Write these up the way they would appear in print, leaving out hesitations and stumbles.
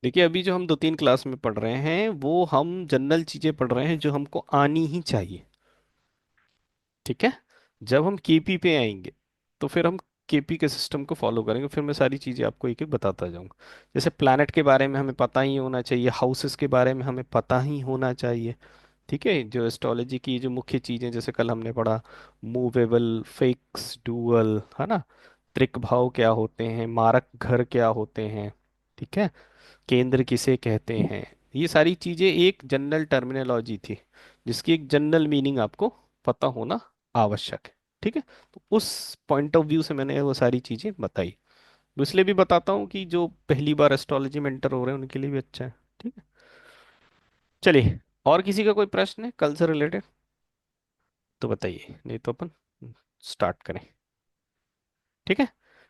देखिए, अभी जो हम 2-3 क्लास में पढ़ रहे हैं वो हम जनरल चीजें पढ़ रहे हैं जो हमको आनी ही चाहिए। ठीक है। जब हम केपी पे आएंगे तो फिर हम केपी के सिस्टम को फॉलो करेंगे, फिर मैं सारी चीजें आपको एक एक बताता जाऊंगा। जैसे प्लैनेट के बारे में हमें पता ही होना चाहिए, हाउसेस के बारे में हमें पता ही होना चाहिए। ठीक है। जो एस्ट्रोलॉजी की जो मुख्य चीजें, जैसे कल हमने पढ़ा, मूवेबल, फिक्स, डुअल, है ना, त्रिक भाव क्या होते हैं, मारक घर क्या होते हैं, ठीक है, केंद्र किसे कहते हैं, ये सारी चीजें एक जनरल टर्मिनोलॉजी थी जिसकी एक जनरल मीनिंग आपको पता होना आवश्यक है। ठीक है। तो उस पॉइंट ऑफ व्यू से मैंने वो सारी चीजें बताई। तो इसलिए भी बताता हूँ कि जो पहली बार एस्ट्रोलॉजी में एंटर हो रहे हैं उनके लिए भी अच्छा है। ठीक है। चलिए, और किसी का कोई प्रश्न है कल से रिलेटेड तो बताइए, नहीं तो अपन स्टार्ट करें। ठीक है।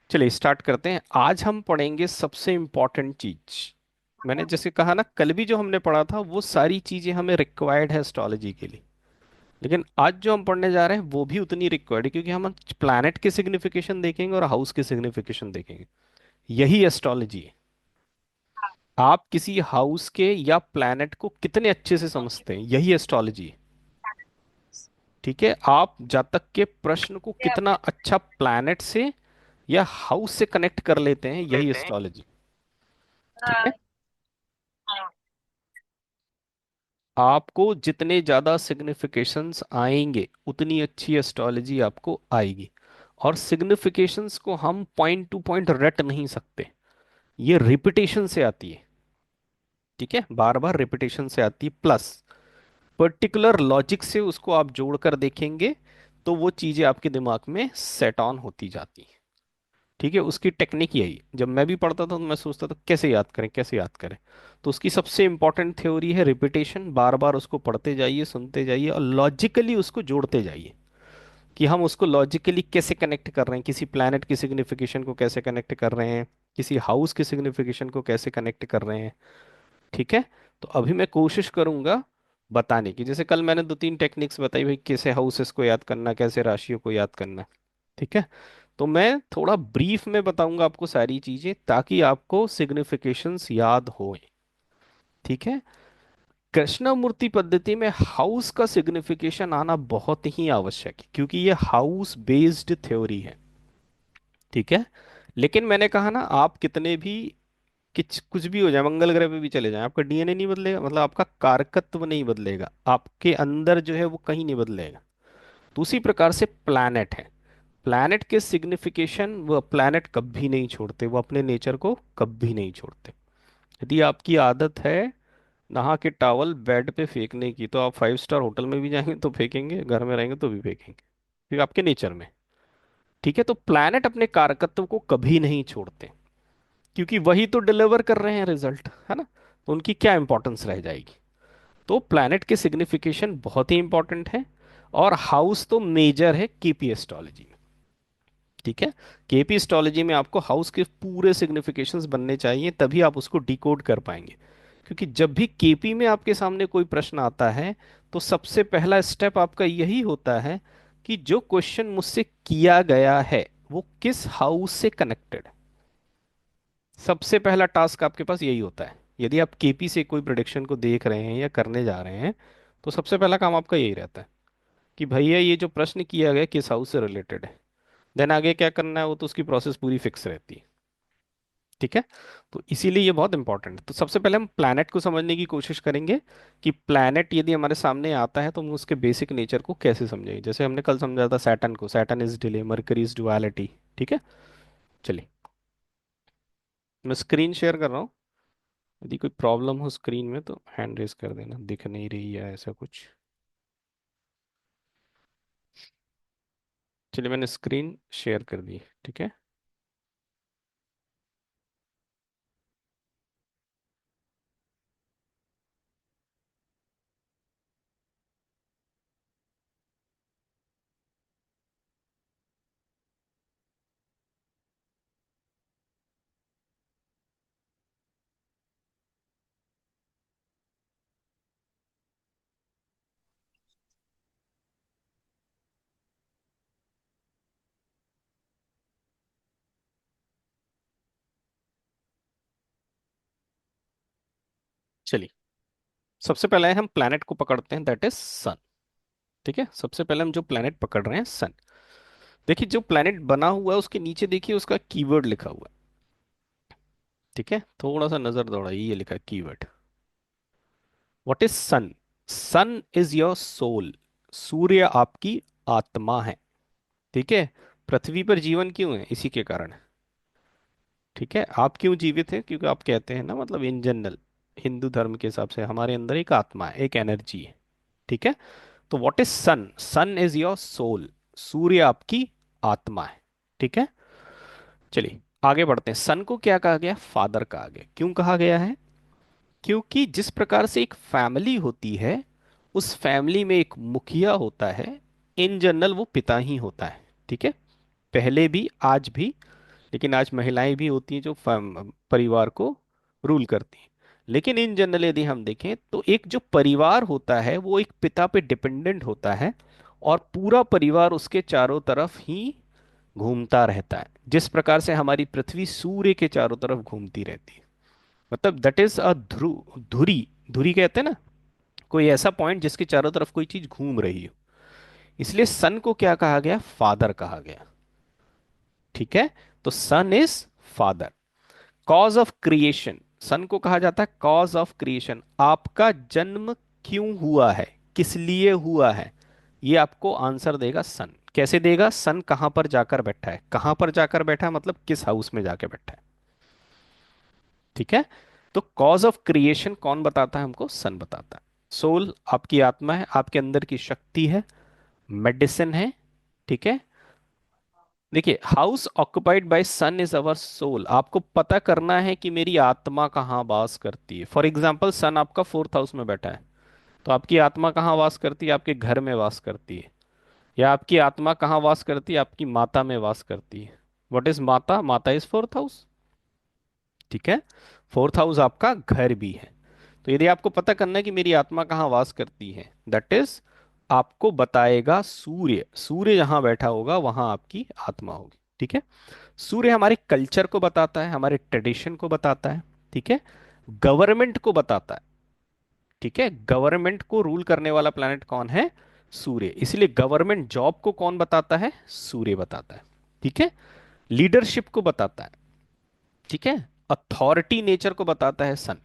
चलिए स्टार्ट करते हैं। आज हम पढ़ेंगे सबसे इंपॉर्टेंट चीज। मैंने जैसे कहा ना, कल भी जो हमने पढ़ा था वो सारी चीजें हमें रिक्वायर्ड है एस्ट्रोलॉजी के लिए, लेकिन आज जो हम पढ़ने जा रहे हैं वो भी उतनी रिक्वायर्ड है, क्योंकि हम प्लैनेट के सिग्निफिकेशन देखेंगे और हाउस के सिग्निफिकेशन देखेंगे। यही एस्ट्रोलॉजी है। आप किसी हाउस के या प्लैनेट को कितने अच्छे से समझते हैं, यही एस्ट्रोलॉजी है। ठीक है। आप जातक के प्रश्न को कितना अच्छा प्लैनेट से या हाउस से कनेक्ट कर लेते हैं, यही एस्ट्रोलॉजी। ठीक है। आपको जितने ज्यादा सिग्निफिकेशंस आएंगे उतनी अच्छी एस्ट्रोलॉजी आपको आएगी। और सिग्निफिकेशंस को हम पॉइंट टू पॉइंट रट नहीं सकते, ये रिपीटेशन से आती है। ठीक है। बार बार रिपीटेशन से आती है, प्लस पर्टिकुलर लॉजिक से उसको आप जोड़कर देखेंगे तो वो चीजें आपके दिमाग में सेट ऑन होती जाती हैं। ठीक है। उसकी टेक्निक यही, जब मैं भी पढ़ता था तो मैं सोचता था कैसे याद करें कैसे याद करें। तो उसकी सबसे इंपॉर्टेंट थ्योरी है रिपीटेशन। बार बार उसको पढ़ते जाइए, सुनते जाइए और लॉजिकली उसको जोड़ते जाइए कि हम उसको लॉजिकली कैसे कनेक्ट कर रहे हैं, किसी प्लैनेट की सिग्निफिकेशन को कैसे कनेक्ट कर रहे हैं, किसी हाउस की सिग्निफिकेशन को कैसे कनेक्ट कर रहे हैं। ठीक है। तो अभी मैं कोशिश करूंगा बताने की, जैसे कल मैंने 2-3 टेक्निक्स बताई भाई, कैसे हाउसेस को याद करना, कैसे राशियों को याद करना। ठीक है। तो मैं थोड़ा ब्रीफ में बताऊंगा आपको सारी चीजें ताकि आपको सिग्निफिकेशंस याद होए। ठीक है। कृष्णमूर्ति पद्धति में हाउस का सिग्निफिकेशन आना बहुत ही आवश्यक है, क्योंकि ये हाउस बेस्ड थ्योरी है। ठीक है। लेकिन मैंने कहा ना, आप कितने भी कुछ भी हो जाए, मंगल ग्रह पे भी चले जाएं, आपका डीएनए नहीं बदलेगा, मतलब आपका कारकत्व नहीं बदलेगा, आपके अंदर जो है वो कहीं नहीं बदलेगा। तो उसी प्रकार से प्लैनेट है। प्लैनेट के सिग्निफिकेशन, वो प्लैनेट कभी नहीं छोड़ते, वो अपने नेचर को कभी नहीं छोड़ते। यदि आपकी आदत है नहा के टॉवल बेड पे फेंकने की, तो आप 5 स्टार होटल में भी जाएंगे तो फेंकेंगे, घर में रहेंगे तो भी फेंकेंगे, क्योंकि आपके नेचर में। ठीक है। तो प्लैनेट अपने कारकत्व को कभी नहीं छोड़ते, क्योंकि वही तो डिलीवर कर रहे हैं रिजल्ट, है ना। तो उनकी क्या इंपॉर्टेंस रह जाएगी। तो प्लैनेट के सिग्निफिकेशन बहुत ही इंपॉर्टेंट है। और हाउस तो मेजर है केपी एस्ट्रोलॉजी में। ठीक है। केपी एस्ट्रोलॉजी में आपको हाउस के पूरे सिग्निफिकेशंस बनने चाहिए, तभी आप उसको डिकोड कर पाएंगे। क्योंकि जब भी केपी में आपके सामने कोई प्रश्न आता है तो सबसे पहला स्टेप आपका यही होता है कि जो क्वेश्चन मुझसे किया गया है वो किस हाउस से कनेक्टेड है। सबसे पहला टास्क आपके पास यही होता है। यदि आप केपी से कोई प्रोडिक्शन को देख रहे हैं या करने जा रहे हैं तो सबसे पहला काम आपका यही रहता है कि भैया ये जो प्रश्न किया गया किस हाउस से रिलेटेड है। देन आगे क्या करना है वो तो उसकी प्रोसेस पूरी फिक्स रहती है। ठीक है। तो इसीलिए ये बहुत इंपॉर्टेंट है। तो सबसे पहले हम प्लैनेट को समझने की कोशिश करेंगे कि प्लैनेट यदि हमारे सामने आता है तो हम उसके बेसिक नेचर को कैसे समझेंगे। जैसे हमने कल समझा था सैटर्न को, Saturn is delay, mercury is duality. ठीक है। चलिए, मैं स्क्रीन शेयर कर रहा हूँ। यदि कोई प्रॉब्लम हो स्क्रीन में तो हैंड रेज कर देना, दिख नहीं रही है ऐसा कुछ। चलिए, मैंने स्क्रीन शेयर कर दी। ठीक है। चलिए, सबसे पहले हम प्लैनेट को पकड़ते हैं, दैट इज सन। ठीक है, सबसे पहले हम जो प्लैनेट पकड़ रहे हैं सन। देखिए, जो प्लैनेट बना हुआ है उसके नीचे देखिए उसका कीवर्ड लिखा हुआ है। ठीक है, थोड़ा सा नजर दौड़ाइए, ये लिखा है keyword. What is sun? Sun is your soul. सूर्य आपकी आत्मा है। ठीक है, पृथ्वी पर जीवन क्यों है? इसी के कारण है। ठीक है, आप क्यों जीवित हैं? क्योंकि आप कहते हैं ना, मतलब इन जनरल हिंदू धर्म के हिसाब से हमारे अंदर एक आत्मा है, एक एनर्जी है। ठीक है, तो what is sun? Sun is your soul. सूर्य आपकी आत्मा है। ठीक है, चलिए आगे बढ़ते हैं। सन को क्या कहा गया? फादर कहा गया। क्यों कहा गया है? क्योंकि जिस प्रकार से एक फैमिली होती है, उस फैमिली में एक मुखिया होता है। इन जनरल वो पिता ही होता है। ठीक है, पहले भी आज भी, लेकिन आज महिलाएं भी होती हैं जो परिवार को रूल करती हैं। लेकिन इन जनरल यदि हम देखें तो एक जो परिवार होता है वो एक पिता पे डिपेंडेंट होता है, और पूरा परिवार उसके चारों तरफ ही घूमता रहता है, जिस प्रकार से हमारी पृथ्वी सूर्य के चारों तरफ घूमती रहती है। मतलब दैट इज अ ध्रुव, धुरी। धुरी कहते हैं ना, कोई ऐसा पॉइंट जिसके चारों तरफ कोई चीज घूम रही हो। इसलिए सन को क्या कहा गया? फादर कहा गया। ठीक है, तो sun is father. Cause of creation, sun को कहा जाता है कॉज ऑफ क्रिएशन। आपका जन्म क्यों हुआ है, किस लिए हुआ है, ये आपको आंसर देगा सन। कैसे देगा? सन कहां पर जाकर बैठा है, कहां पर जाकर बैठा है मतलब किस हाउस में जाकर बैठा है। ठीक है, तो कॉज ऑफ क्रिएशन कौन बताता है हमको? सन बताता है। सोल आपकी आत्मा है, आपके अंदर की शक्ति है, मेडिसिन है। ठीक है, देखिए, house occupied by sun is our soul. आपको पता करना है कि मेरी आत्मा कहाँ वास करती है। फॉर एग्जाम्पल, सन आपका फोर्थ हाउस में बैठा है, तो आपकी आत्मा कहाँ वास करती है? आपके घर में वास करती है। या आपकी आत्मा कहाँ वास करती है? आपकी माता में वास करती है। व्हाट इज माता? माता इज फोर्थ हाउस। ठीक है, फोर्थ हाउस आपका घर भी है। तो यदि आपको पता करना है कि मेरी आत्मा कहाँ वास करती है, दैट इज आपको बताएगा सूर्य। सूर्य जहां बैठा होगा वहां आपकी आत्मा होगी। ठीक है, सूर्य हमारे कल्चर को बताता है, हमारे ट्रेडिशन को बताता है। ठीक है, गवर्नमेंट को बताता है। ठीक है, गवर्नमेंट को रूल करने वाला प्लैनेट कौन है? सूर्य। इसलिए गवर्नमेंट जॉब को कौन बताता है? सूर्य बताता है। ठीक है, लीडरशिप को बताता है। ठीक है, अथॉरिटी नेचर को बताता है सन।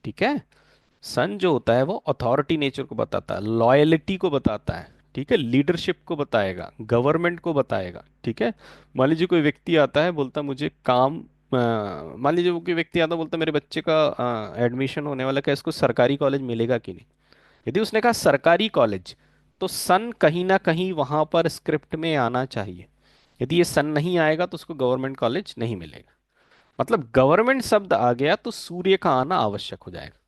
ठीक है, सन जो होता है वो अथॉरिटी नेचर को बताता है, लॉयलिटी को बताता है। ठीक है, लीडरशिप को बताएगा, गवर्नमेंट को बताएगा। ठीक है, मान लीजिए कोई व्यक्ति आता है, बोलता मुझे काम मान लीजिए वो कोई व्यक्ति आता है, बोलता मेरे बच्चे का एडमिशन होने वाला, क्या इसको सरकारी कॉलेज मिलेगा कि नहीं? यदि उसने कहा सरकारी कॉलेज, तो सन कहीं ना कहीं वहां पर स्क्रिप्ट में आना चाहिए। यदि ये सन नहीं आएगा तो उसको गवर्नमेंट कॉलेज नहीं मिलेगा। मतलब गवर्नमेंट शब्द आ गया तो सूर्य का आना आवश्यक हो जाएगा।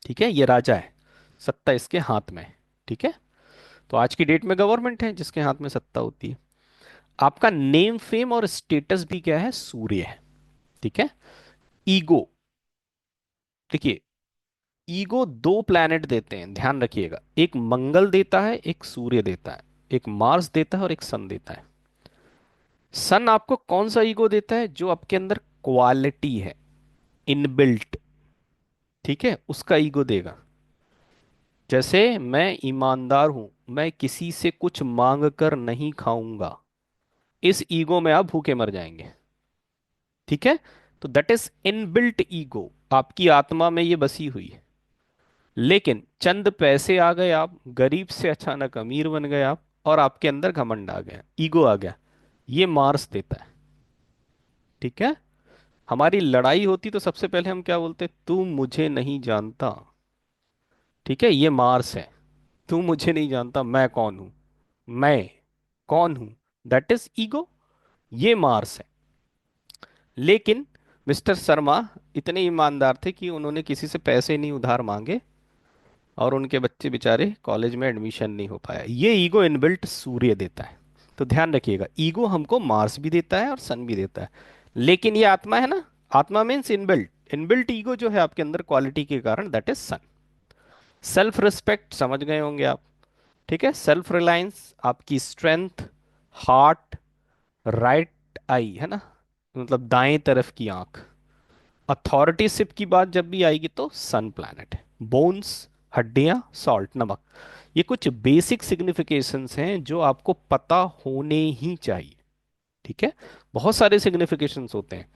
ठीक है, ये राजा है, सत्ता इसके हाथ में है। ठीक है, तो आज की डेट में गवर्नमेंट है जिसके हाथ में सत्ता होती है। आपका नेम फेम और स्टेटस भी क्या है? सूर्य है। ठीक है, ईगो, देखिए, ईगो दो प्लैनेट देते हैं, ध्यान रखिएगा। एक मंगल देता है, एक सूर्य देता है। एक मार्स देता है और एक सन देता है। सन आपको कौन सा ईगो देता है? जो आपके अंदर क्वालिटी है, इनबिल्ट। ठीक है, उसका ईगो देगा। जैसे मैं ईमानदार हूं, मैं किसी से कुछ मांग कर नहीं खाऊंगा, इस ईगो में आप भूखे मर जाएंगे। ठीक है, तो दैट इज इनबिल्ट ईगो, आपकी आत्मा में ये बसी हुई है। लेकिन चंद पैसे आ गए, आप गरीब से अचानक अमीर बन गए आप, और आपके अंदर घमंड आ गया, ईगो आ गया। ये मार्स देता है। ठीक है, हमारी लड़ाई होती तो सबसे पहले हम क्या बोलते? तू मुझे नहीं जानता। ठीक है, ये मार्स है। तू मुझे नहीं जानता, मैं कौन हूं? मैं कौन हूं? दैट इज ईगो, ये मार्स है। लेकिन मिस्टर शर्मा इतने ईमानदार थे कि उन्होंने किसी से पैसे नहीं उधार मांगे, और उनके बच्चे बेचारे कॉलेज में एडमिशन नहीं हो पाया। ये ईगो इनबिल्ट सूर्य देता है। तो ध्यान रखिएगा, ईगो हमको मार्स भी देता है और सन भी देता है। लेकिन ये आत्मा है ना, आत्मा मीन्स इनबिल्ट। इनबिल्ट ईगो जो है आपके अंदर क्वालिटी के कारण, that is sun. Self respect समझ गए होंगे आप। ठीक है, सेल्फ रिलायंस, आपकी स्ट्रेंथ, हार्ट, राइट आई है ना, मतलब दाएं तरफ की आंख। अथॉरिटीशिप की बात जब भी आएगी तो सन प्लैनेट है। बोन्स, हड्डियां, सॉल्ट, नमक, ये कुछ बेसिक सिग्निफिकेशंस हैं जो आपको पता होने ही चाहिए। ठीक है, बहुत सारे सिग्निफिकेशंस होते हैं,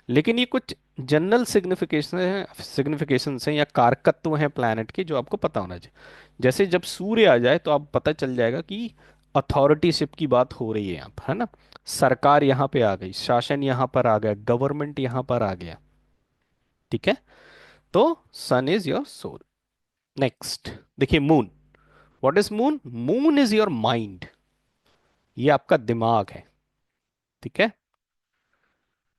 लेकिन ये कुछ जनरल सिग्निफिकेशंस हैं या कारकत्व हैं प्लैनेट के जो आपको पता होना चाहिए। जैसे जब सूर्य आ जाए तो आप पता चल जाएगा कि अथॉरिटीशिप की बात हो रही है यहाँ पर, है ना। सरकार यहाँ पे आ गई, शासन यहाँ पर आ गया, गवर्नमेंट यहाँ पर आ गया। ठीक है, तो sun is your soul. Next देखिए moon. What is moon? Moon is your mind, ये आपका दिमाग है। ठीक है,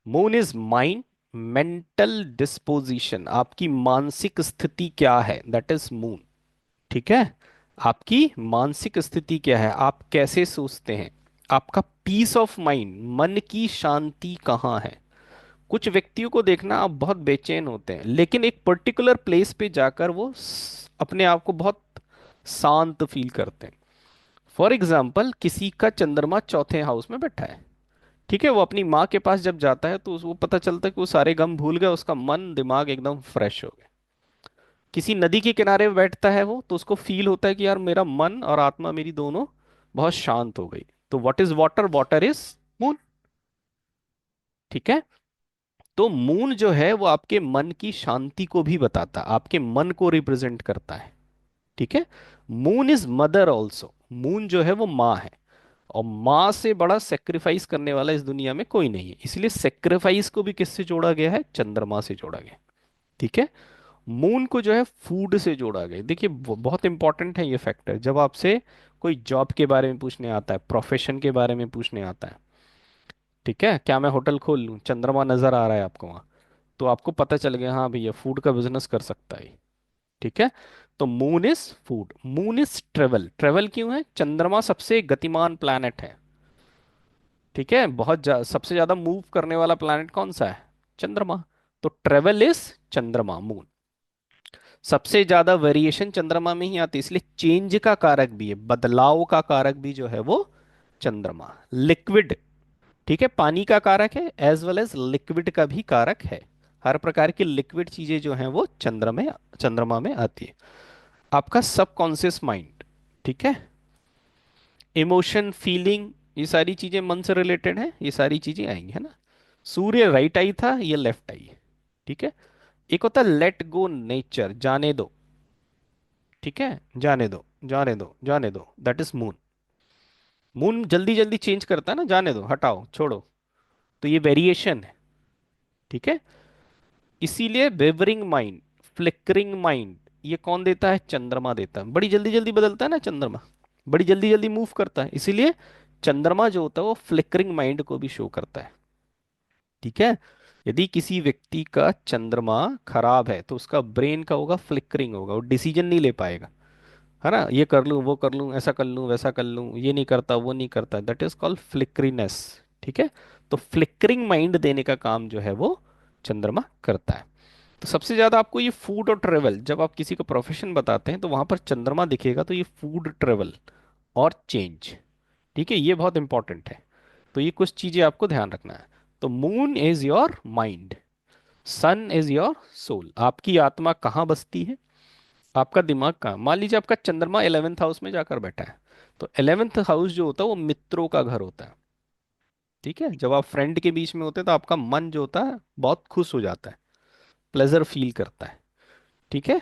moon is mind, mental disposition, आपकी मानसिक स्थिति क्या है, दैट इज मून। ठीक है, आपकी मानसिक स्थिति क्या है, आप कैसे सोचते हैं, आपका पीस ऑफ माइंड, मन की शांति कहाँ है। कुछ व्यक्तियों को देखना आप बहुत बेचैन होते हैं, लेकिन एक पर्टिकुलर प्लेस पे जाकर वो अपने आप को बहुत शांत फील करते हैं। फॉर एग्जाम्पल, किसी का चंद्रमा चौथे हाउस में बैठा है। ठीक है, वो अपनी माँ के पास जब जाता है तो वो पता चलता है कि वो सारे गम भूल गया, उसका मन दिमाग एकदम फ्रेश हो गया। किसी नदी के किनारे बैठता है वो, तो उसको फील होता है कि यार मेरा मन और आत्मा मेरी दोनों बहुत शांत हो गई। तो what is water? Water is moon. ठीक है, तो मून जो है वो आपके मन की शांति को भी बताता है, आपके मन को रिप्रेजेंट करता है। ठीक है, moon is mother also, moon जो है वो माँ है। और माँ से बड़ा सेक्रीफाइस करने वाला इस दुनिया में कोई नहीं है, इसलिए सेक्रीफाइस को भी किससे जोड़ा गया है? चंद्रमा से जोड़ा गया। ठीक है, मून को जो है फूड से जोड़ा गया। देखिए बहुत इंपॉर्टेंट है ये फैक्टर, जब आपसे कोई जॉब के बारे में पूछने आता है, प्रोफेशन के बारे में पूछने आता है। ठीक है, क्या मैं होटल खोल लूँ, चंद्रमा नजर आ रहा है आपको वहाँ, तो आपको पता चल गया हाँ भैया फूड का बिजनेस कर सकता है। ठीक है, तो moon is food. Moon is travel. Travel क्यों है? चंद्रमा सबसे गतिमान प्लैनेट है। ठीक है, सबसे ज्यादा मूव करने वाला प्लैनेट कौन सा है? चंद्रमा। तो ट्रेवल इज चंद्रमा, मून। सबसे ज्यादा वेरिएशन चंद्रमा में ही आती है, इसलिए चेंज का कारक भी है, बदलाव का कारक भी जो है वो चंद्रमा। लिक्विड, ठीक है, पानी का कारक है, एज वेल एज लिक्विड का भी कारक है। हर प्रकार की लिक्विड चीजें जो हैं वो चंद्रमा में आती है। आपका सबकॉन्शियस माइंड, ठीक है, इमोशन, फीलिंग, ये सारी चीजें मन से रिलेटेड हैं, ये सारी चीजें आएंगी, है ना। सूर्य राइट आई था, ये लेफ्ट आई है। ठीक है, एक होता है लेट गो नेचर, जाने दो। ठीक है, जाने दो, जाने दो, जाने दो, दैट इज मून। मून जल्दी जल्दी चेंज करता है ना, जाने दो, हटाओ, छोड़ो, तो ये वेरिएशन है। ठीक है, इसीलिए वेवरिंग माइंड, फ्लिकरिंग माइंड, ये कौन देता है? चंद्रमा देता है। बड़ी जल्दी जल्दी बदलता है ना चंद्रमा, बड़ी जल्दी जल्दी मूव करता है, इसीलिए चंद्रमा जो होता है वो फ्लिकरिंग माइंड को भी शो करता है। ठीक है, यदि किसी व्यक्ति का चंद्रमा खराब है तो उसका ब्रेन का होगा फ्लिकरिंग, होगा, वो डिसीजन नहीं ले पाएगा, है ना। ये कर लूं, वो कर लूं, ऐसा कर लूं, वैसा कर लूं, ये नहीं करता, वो नहीं करता, दैट इज कॉल्ड फ्लिकरीनेस। ठीक है, तो फ्लिकरिंग माइंड देने का काम जो है वो चंद्रमा करता है। तो सबसे ज्यादा आपको ये फूड और ट्रेवल, जब आप किसी को प्रोफेशन बताते हैं तो वहां पर चंद्रमा दिखेगा, तो ये फूड, ट्रेवल और चेंज। ठीक है, ये बहुत इंपॉर्टेंट है। तो ये कुछ चीजें आपको ध्यान रखना है। तो moon is your mind, sun is your soul, आपकी आत्मा कहाँ बसती है, आपका दिमाग कहाँ। मान लीजिए आपका चंद्रमा 11th हाउस में जाकर बैठा है, तो 11th हाउस जो होता है वो मित्रों का घर होता है। ठीक है, जब आप फ्रेंड के बीच में होते हैं तो आपका मन जो होता है बहुत खुश हो जाता है, प्लेजर फील करता है। ठीक है,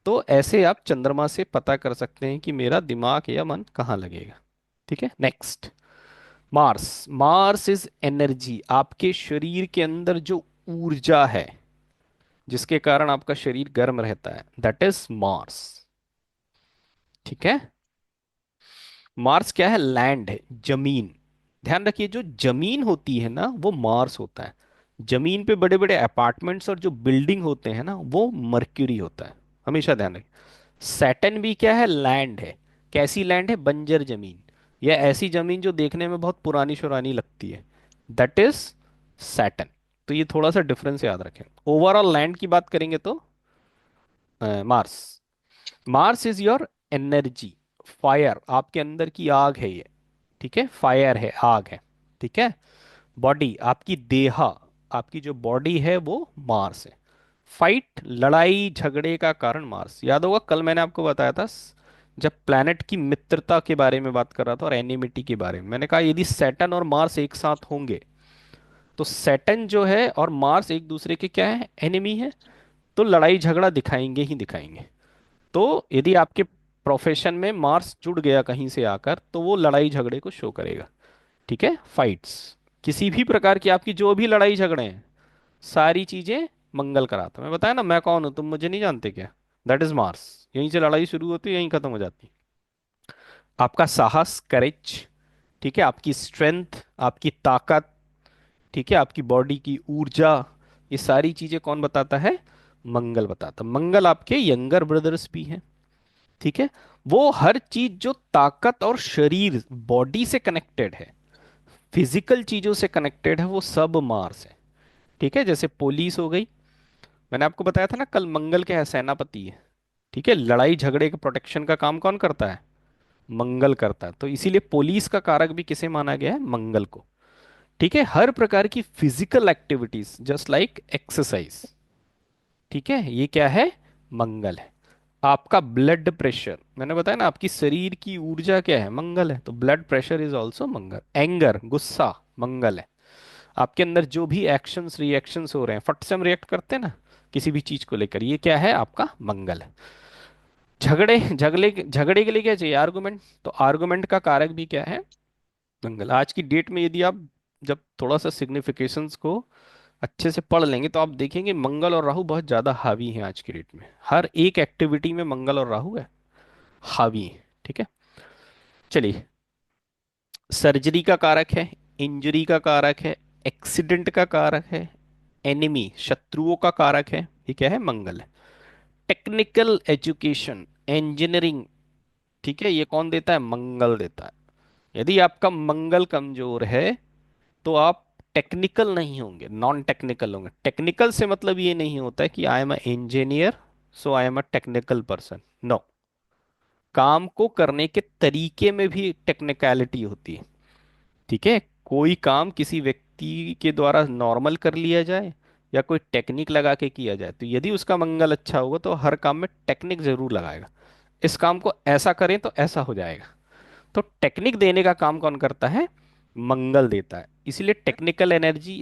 तो ऐसे आप चंद्रमा से पता कर सकते हैं कि मेरा दिमाग या मन कहाँ लगेगा। ठीक है, next Mars. Mars is energy, आपके शरीर के अंदर जो ऊर्जा है जिसके कारण आपका शरीर गर्म रहता है, दैट इज मार्स। ठीक है, मार्स क्या है? लैंड है, जमीन। ध्यान रखिए, जो जमीन होती है ना वो मार्स होता है। जमीन पे बड़े बड़े अपार्टमेंट्स और जो बिल्डिंग होते हैं ना वो मर्क्यूरी होता है, हमेशा ध्यान रखिए। सैटर्न भी क्या है? लैंड है। कैसी लैंड है? बंजर जमीन, या ऐसी जमीन जो देखने में बहुत पुरानी शुरानी लगती है, दैट इज सैटर्न। तो ये थोड़ा सा डिफरेंस याद रखें। ओवरऑल लैंड की बात करेंगे तो Mars. Mars is your energy, fire, आपके अंदर की आग है ये। ठीक है, फायर है, आग है। ठीक है, बॉडी, आपकी देहा, आपकी जो बॉडी है वो मार्स है। फाइट, लड़ाई झगड़े का कारण मार्स। याद होगा कल मैंने आपको बताया था जब प्लैनेट की मित्रता के बारे में बात कर रहा था और एनिमिटी के बारे में, मैंने कहा यदि सैटर्न और मार्स एक साथ होंगे तो सैटर्न जो है और मार्स एक दूसरे के क्या है, एनिमी है, तो लड़ाई झगड़ा दिखाएंगे ही दिखाएंगे। तो यदि आपके प्रोफेशन में मार्स जुड़ गया कहीं से आकर तो वो लड़ाई झगड़े को शो करेगा। ठीक है, फाइट्स, किसी भी प्रकार की आपकी जो भी लड़ाई झगड़े हैं, सारी चीजें मंगल कराता है। मैं बताया ना मैं कौन हूं, तुम मुझे नहीं जानते क्या? That is Mars. यहीं से लड़ाई शुरू होती है, यहीं खत्म हो जाती है। आपका साहस, करेज, ठीक है, आपकी स्ट्रेंथ, आपकी ताकत, ठीक है, आपकी बॉडी की ऊर्जा, ये सारी चीजें कौन बताता है? मंगल बताता। मंगल आपके यंगर ब्रदर्स भी हैं। ठीक है, वो हर चीज जो ताकत और शरीर, बॉडी से कनेक्टेड है, फिजिकल चीजों से कनेक्टेड है, वो सब मार्स है। ठीक है, जैसे पुलिस हो गई, मैंने आपको बताया था ना कल, मंगल क्या है, सेनापति है। ठीक है, लड़ाई झगड़े के प्रोटेक्शन का काम कौन करता है? मंगल करता है। तो इसीलिए पुलिस का कारक भी किसे माना गया है? मंगल को। ठीक है, हर प्रकार की physical activities just like exercise, ठीक है, ये क्या है? मंगल है। आपका ब्लड प्रेशर, मैंने बताया ना आपकी शरीर की ऊर्जा क्या है? मंगल है। तो blood pressure is also Mangal. Anger, गुस्सा, मंगल है। आपके अंदर जो भी एक्शंस रिएक्शंस हो रहे हैं, फट से हम रिएक्ट करते हैं ना किसी भी चीज को लेकर, ये क्या है? आपका मंगल है। झगड़े झगड़े झगड़े के लिए क्या चाहिए? आर्गुमेंट। तो आर्गुमेंट का कारक भी क्या है? मंगल। आज की डेट में यदि आप जब थोड़ा सा सिग्निफिकेशंस को अच्छे से पढ़ लेंगे तो आप देखेंगे मंगल और राहु बहुत ज्यादा हावी हैं आज की डेट में। हर एक एक्टिविटी में मंगल और राहु है, हावी है। ठीक है, चलिए, सर्जरी का कारक है, इंजरी का कारक है, एक्सीडेंट का कारक है, एनिमी शत्रुओं का कारक है, ये क्या है? मंगल है। टेक्निकल एजुकेशन, इंजीनियरिंग, ठीक है, ये कौन देता है? मंगल देता है। यदि आपका मंगल कमजोर है तो आप टेक्निकल नहीं होंगे, नॉन टेक्निकल होंगे। टेक्निकल से मतलब ये नहीं होता है कि I am a engineer so I am a technical person, no. काम को करने के तरीके में भी टेक्निकलिटी होती है। ठीक है, कोई काम किसी व्यक्ति के द्वारा नॉर्मल कर लिया जाए या कोई टेक्निक लगा के किया जाए, तो यदि उसका मंगल अच्छा होगा तो हर काम में टेक्निक जरूर लगाएगा। इस काम को ऐसा करें तो ऐसा हो जाएगा। तो टेक्निक देने का काम कौन करता है? मंगल देता है। इसीलिए टेक्निकल एनर्जी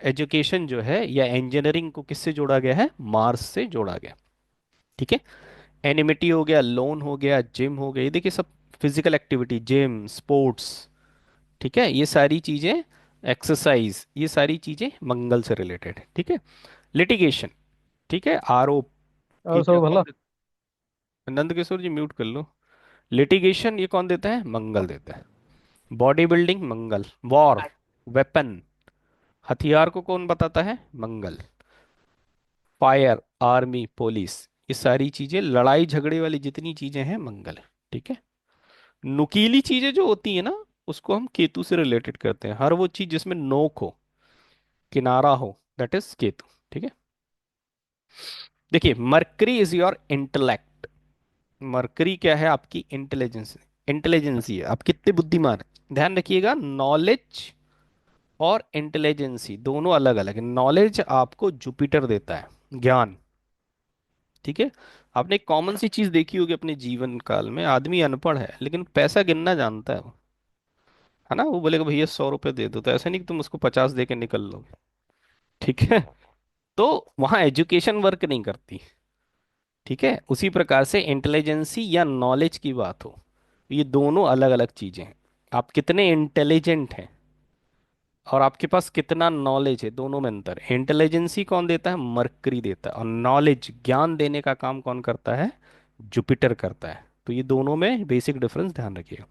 एजुकेशन जो है या इंजीनियरिंग को किससे जोड़ा गया है? मार्स से जोड़ा गया। ठीक है, एनिमिटी हो गया, लोन हो गया, जिम हो गया, ये देखिए सब फिजिकल एक्टिविटी, जिम, स्पोर्ट्स, ठीक है, ये सारी चीजें, एक्सरसाइज, ये सारी चीजें मंगल से रिलेटेड है। ठीक है, लिटिगेशन, ठीक है, आरोप, ये और क्या सब कौन भला। देता है? नंद किशोर जी म्यूट कर लो। लिटिगेशन ये कौन देता है? मंगल देता है। बॉडी बिल्डिंग मंगल, वॉर, वेपन, हथियार को कौन बताता है? मंगल। फायर, आर्मी, पुलिस, ये सारी चीजें, लड़ाई झगड़े वाली जितनी चीजें हैं, मंगल है। ठीक है, नुकीली चीजें जो होती है ना, उसको हम केतु से रिलेटेड करते हैं। हर वो चीज जिसमें नोक हो, किनारा हो, दैट इज केतु। ठीक है, देखिए, mercury is your intellect. Mercury क्या है? आपकी इंटेलिजेंस, इंटेलिजेंसी है, आप कितने बुद्धिमान हैं। ध्यान रखिएगा, नॉलेज और इंटेलिजेंसी दोनों अलग अलग है। नॉलेज आपको जुपिटर देता है, ज्ञान। ठीक है, आपने एक कॉमन सी चीज देखी होगी अपने जीवन काल में, आदमी अनपढ़ है लेकिन पैसा गिनना जानता है वो, है ना? वो बोलेगा भैया 100 रुपए दे दो, तो ऐसा नहीं कि तुम उसको 50 दे के निकल लोगे। ठीक है, तो वहां एजुकेशन वर्क नहीं करती। ठीक है, उसी प्रकार से इंटेलिजेंसी या नॉलेज की बात हो, ये दोनों अलग अलग चीजें हैं। आप कितने इंटेलिजेंट हैं और आपके पास कितना नॉलेज है, दोनों में अंतर है। इंटेलिजेंसी कौन देता है? मरकरी देता है। और नॉलेज, ज्ञान देने का काम कौन करता है? जुपिटर करता है। तो ये दोनों में बेसिक डिफरेंस ध्यान रखिएगा।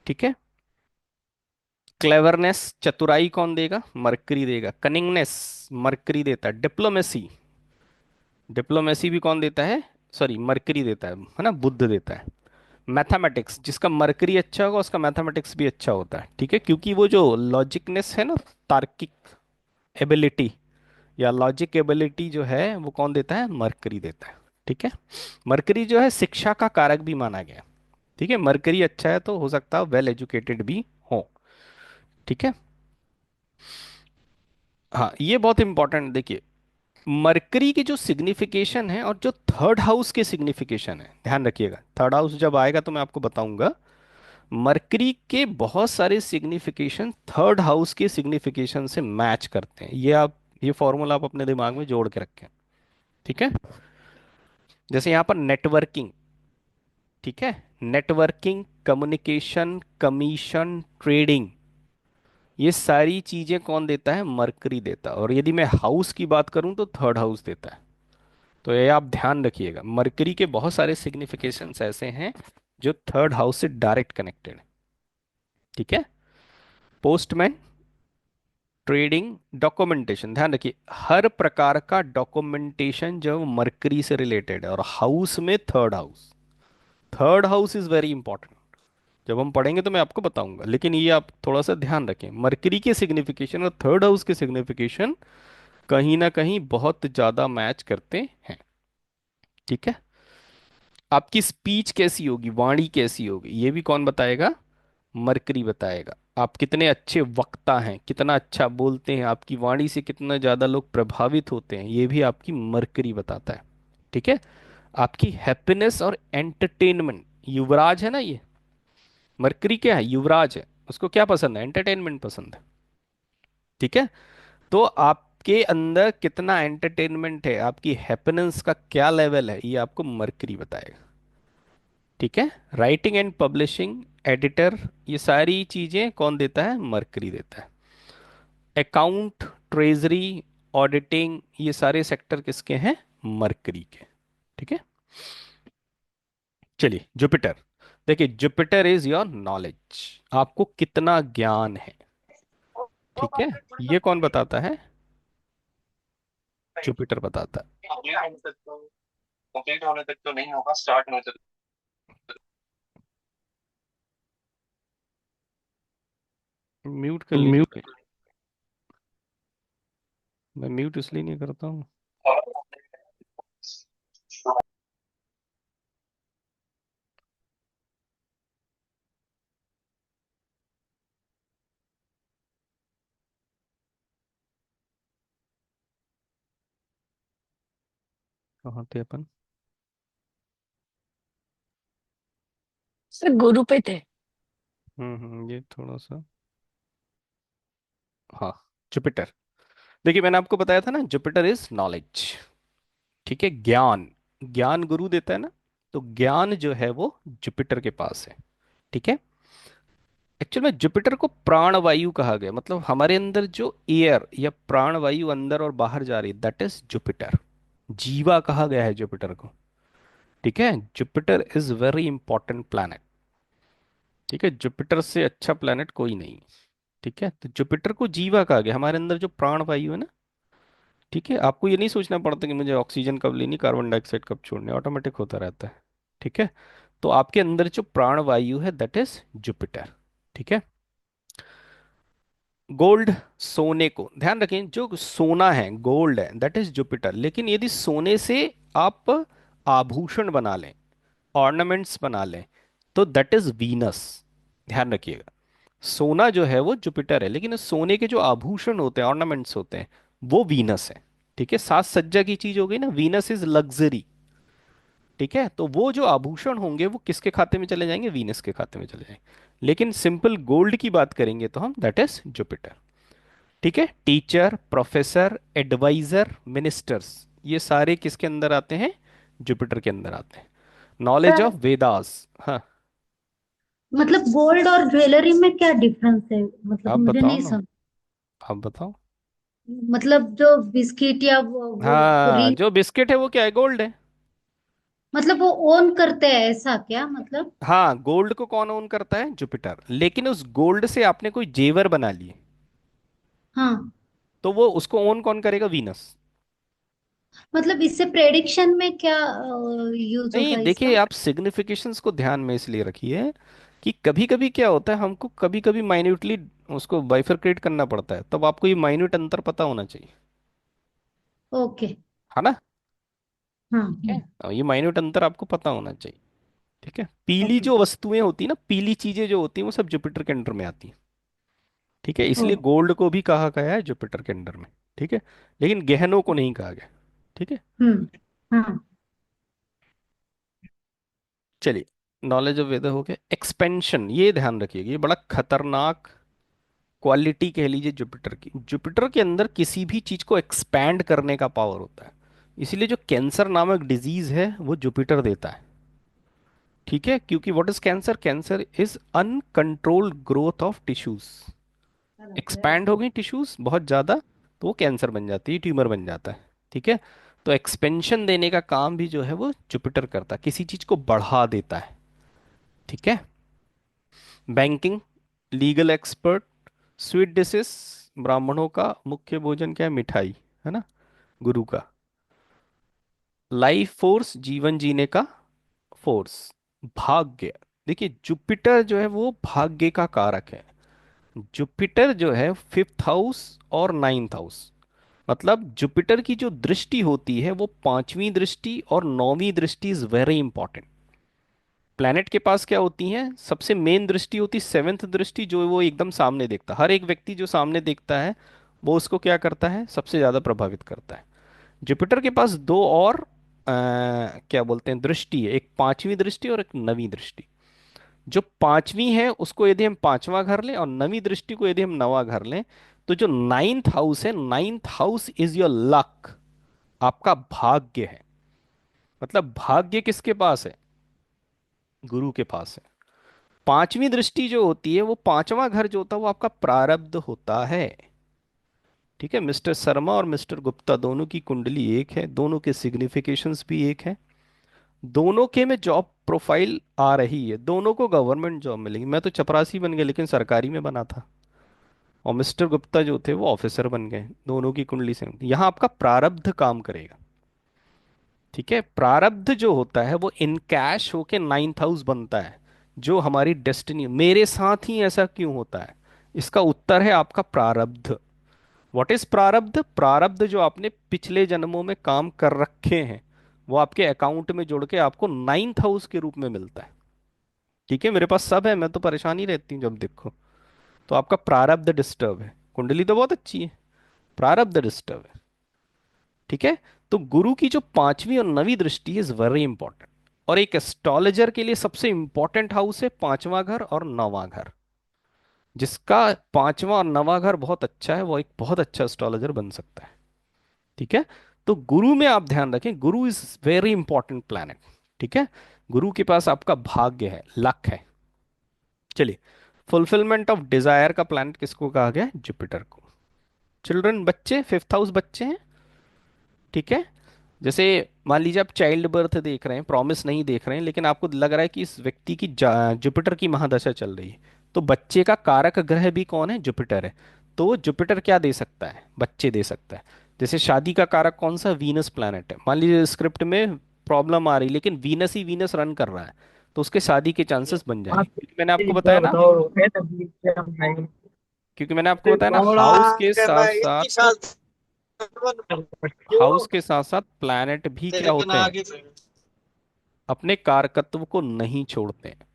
ठीक है, क्लेवरनेस, चतुराई कौन देगा? मरकरी देगा। कनिंगनेस, मरकरी देता है। डिप्लोमेसी, डिप्लोमेसी भी कौन देता है? सॉरी, मरकरी देता है ना, बुध देता है। मैथमेटिक्स, जिसका मरकरी अच्छा होगा उसका मैथमेटिक्स भी अच्छा होता है। ठीक है, क्योंकि वो जो लॉजिकनेस है ना, तार्किक एबिलिटी या लॉजिक एबिलिटी जो है वो कौन देता है? मरकरी देता है। ठीक है, मरकरी जो है शिक्षा का कारक भी माना गया है। ठीक है, मरकरी अच्छा है तो हो सकता है वेल एजुकेटेड भी हो। ठीक है, हाँ, ये बहुत इंपॉर्टेंट, देखिए मरकरी की जो सिग्निफिकेशन है और जो थर्ड हाउस के सिग्निफिकेशन है, ध्यान रखिएगा, थर्ड हाउस जब आएगा तो मैं आपको बताऊंगा। मरकरी के बहुत सारे सिग्निफिकेशन थर्ड हाउस के सिग्निफिकेशन से मैच करते हैं, ये आप, ये फॉर्मूला आप अपने दिमाग में जोड़ के रखें। ठीक है। जैसे यहाँ पर नेटवर्किंग, ठीक है, नेटवर्किंग, कम्युनिकेशन, कमीशन, ट्रेडिंग, ये सारी चीजें कौन देता है? मरकरी देता है। और यदि मैं हाउस की बात करूं तो थर्ड हाउस देता है। तो ये आप ध्यान रखिएगा, मरकरी के बहुत सारे सिग्निफिकेशंस ऐसे हैं जो थर्ड हाउस से डायरेक्ट कनेक्टेड है। ठीक है। पोस्टमैन, ट्रेडिंग, डॉक्यूमेंटेशन, ध्यान रखिए हर प्रकार का डॉक्यूमेंटेशन जो मरकरी से रिलेटेड है, और हाउस में third house, third house is very important. जब हम पढ़ेंगे तो मैं आपको बताऊंगा, लेकिन ये आप थोड़ा सा ध्यान रखें, मरकरी के सिग्निफिकेशन और थर्ड हाउस के सिग्निफिकेशन कहीं ना कहीं बहुत ज्यादा मैच करते हैं। ठीक है। आपकी स्पीच कैसी होगी, वाणी कैसी होगी, ये भी कौन बताएगा? मरकरी बताएगा। आप कितने अच्छे वक्ता हैं, कितना अच्छा बोलते हैं, आपकी वाणी से कितना ज्यादा लोग प्रभावित होते हैं, ये भी आपकी मरकरी बताता है। ठीक है। आपकी हैप्पीनेस और एंटरटेनमेंट, युवराज है ना ये, मरकरी क्या है? युवराज है, उसको क्या पसंद है? एंटरटेनमेंट पसंद है। ठीक है। तो आपके अंदर कितना एंटरटेनमेंट है, आपकी हैप्पीनेस का क्या लेवल है, ये आपको मरकरी बताएगा। ठीक है। राइटिंग एंड पब्लिशिंग, एडिटर, ये सारी चीजें कौन देता है? मरकरी देता है। अकाउंट, ट्रेजरी, ऑडिटिंग, ये सारे सेक्टर किसके हैं? मरकरी के। ठीक है। चलिए जुपिटर, देखिए जुपिटर इज योर नॉलेज, आपको कितना ज्ञान है। ठीक है। ये कौन बताता है? जुपिटर बताता कंप्लीट होने तक तो नहीं होगा, स्टार्ट होने तक। है। म्यूट कर लीजिए म्यूट। भाई। मैं म्यूट इसलिए नहीं करता हूँ। कहाँ थे अपन? सर गुरु पे थे। ये थोड़ा सा, हाँ, जुपिटर, देखिए मैंने आपको बताया था ना, जुपिटर इज नॉलेज। ठीक है, ज्ञान, ज्ञान गुरु देता है ना, तो ज्ञान जो है वो जुपिटर के पास है। ठीक है। एक्चुअल में जुपिटर को प्राणवायु कहा गया, मतलब हमारे अंदर जो एयर या प्राणवायु अंदर और बाहर जा रही है, दैट इज जुपिटर, जीवा कहा गया है जुपिटर को। ठीक है। Jupiter is very important planet. ठीक है, जुपिटर से अच्छा प्लैनेट कोई नहीं। ठीक है, तो जुपिटर को जीवा कहा गया, हमारे अंदर जो प्राणवायु है ना। ठीक है, आपको ये नहीं सोचना पड़ता कि मुझे ऑक्सीजन कब लेनी, कार्बन डाइऑक्साइड कब छोड़नी, ऑटोमेटिक होता रहता है। ठीक है। तो आपके अंदर जो प्राणवायु है दैट इज जुपिटर। ठीक है। गोल्ड, सोने को ध्यान रखें, जो सोना है, गोल्ड है, दैट इज जुपिटर। लेकिन यदि सोने से आप आभूषण बना लें, ऑर्नामेंट्स बना लें, तो दैट इज वीनस। ध्यान रखिएगा, सोना जो है वो जुपिटर है, लेकिन उस सोने के जो आभूषण होते हैं, ऑर्नामेंट्स होते हैं, वो वीनस है। ठीक है, साज सज्जा की चीज हो गई ना, वीनस इज लग्जरी। ठीक है, तो वो जो आभूषण होंगे वो किसके खाते में चले जाएंगे? वीनस के खाते में चले जाएंगे। लेकिन सिंपल गोल्ड की बात करेंगे तो हम, दैट इज जुपिटर। ठीक है। टीचर, प्रोफेसर, एडवाइजर, मिनिस्टर्स, ये सारे किसके अंदर आते हैं? जुपिटर के अंदर आते हैं। नॉलेज सर ऑफ वेदास, हाँ। मतलब गोल्ड और ज्वेलरी में क्या डिफरेंस है, मतलब आप मुझे बताओ नहीं ना, समझ। आप बताओ। मतलब जो बिस्किट या वो हाँ, रिंग, जो बिस्किट है वो क्या है? गोल्ड है। मतलब वो ओन करते हैं ऐसा क्या मतलब? हाँ, गोल्ड को कौन ओन करता है? जुपिटर। लेकिन उस गोल्ड से आपने कोई जेवर बना लिए, हाँ, तो वो उसको ओन कौन करेगा? वीनस। मतलब इससे प्रेडिक्शन में क्या यूज नहीं, होगा देखिए इसका? आप सिग्निफिकेशंस को ध्यान में इसलिए रखिए कि कभी कभी क्या होता है, हमको कभी कभी माइन्यूटली उसको बाइफरक्रेट करना पड़ता है, तब आपको ये माइन्यूट अंतर पता होना चाहिए। ओके। है ना? हाँ, ठीक है, ये माइन्यूट अंतर आपको पता होना चाहिए। ठीक है, पीली ओके। जो वस्तुएं होती है ना, पीली चीजें जो होती हैं, वो सब जुपिटर के अंडर में आती हैं। ठीक है, ओ, इसलिए गोल्ड को भी कहा गया है जुपिटर के अंडर में। ठीक है, लेकिन गहनों को नहीं कहा गया। ठीक है। हम्म। हाँ। चलिए, नॉलेज ऑफ वेदर हो गया। एक्सपेंशन, ये ध्यान रखिएगा, ये बड़ा खतरनाक क्वालिटी कह लीजिए जुपिटर की। जुपिटर के अंदर किसी भी चीज को एक्सपैंड करने का पावर होता है। इसीलिए जो कैंसर नामक डिजीज है वो जुपिटर देता है। ठीक है, क्योंकि what is cancer? Cancer is uncontrolled growth of tissues. Expand हो गई टिश्यूज बहुत ज्यादा, तो वो कैंसर बन जाती है, ट्यूमर बन जाता है। ठीक है, तो एक्सपेंशन देने का काम भी जो है वो जुपिटर करता है, किसी चीज को बढ़ा देता है। ठीक है। Banking, legal expert, sweet dishes, ब्राह्मणों का मुख्य भोजन क्या है? मिठाई, है ना, गुरु का। लाइफ फोर्स, जीवन जीने का फोर्स। भाग्य, देखिए जुपिटर जो है वो भाग्य का कारक है। जुपिटर जो है फिफ्थ हाउस और नाइन्थ हाउस, मतलब जुपिटर की जो दृष्टि होती है वो पांचवी दृष्टि और नौवीं दृष्टि इज वेरी इंपॉर्टेंट। प्लैनेट के पास क्या होती है? सबसे मेन दृष्टि होती है सेवेंथ दृष्टि, जो वो एकदम सामने देखता है। हर एक व्यक्ति जो सामने देखता है वो उसको क्या करता है? सबसे ज्यादा प्रभावित करता है। जुपिटर के पास दो और क्या बोलते हैं दृष्टि है, एक पांचवी दृष्टि और एक नवीं दृष्टि। जो पांचवी है उसको यदि हम पांचवा घर लें और नवीं दृष्टि को यदि हम नवा घर लें, तो जो नाइन्थ हाउस है, ninth house is your luck, आपका भाग्य है। मतलब भाग्य किसके पास है? गुरु के पास है। पांचवी दृष्टि जो होती है, वो पांचवा घर जो होता है वो आपका प्रारब्ध होता है। ठीक है, मिस्टर शर्मा और मिस्टर गुप्ता दोनों की कुंडली एक है, दोनों के सिग्निफिकेशंस भी एक है, दोनों के में जॉब प्रोफाइल आ रही है, दोनों को गवर्नमेंट जॉब मिलेगी। मैं तो चपरासी बन गया लेकिन सरकारी में बना था, और मिस्टर गुप्ता जो थे वो ऑफिसर बन गए। दोनों की कुंडली से यहाँ आपका प्रारब्ध काम करेगा। ठीक है, प्रारब्ध जो होता है वो इनकैश होके नाइन्थ हाउस बनता है। जो हमारी डेस्टिनी, मेरे साथ ही ऐसा क्यों होता है, इसका उत्तर है आपका प्रारब्ध। व्हाट इज प्रारब्ध? प्रारब्ध जो आपने पिछले जन्मों में काम कर रखे हैं वो आपके अकाउंट में जुड़ के आपको नाइन्थ हाउस के रूप में मिलता है। ठीक है, मेरे पास सब है, मैं तो परेशान ही रहती हूँ जब देखो। तो आपका प्रारब्ध डिस्टर्ब है, कुंडली तो बहुत अच्छी है, प्रारब्ध डिस्टर्ब है। ठीक है, तो गुरु की जो पांचवी और नवी दृष्टि इज वेरी इंपॉर्टेंट। और एक एस्ट्रोलॉजर के लिए सबसे इंपॉर्टेंट हाउस है पांचवा घर और नवा घर। जिसका पांचवा और नवा घर बहुत अच्छा है वो एक बहुत अच्छा एस्ट्रोलॉजर बन सकता है। ठीक है, तो गुरु में आप ध्यान रखें, गुरु इज वेरी इंपॉर्टेंट प्लैनेट। ठीक है, गुरु के पास आपका भाग्य है, लक है। चलिए, फुलफिलमेंट ऑफ डिजायर का प्लैनेट किसको कहा गया है? जुपिटर को। चिल्ड्रन, बच्चे, फिफ्थ हाउस बच्चे हैं। ठीक है, जैसे मान लीजिए आप चाइल्ड बर्थ देख रहे हैं, प्रॉमिस नहीं देख रहे हैं, लेकिन आपको लग रहा है कि इस व्यक्ति की जुपिटर की महादशा चल रही है, तो बच्चे का कारक ग्रह भी कौन है? जुपिटर है। तो जुपिटर क्या दे सकता है? बच्चे दे सकता है। जैसे शादी का कारक कौन सा? वीनस प्लैनेट है। मान लीजिए स्क्रिप्ट में प्रॉब्लम आ रही लेकिन वीनस ही वीनस रन कर रहा है, तो उसके शादी के चांसेस बन जाएंगे, आप क्योंकि मैंने आपको एक बताया बार ना, बताओ है तभी क्या बनाएंगे। क्योंकि मैंने आपको बताया ना हाउस के साथ साथ, हाउस के साथ साथ प्लैनेट भी क्या होते हैं? अपने कारकत्व को नहीं छोड़ते हैं।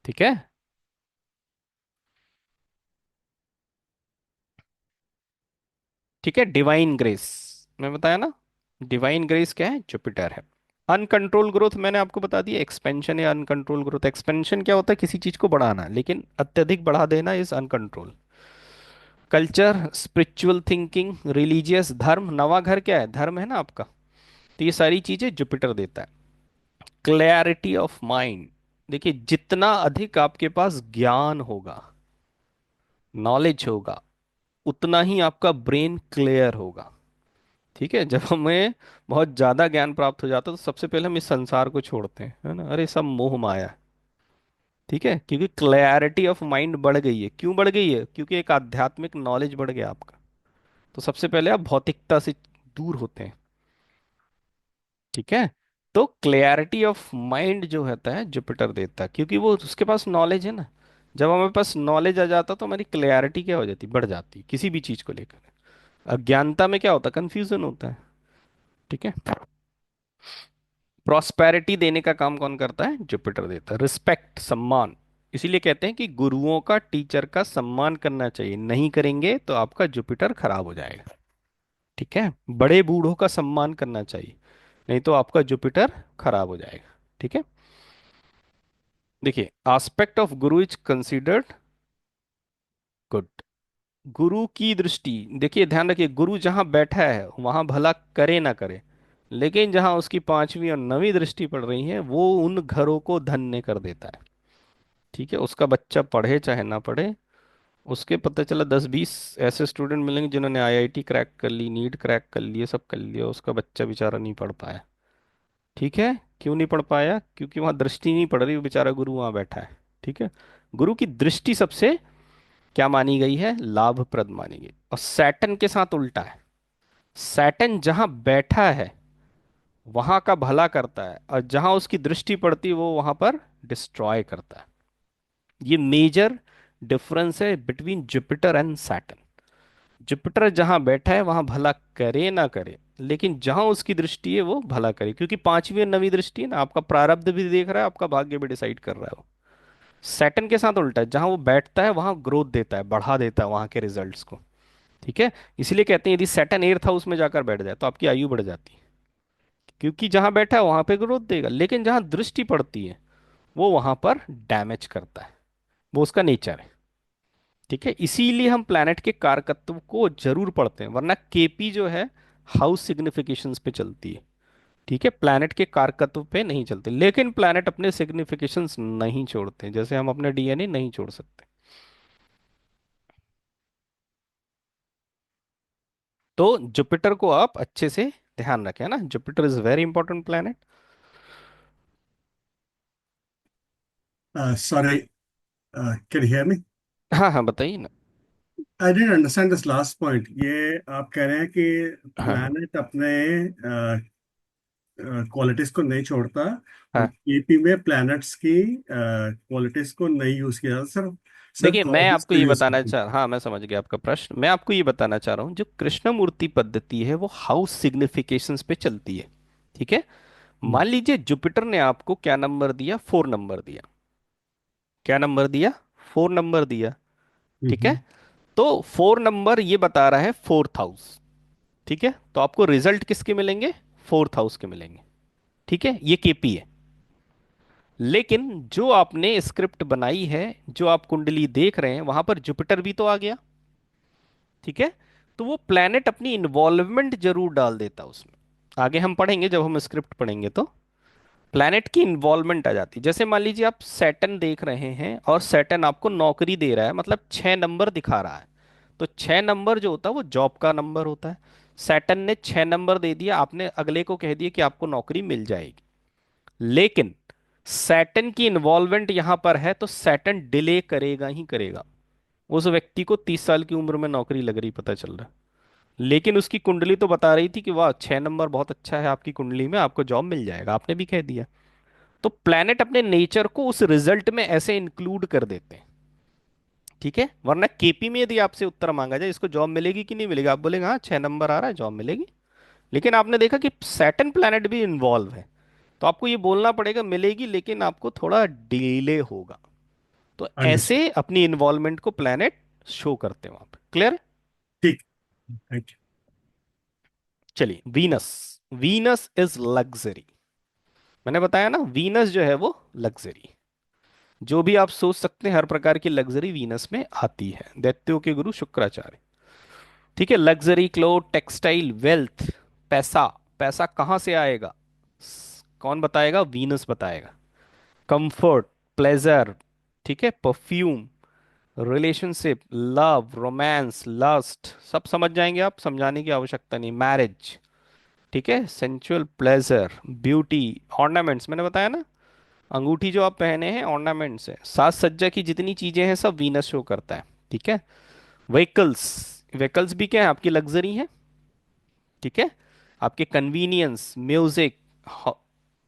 ठीक है। ठीक है, डिवाइन ग्रेस, मैं बताया ना, डिवाइन ग्रेस क्या है? जुपिटर है। अनकंट्रोल ग्रोथ मैंने आपको बता दिया, एक्सपेंशन या अनकंट्रोल ग्रोथ। एक्सपेंशन क्या होता है? किसी चीज को बढ़ाना, लेकिन अत्यधिक बढ़ा देना is uncontrol. Culture, spiritual thinking, religious, धर्म। नवा घर क्या है? धर्म है ना आपका। तो ये सारी चीजें जुपिटर देता है। क्लैरिटी ऑफ माइंड, देखिए जितना अधिक आपके पास ज्ञान होगा, नॉलेज होगा, उतना ही आपका ब्रेन क्लियर होगा। ठीक है, जब हमें बहुत ज्यादा ज्ञान प्राप्त हो जाता है तो सबसे पहले हम इस संसार को छोड़ते हैं, है ना, अरे सब मोह माया है। ठीक है, क्योंकि क्लैरिटी ऑफ माइंड बढ़ गई है। क्यों बढ़ गई है? क्योंकि एक आध्यात्मिक नॉलेज बढ़ गया आपका। तो सबसे पहले आप भौतिकता से दूर होते हैं। ठीक है, तो क्लैरिटी ऑफ माइंड जो होता है जुपिटर देता है, क्योंकि वो उसके पास नॉलेज है ना। जब हमारे पास नॉलेज आ जाता तो हमारी क्लैरिटी क्या हो जाती? बढ़ जाती किसी भी चीज को लेकर। अज्ञानता में क्या होता? कंफ्यूजन होता है। ठीक है, प्रॉस्पेरिटी देने का काम कौन करता है? जुपिटर देता है। रिस्पेक्ट, सम्मान, इसीलिए कहते हैं कि गुरुओं का, टीचर का सम्मान करना चाहिए, नहीं करेंगे तो आपका जुपिटर खराब हो जाएगा। ठीक है, बड़े बूढ़ों का सम्मान करना चाहिए, नहीं तो आपका जुपिटर खराब हो जाएगा। ठीक है, देखिए, aspect of Guru is considered good. गुरु की दृष्टि, देखिए ध्यान रखिए, गुरु जहां बैठा है वहां भला करे ना करे, लेकिन जहां उसकी पांचवी और नवीं दृष्टि पड़ रही है वो उन घरों को धन्य कर देता है। ठीक है, उसका बच्चा पढ़े चाहे ना पढ़े, उसके पता चला 10-20 ऐसे स्टूडेंट मिलेंगे जिन्होंने आईआईटी क्रैक कर ली, नीट क्रैक कर लिए, सब कर लिया, उसका बच्चा बेचारा नहीं पढ़ पाया। ठीक है, क्यों नहीं पढ़ पाया? क्योंकि वहां दृष्टि नहीं पड़ रही, वो बेचारा गुरु वहां बैठा है। ठीक है, गुरु की दृष्टि सबसे क्या मानी गई है? लाभप्रद मानी गई। और सैटर्न के साथ उल्टा है, सैटर्न जहां बैठा है वहां का भला करता है, और जहां उसकी दृष्टि पड़ती है वो वहां पर डिस्ट्रॉय करता है। ये मेजर डिफरेंस है between Jupiter and Saturn. Jupiter जहां बैठा है वहां भला करे ना करे, लेकिन जहां उसकी दृष्टि है वो भला करे, क्योंकि पांचवी और नवी दृष्टि है ना, आपका प्रारब्ध भी देख रहा है, आपका भाग्य भी डिसाइड कर रहा है वो। सैटर्न के साथ उल्टा है, जहां वो बैठता है वहां ग्रोथ देता है, बढ़ा देता है वहां के रिजल्ट्स को। ठीक है, इसीलिए कहते हैं यदि सैटर्न एर्थ हाउस में जाकर बैठ जाए तो आपकी आयु बढ़ जाती है, क्योंकि जहां बैठा है वहां पे ग्रोथ देगा, लेकिन जहां दृष्टि पड़ती है वो वहां पर डैमेज करता है, वो उसका नेचर है। ठीक है, इसीलिए हम प्लैनेट के कारकत्व को जरूर पढ़ते हैं, वरना केपी जो है हाउस सिग्निफिकेशंस पे चलती है। ठीक है, प्लैनेट के कारकत्व पे नहीं चलते, लेकिन प्लैनेट अपने सिग्निफिकेशंस नहीं छोड़ते, जैसे हम अपने डीएनए नहीं छोड़ सकते। तो जुपिटर को आप अच्छे से ध्यान रखें ना, Jupiter is very important planet. Sorry, can you hear me? हाँ हाँ, बताइए ना। I didn't understand this last point. ये आप कह रहे हैं कि हाँ हाँ प्लैनेट अपने क्वालिटीज को नहीं छोड़ता, और हाँ। केपी में प्लैनेट्स की क्वालिटीज को नहीं यूज किया जाता, सिर्फ सिर्फ देखिए, मैं ऑर्बिट्स आपको को ये यूज बताना करते हैं। चाह हाँ, मैं समझ गया आपका प्रश्न। मैं आपको ये बताना चाह रहा हूँ, जो कृष्णमूर्ति पद्धति है वो हाउस सिग्निफिकेशंस पे चलती है। ठीक है, हम्म, मान लीजिए जुपिटर ने आपको क्या नंबर दिया? 4 नंबर दिया। क्या नंबर दिया? 4 नंबर दिया। ठीक है, हम्म, तो 4 नंबर ये बता रहा है 4th हाउस। ठीक है, तो आपको रिजल्ट किसके मिलेंगे? 4th हाउस के मिलेंगे। ठीक है, ये केपी है। लेकिन जो आपने स्क्रिप्ट बनाई है, जो आप कुंडली देख रहे हैं, वहां पर जुपिटर भी तो आ गया। ठीक है, तो वो प्लेनेट अपनी इन्वॉल्वमेंट जरूर डाल देता उसमें। आगे हम पढ़ेंगे, जब हम स्क्रिप्ट पढ़ेंगे तो प्लैनेट की इन्वॉल्वमेंट आ जाती है। जैसे मान लीजिए आप सैटर्न देख रहे हैं और सैटर्न आपको नौकरी दे रहा है, मतलब 6 नंबर दिखा रहा है, तो 6 नंबर जो होता है वो जॉब का नंबर होता है। सैटर्न ने 6 नंबर दे दिया, आपने अगले को कह दिया कि आपको नौकरी मिल जाएगी, लेकिन सैटर्न की इन्वॉल्वमेंट यहां पर है तो सैटर्न डिले करेगा ही करेगा। उस व्यक्ति को 30 साल की उम्र में नौकरी लग रही पता चल रहा है, लेकिन उसकी कुंडली तो बता रही थी कि वाह 6 नंबर बहुत अच्छा है आपकी कुंडली में, आपको जॉब मिल जाएगा, आपने भी कह दिया। तो प्लैनेट अपने नेचर को उस रिजल्ट में ऐसे इंक्लूड कर देते हैं। ठीक है, वरना केपी में यदि आपसे उत्तर मांगा जाए इसको जॉब मिलेगी कि नहीं मिलेगी, आप बोलेंगे हाँ 6 नंबर आ रहा है जॉब मिलेगी, लेकिन आपने देखा कि सैटर्न प्लैनेट भी इन्वॉल्व है, तो आपको ये बोलना पड़ेगा मिलेगी, लेकिन आपको थोड़ा डिले होगा। तो अंडरस्टूड। ऐसे अपनी इन्वॉल्वमेंट को प्लैनेट शो करते हैं वहां पर। क्लियर? ठीक, थैंक यू। चलिए, वीनस। Venus is luxury. मैंने बताया ना, वीनस जो है वो लग्जरी, जो भी आप सोच सकते हैं हर प्रकार की लग्जरी वीनस में आती है। दैत्यों के गुरु शुक्राचार्य। ठीक है, लग्जरी, क्लोथ, टेक्सटाइल, वेल्थ, पैसा। पैसा कहाँ से आएगा? कौन बताएगा? वीनस बताएगा। कंफर्ट, प्लेजर, ठीक है, perfume, relationship, love, romance, lust, सब समझ जाएंगे आप, समझाने की आवश्यकता नहीं। मैरिज, ठीक है, सेंचुअल प्लेजर, ब्यूटी, ऑर्नामेंट्स, मैंने बताया ना, अंगूठी जो आप पहने हैं ऑर्नामेंट्स है, साज सज्जा की जितनी चीजें हैं सब वीनस शो करता है। ठीक है, व्हीकल्स, व्हीकल्स भी क्या है? आपकी लग्जरी है। ठीक है, आपके कन्वीनियंस, म्यूजिक,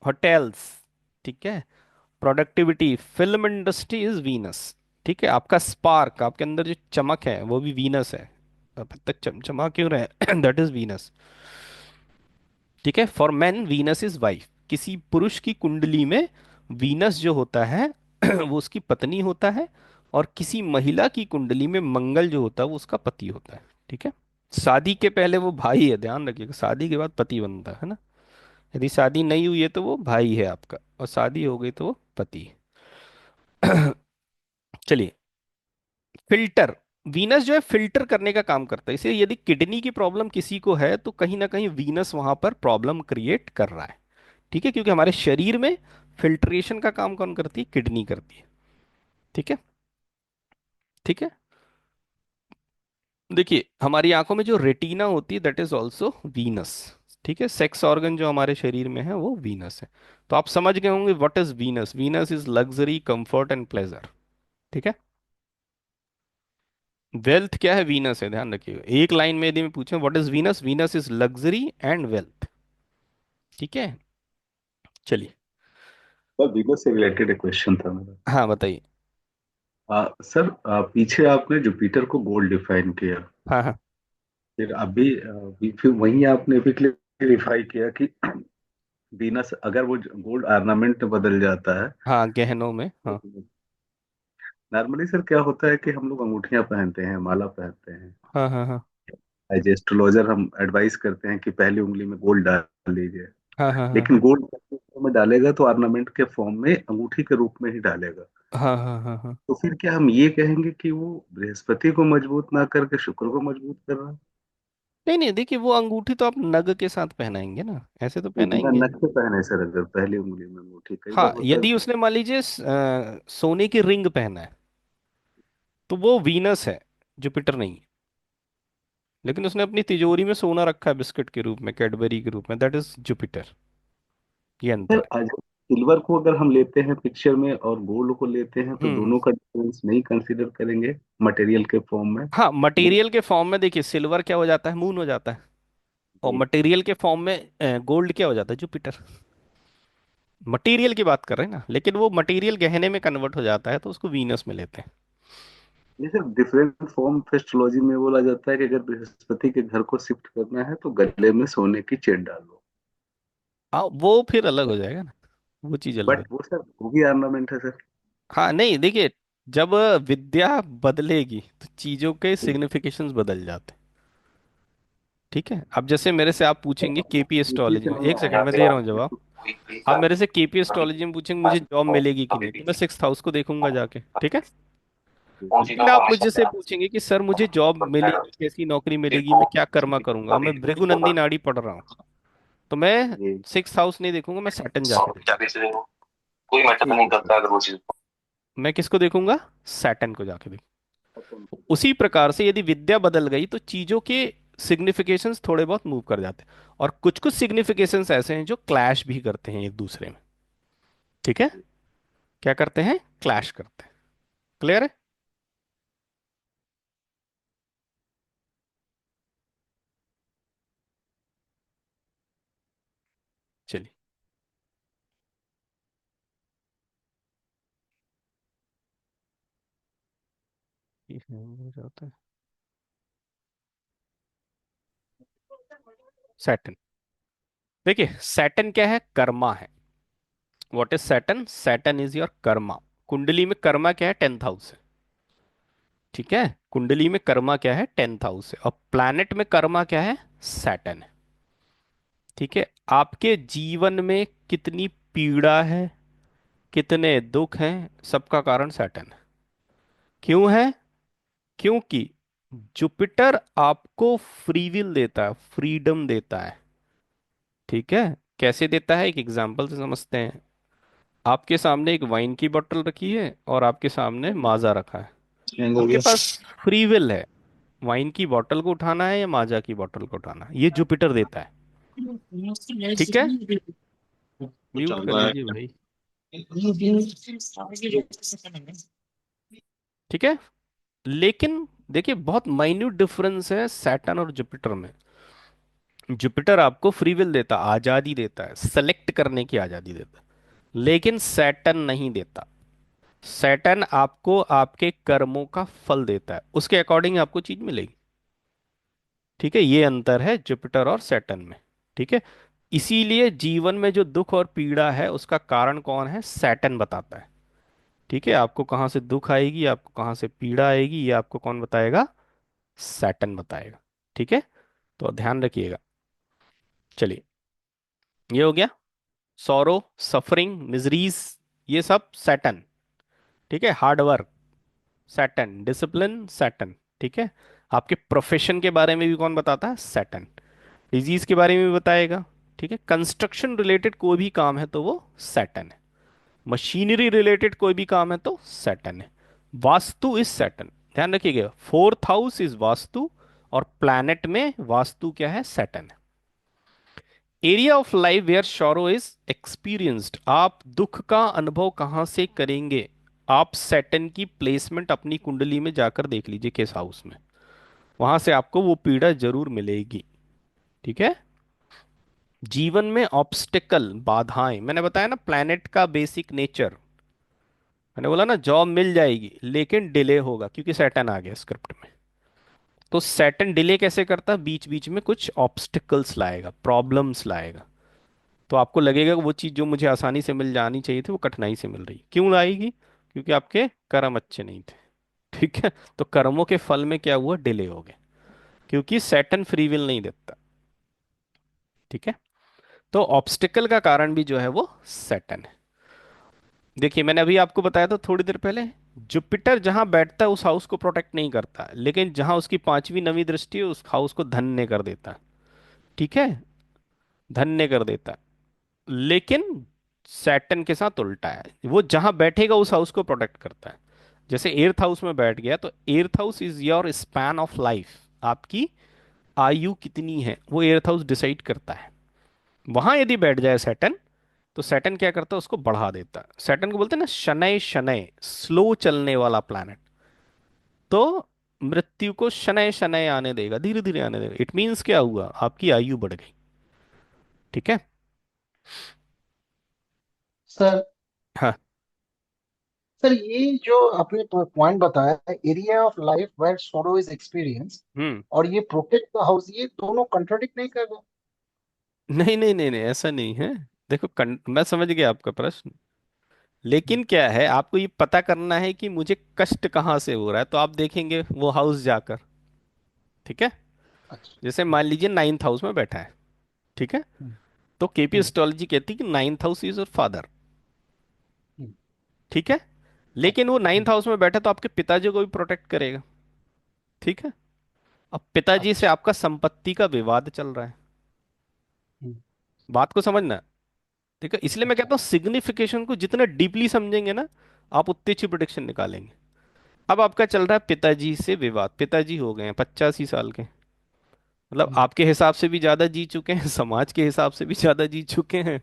होटल्स, ठीक है, productivity, film industry is Venus. ठीक है, आपका स्पार्क, आपके अंदर जो चमक है वो भी वीनस है। अब तक चमचमा क्यों रहे? That is Venus. ठीक है, for man Venus is wife. किसी पुरुष की कुंडली में वीनस जो होता है वो उसकी पत्नी होता है, और किसी महिला की कुंडली में मंगल जो होता है वो उसका पति होता है। ठीक है, शादी के पहले वो भाई है, ध्यान रखिएगा, शादी के बाद पति बनता है ना। यदि शादी नहीं हुई है तो वो भाई है आपका, और शादी हो गई तो वो पति है। चलिए, फिल्टर। वीनस जो है फिल्टर करने का काम करता है, इसलिए यदि किडनी की प्रॉब्लम किसी को है तो कहीं ना कहीं वीनस वहां पर प्रॉब्लम क्रिएट कर रहा है। ठीक है, क्योंकि हमारे शरीर में फिल्ट्रेशन का काम कौन करती है? किडनी करती है। ठीक है। ठीक है। देखिए, हमारी आंखों में जो रेटिना होती है दैट इज ऑल्सो वीनस। ठीक है, सेक्स ऑर्गन जो हमारे शरीर में है वो वीनस है। तो आप समझ गए होंगे what is Venus. Venus is luxury, comfort and pleasure. ठीक है। वेल्थ क्या है? वीनस है, ध्यान रखिएगा। एक लाइन में यदि मैं पूछूं what is Venus, Venus is luxury and wealth. ठीक है। चलिए। सर वीनस से रिलेटेड एक क्वेश्चन था मेरा। हाँ बताइए। सर पीछे आपने जुपिटर को गोल्ड डिफाइन किया, हाँ हाँ फिर फिर वहीं आपने भी क्लियरिफाई किया कि वीनस अगर वो गोल्ड ऑर्नामेंट में बदल जाता है। हाँ, गहनों में, हाँ। नॉर्मली सर क्या होता है कि हम लोग अंगूठियां पहनते हैं, माला पहनते हैं, हाँ हाँ हाँ एज एस्ट्रोलॉजर हम एडवाइस करते हैं कि पहली उंगली में गोल्ड डाल लीजिए। हाँ हाँ हाँ लेकिन हाँ गोल्ड में डालेगा तो ऑर्नामेंट के फॉर्म में अंगूठी के रूप में ही डालेगा। हाँ हाँ हाँ हाँ। तो फिर क्या हम ये कहेंगे कि वो बृहस्पति को मजबूत ना करके शुक्र को मजबूत कर रहा है? नहीं नहीं, देखिए वो अंगूठी तो आप नग के साथ पहनाएंगे ना, ऐसे तो नहीं, बिना पहनाएंगे नथ नहीं। के पहने सर, अगर पहली उंगली में अंगूठी, कई बार हाँ, होता है। यदि उसने मान लीजिए सोने की रिंग पहना है तो वो वीनस है, जुपिटर नहीं है। लेकिन उसने अपनी तिजोरी में सोना रखा है बिस्किट के रूप में, कैडबरी के रूप में, दैट इज जुपिटर। ये सर अंतर है। आज सिल्वर को अगर हम लेते हैं पिक्चर में और गोल्ड को लेते हैं तो हम्म। दोनों का डिफरेंस नहीं कंसीडर करेंगे मटेरियल के फॉर्म में? हाँ, मटेरियल के फॉर्म में देखिए सिल्वर क्या हो जाता है? मून हो जाता है। और जी। मटेरियल के फॉर्म में गोल्ड क्या हो जाता है? जुपिटर। मटेरियल की बात कर रहे हैं ना, लेकिन वो मटेरियल गहने में कन्वर्ट हो जाता है तो उसको वीनस में लेते हैं। ये सर डिफरेंट फॉर्म एस्ट्रोलॉजी में बोला जाता है कि अगर बृहस्पति के घर को शिफ्ट करना है तो गले में सोने की चेन डाल दो। वो फिर अलग हो जाएगा ना, वो चीज अलग हो। बट वो सर वो भी ऑर्नामेंट है सर। हाँ नहीं, देखिए, जब विद्या बदलेगी तो चीजों के जी। सिग्निफिकेशंस बदल जाते हैं। ठीक है, अब जैसे मेरे से आप पूछेंगे केपी इसी एस्ट्रोलॉजी से में, हम एक सेकंड यहाँ में पे दे रहा हूँ जवाब। आप बात मेरे से केपी एस्ट्रोलॉजी में पूछेंगे मुझे जॉब मिलेगी कि नहीं, तो मैं सिक्स हाउस को देखूंगा जाके। ठीक है। लेकिन आप मुझे से पूछेंगे कि सर मुझे जॉब मिलेगी, कैसी नौकरी मिलेगी, मैं क्या कर्मा करूंगा, और मैं भृगुनंदी नाड़ी पढ़ रहा हूँ, तो मैं जी। सिक्स हाउस नहीं देखूंगा, मैं सैटर्न जाके देखूंगा। कोई मैटर नहीं करता अगर वो चीज। मैं किसको देखूंगा? सैटर्न को जाके देखूंगा। उसी प्रकार से यदि विद्या बदल गई तो चीजों के सिग्निफिकेशंस थोड़े बहुत मूव कर जाते हैं, और कुछ कुछ सिग्निफिकेशंस ऐसे हैं जो क्लैश भी करते हैं एक दूसरे में। ठीक है। क्या करते हैं? क्लैश करते हैं। क्लियर है? चलिए। ये हो जाता है सैटर्न। देखिए, सैटर्न क्या है? कर्मा है। What is Saturn? Saturn is your Karma. कुंडली में कर्मा क्या है? 10th हाउस है। ठीक है, कुंडली में कर्मा क्या है? 10th हाउस है। और प्लैनेट में कर्मा क्या है? सैटर्न है। ठीक है। आपके जीवन में कितनी पीड़ा है, कितने दुख हैं, सबका कारण सैटर्न है। क्यों है? क्योंकि जुपिटर आपको फ्री विल देता है, फ्रीडम देता है। ठीक है। कैसे देता है? एक एग्जांपल से समझते हैं। आपके सामने एक वाइन की बोतल रखी है और आपके सामने माजा रखा है। हैंग हो आपके गया। पास फ्री विल है, वाइन की बोतल को उठाना है या माजा की बोतल को उठाना है, ये जुपिटर देता है। ठीक है। म्यूट कर लीजिए भाई। ठीक है। लेकिन देखिए, बहुत माइन्यूट डिफरेंस है सैटर्न और जुपिटर में। जुपिटर आपको फ्री विल देता, आजादी देता है, सेलेक्ट करने की आजादी देता है, लेकिन सैटर्न नहीं देता। सैटर्न आपको आपके कर्मों का फल देता है, उसके अकॉर्डिंग आपको चीज मिलेगी। ठीक है, ये अंतर है जुपिटर और सैटर्न में। ठीक है। इसीलिए जीवन में जो दुख और पीड़ा है उसका कारण कौन है? सैटर्न बताता है। ठीक है, आपको कहाँ से दुख आएगी, आपको कहाँ से पीड़ा आएगी, ये आपको कौन बताएगा? सैटर्न बताएगा। ठीक है, तो ध्यान रखिएगा। चलिए, ये हो गया सॉरो, सफरिंग, मिजरीज, ये सब सैटर्न। ठीक है, hard work Saturn, discipline Saturn. ठीक है, आपके प्रोफेशन के बारे में भी कौन बताता है? सैटर्न। डिजीज के बारे में भी बताएगा। ठीक है, कंस्ट्रक्शन रिलेटेड कोई भी काम है तो वो सैटर्न है। मशीनरी रिलेटेड कोई भी काम है तो सैटर्न है। वास्तु इज सैटर्न, ध्यान रखिएगा, फोर्थ हाउस इज वास्तु, और प्लैनेट में वास्तु क्या है? सैटर्न है। Area of life where sorrow is experienced, आप दुख का अनुभव कहां से करेंगे? आप सैटर्न की प्लेसमेंट अपनी कुंडली में जाकर देख लीजिए किस हाउस में, वहां से आपको वो पीड़ा जरूर मिलेगी। ठीक है, जीवन में ऑब्स्टिकल, बाधाएं, मैंने बताया ना प्लैनेट का बेसिक नेचर, मैंने बोला ना जॉब मिल जाएगी लेकिन डिले होगा क्योंकि सैटर्न आ गया स्क्रिप्ट में। तो सैटर्न डिले कैसे करता है? बीच बीच में कुछ ऑब्स्टिकल्स लाएगा, प्रॉब्लम्स लाएगा। तो आपको लगेगा कि वो चीज़ जो मुझे आसानी से मिल जानी चाहिए थी वो कठिनाई से मिल रही। क्यों आएगी? क्योंकि आपके कर्म अच्छे नहीं थे। ठीक है, तो कर्मों के फल में क्या हुआ? डिले हो गए, क्योंकि सैटर्न फ्री विल नहीं देता। ठीक है, तो ऑब्स्टिकल का कारण भी जो है वो सैटर्न है। देखिए, मैंने अभी आपको बताया था थोड़ी देर पहले, जुपिटर जहां बैठता है उस हाउस को प्रोटेक्ट नहीं करता, लेकिन जहां उसकी पांचवी नवी दृष्टि है उस हाउस को धन्य कर देता है। ठीक है, धन्य कर देता है। लेकिन सैटर्न के साथ उल्टा है, वो जहां बैठेगा उस हाउस को प्रोटेक्ट करता है। जैसे एर्थ हाउस में बैठ गया तो earth house is your span of life, आपकी आयु कितनी है वो एर्थ हाउस डिसाइड करता है। वहां यदि बैठ जाए सैटर्न, तो सैटर्न क्या करता है? उसको बढ़ा देता है। सैटर्न को बोलते हैं ना शनय शनय, स्लो चलने वाला प्लैनेट। तो मृत्यु को शनय शनय आने देगा, धीरे धीरे आने देगा। इट मीन्स क्या हुआ? आपकी आयु बढ़ गई। ठीक है, सर हाँ। सर ये जो आपने पॉइंट बताया, area of life where sorrow is experience, hmm. और ये प्रोटेक्ट द हाउस, ये दोनों कंट्राडिक्ट नहीं कर रहे? नहीं नहीं नहीं नहीं, ऐसा नहीं है। देखो मैं समझ गया आपका प्रश्न, लेकिन क्या है, आपको ये पता करना है कि मुझे कष्ट कहाँ से हो रहा है, तो आप देखेंगे वो हाउस जाकर। ठीक है, अच्छा। जैसे मान लीजिए नाइन्थ हाउस में बैठा है। ठीक है, हम्म, तो केपी हम्म, एस्ट्रोलॉजी कहती है कि ninth house is your father. Hmm, ठीक है, लेकिन वो अच्छा। नाइन्थ हाउस में बैठा तो आपके पिताजी को भी प्रोटेक्ट करेगा। ठीक है, अब पिताजी से अच्छा। आपका संपत्ति का विवाद चल रहा है। हम्म, बात को समझना। ठीक है, इसलिए मैं अच्छा। कहता हूँ सिग्निफिकेशन को जितना डीपली समझेंगे ना, आप उतनी अच्छी प्रोडिक्शन निकालेंगे। अब आपका चल रहा है पिताजी से विवाद, पिताजी हो गए हैं 85 साल के, मतलब हम्म, आपके हिसाब से भी ज्यादा जी चुके हैं, समाज के हिसाब से भी ज्यादा जी चुके हैं,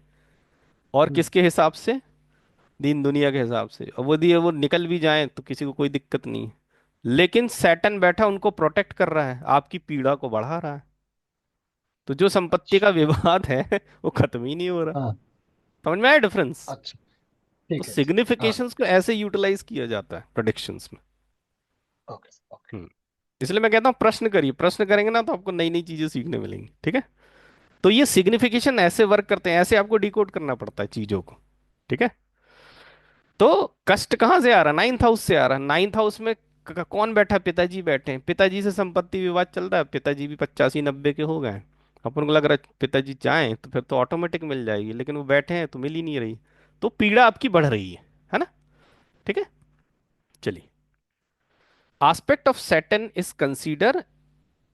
और हम्म, किसके हिसाब से? दीन दुनिया के हिसाब से। और वो दिए वो निकल भी जाएं तो किसी को कोई दिक्कत नहीं है। लेकिन सैटर्न बैठा उनको प्रोटेक्ट कर रहा है, आपकी पीड़ा को बढ़ा रहा है। तो जो संपत्ति का अच्छा। विवाद है वो खत्म ही नहीं हो रहा। हाँ। समझ में आया डिफरेंस? अच्छा। तो ठीक है। हाँ। सिग्निफिकेशंस को ऐसे यूटिलाइज किया जाता है प्रोडिक्शंस में। Okay okay. हम्म, इसलिए मैं कहता हूँ प्रश्न करिए, प्रश्न करेंगे ना तो आपको नई नई चीजें सीखने मिलेंगी। ठीक है, तो ये सिग्निफिकेशन ऐसे वर्क करते हैं, ऐसे आपको डिकोड करना पड़ता है चीजों को। ठीक है, तो कष्ट कहाँ से आ रहा है? नाइन्थ हाउस से आ रहा है। नाइन्थ हाउस में कौन बैठा है? पिताजी बैठे हैं। पिताजी से संपत्ति विवाद चल रहा है, पिताजी भी 85 90 के हो गए हैं। अपन को लग रहा है पिताजी चाहें तो फिर तो ऑटोमेटिक मिल जाएगी, लेकिन वो बैठे हैं तो मिल ही नहीं रही। तो पीड़ा आपकी बढ़ रही है ना? ठीक है, चलिए, aspect of Saturn is consider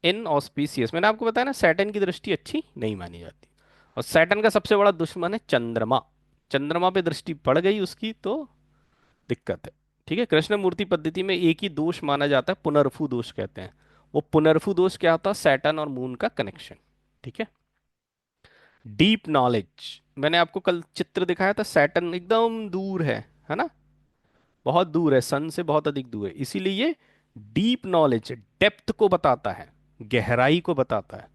in auspicious, मैंने आपको बताया ना सैटर्न की दृष्टि अच्छी नहीं मानी जाती। और सैटर्न का सबसे बड़ा दुश्मन है चंद्रमा। चंद्रमा पे दृष्टि पड़ गई उसकी तो दिक्कत है। ठीक है, कृष्ण मूर्ति पद्धति में एक ही दोष माना जाता है, पुनर्फु दोष कहते हैं। वो पुनर्फु दोष क्या होता है? सैटर्न और मून का कनेक्शन। ठीक है, डीप नॉलेज, मैंने आपको कल चित्र दिखाया था, सैटर्न एकदम दूर है ना, बहुत दूर है, सन से बहुत अधिक दूर है, इसीलिए ये डीप नॉलेज, डेप्थ को बताता है, गहराई को बताता है।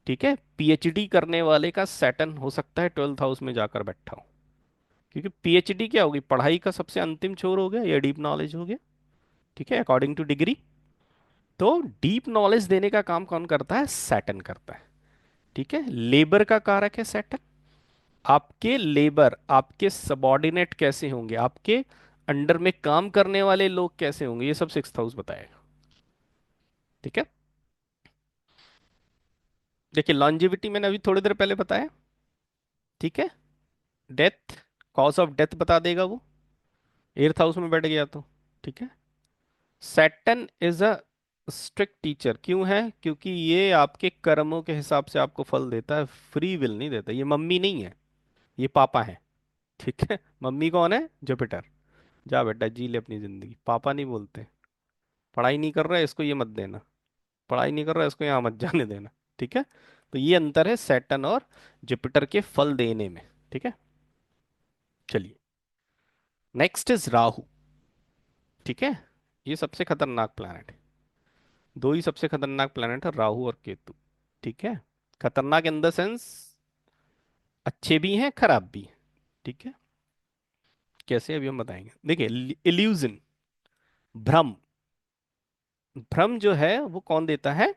ठीक है, पीएचडी करने वाले का सैटर्न हो सकता है 12th हाउस में जाकर बैठा हो, क्योंकि पीएचडी क्या होगी? पढ़ाई का सबसे अंतिम छोर हो गया या डीप नॉलेज हो गया। ठीक है, अकॉर्डिंग टू डिग्री। तो डीप नॉलेज देने का काम कौन करता है? सैटर्न करता है। ठीक है, लेबर का कारक है सैटर्न। आपके लेबर, आपके सबॉर्डिनेट कैसे होंगे, आपके अंडर में काम करने वाले लोग कैसे होंगे, ये सब सिक्स्थ हाउस बताएगा। ठीक है, देखिए लॉन्जेविटी मैंने अभी थोड़ी देर पहले बताया, ठीक है। डेथ, कॉज ऑफ डेथ बता देगा वो, एर्थ हाउस में बैठ गया तो, ठीक है। Saturn is a strict teacher, क्यों है? क्योंकि ये आपके कर्मों के हिसाब से आपको फल देता है, फ्री विल नहीं देता। ये मम्मी नहीं है, ये पापा है, ठीक है। मम्मी कौन है? जुपिटर। जा बेटा जी ले अपनी जिंदगी, पापा नहीं बोलते। पढ़ाई नहीं कर रहा है इसको ये मत देना, पढ़ाई नहीं कर रहा है इसको यहाँ मत जाने देना, ठीक है। तो ये अंतर है सैटर्न और जुपिटर के फल देने में, ठीक है। चलिए, नेक्स्ट इज राहु, ठीक है। ये सबसे खतरनाक प्लैनेट है, दो ही सबसे खतरनाक प्लैनेट है, राहु और केतु, ठीक है। खतरनाक इन द सेंस अच्छे भी हैं खराब भी हैं, ठीक है। कैसे अभी हम बताएंगे। देखिए इल्यूजन, भ्रम, भ्रम जो है वो कौन देता है?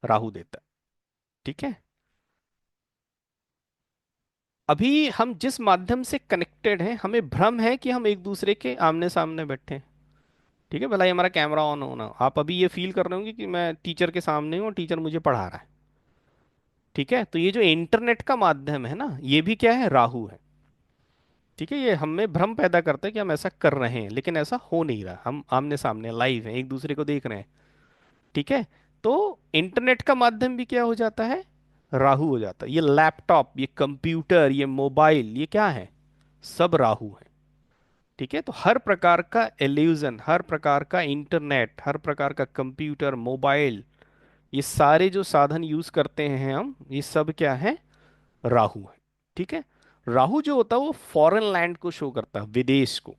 राहु देता है, ठीक है। अभी हम जिस माध्यम से कनेक्टेड हैं, हमें भ्रम है कि हम एक दूसरे के आमने सामने बैठे हैं, ठीक है। भला ही हमारा कैमरा ऑन होना, आप अभी ये फील कर रहे होंगे कि मैं टीचर के सामने हूँ और टीचर मुझे पढ़ा रहा है, ठीक है। तो ये जो इंटरनेट का माध्यम है ना, ये भी क्या है? राहु है, ठीक है। ये हमें भ्रम पैदा करता है कि हम ऐसा कर रहे हैं, लेकिन ऐसा हो नहीं रहा, हम आमने सामने लाइव हैं, एक दूसरे को देख रहे हैं, ठीक है। तो इंटरनेट का माध्यम भी क्या हो जाता है? राहु हो जाता है। ये लैपटॉप, ये कंप्यूटर, ये मोबाइल, ये क्या है? सब राहु है, ठीक है। तो हर प्रकार का एल्यूजन, हर प्रकार का इंटरनेट, हर प्रकार का कंप्यूटर, मोबाइल, ये सारे जो साधन यूज करते हैं हम, ये सब क्या है? राहु है, ठीक है। राहु जो होता है वो फॉरेन लैंड को शो करता है, विदेश को,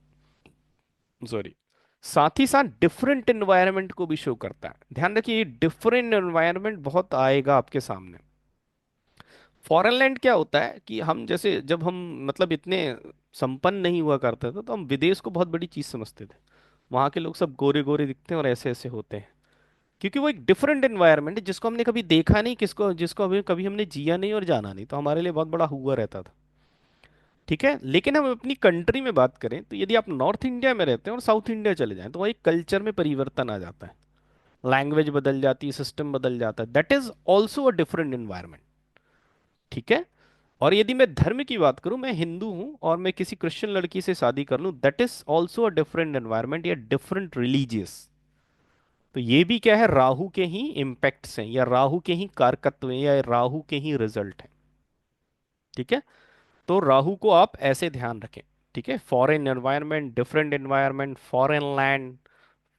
सॉरी। साथ ही साथ डिफरेंट एनवायरनमेंट को भी शो करता है। ध्यान रखिए, ये डिफरेंट एनवायरनमेंट बहुत आएगा आपके सामने। फॉरेन लैंड क्या होता है कि हम जैसे जब हम मतलब इतने संपन्न नहीं हुआ करते थे, तो हम विदेश को बहुत बड़ी चीज समझते थे। वहां के लोग सब गोरे गोरे दिखते हैं और ऐसे ऐसे होते हैं, क्योंकि वो एक डिफरेंट एनवायरनमेंट है जिसको हमने कभी देखा नहीं, किसको जिसको अभी कभी हमने जिया नहीं और जाना नहीं, तो हमारे लिए बहुत बड़ा हुआ रहता था, ठीक है। लेकिन हम अपनी कंट्री में बात करें तो यदि आप नॉर्थ इंडिया में रहते हैं और साउथ इंडिया चले जाएं, तो वही कल्चर में परिवर्तन आ जाता है, लैंग्वेज बदल जाती है, सिस्टम बदल जाता है, that is also a different environment, ठीक है। और यदि मैं धर्म की बात करूं, मैं हिंदू हूं और मैं किसी क्रिश्चियन लड़की से शादी कर लूं, that is also a different environment या डिफरेंट रिलीजियस। तो ये भी क्या है? राहु के ही इम्पैक्ट्स हैं, या राहु के ही कारकत्व हैं, या राहु के ही रिजल्ट हैं, ठीक है। तो राहु को आप ऐसे ध्यान रखें, ठीक है। Foreign environment, different environment, foreign land,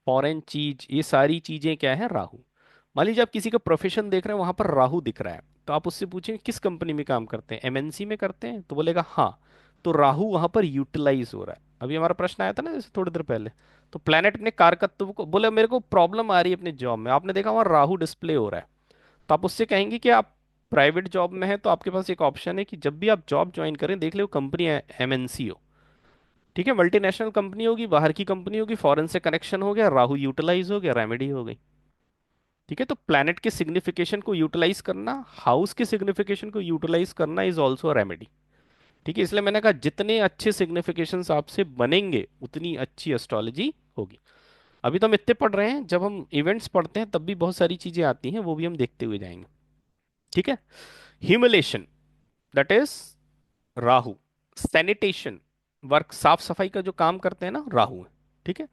foreign चीज, ये सारी चीजें क्या है? राहु। मान लीजिए आप किसी का प्रोफेशन देख रहे हैं, वहां पर राहु दिख रहा है, तो आप उससे पूछेंगे किस कंपनी में काम करते हैं, एमएनसी में करते हैं, तो बोलेगा हाँ। तो राहु वहां पर यूटिलाइज हो रहा है। अभी हमारा प्रश्न आया था ना जैसे थोड़ी देर पहले, तो प्लेनेट अपने कारकत्व को बोले, मेरे को प्रॉब्लम आ रही है अपने जॉब में, आपने देखा वहां राहु डिस्प्ले हो रहा है, तो आप उससे कहेंगे कि आप प्राइवेट जॉब में है, तो आपके पास एक ऑप्शन है कि जब भी आप जॉब ज्वाइन करें, देख लो कंपनी एमएनसी हो, ठीक है, मल्टीनेशनल कंपनी होगी, बाहर की कंपनी होगी, फॉरेन से कनेक्शन हो गया, राहु यूटिलाइज हो गया, रेमेडी हो गई, ठीक है। तो प्लैनेट के सिग्निफिकेशन को यूटिलाइज करना, हाउस के सिग्निफिकेशन को यूटिलाइज करना इज ऑल्सो अ रेमेडी, ठीक है। इसलिए मैंने कहा जितने अच्छे सिग्निफिकेशंस आपसे बनेंगे उतनी अच्छी एस्ट्रोलॉजी होगी। अभी तो हम इतने पढ़ रहे हैं, जब हम इवेंट्स पढ़ते हैं तब भी बहुत सारी चीजें आती हैं, वो भी हम देखते हुए जाएंगे, ठीक है। Humiliation, that is Rahu. Sanitation, work, साफ सफाई का जो काम करते हैं ना, राहु है, ठीक है।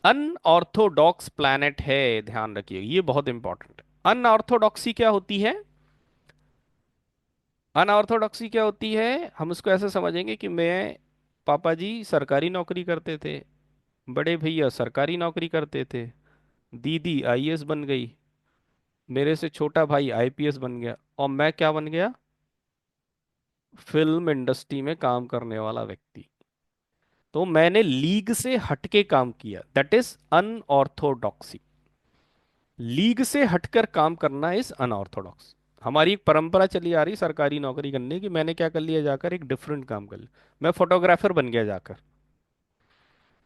अनऑर्थोडॉक्स प्लैनेट है, ध्यान रखिए ये बहुत इंपॉर्टेंट है। अनऑर्थोडॉक्सी क्या होती है? अनऑर्थोडॉक्सी क्या होती है? हम उसको ऐसे समझेंगे कि मैं, पापा जी सरकारी नौकरी करते थे, बड़े भैया सरकारी नौकरी करते थे, दीदी आईएएस बन गई, मेरे से छोटा भाई आईपीएस बन गया, और मैं क्या बन गया? फिल्म इंडस्ट्री में काम करने वाला व्यक्ति। तो मैंने लीग से हटके काम किया, दैट इज अनऑर्थोडॉक्सी। लीग से हटकर काम करना इज अनऑर्थोडॉक्स। हमारी एक परंपरा चली आ रही सरकारी नौकरी करने की, मैंने क्या कर लिया जाकर? एक डिफरेंट काम कर लिया, मैं फोटोग्राफर बन गया जाकर,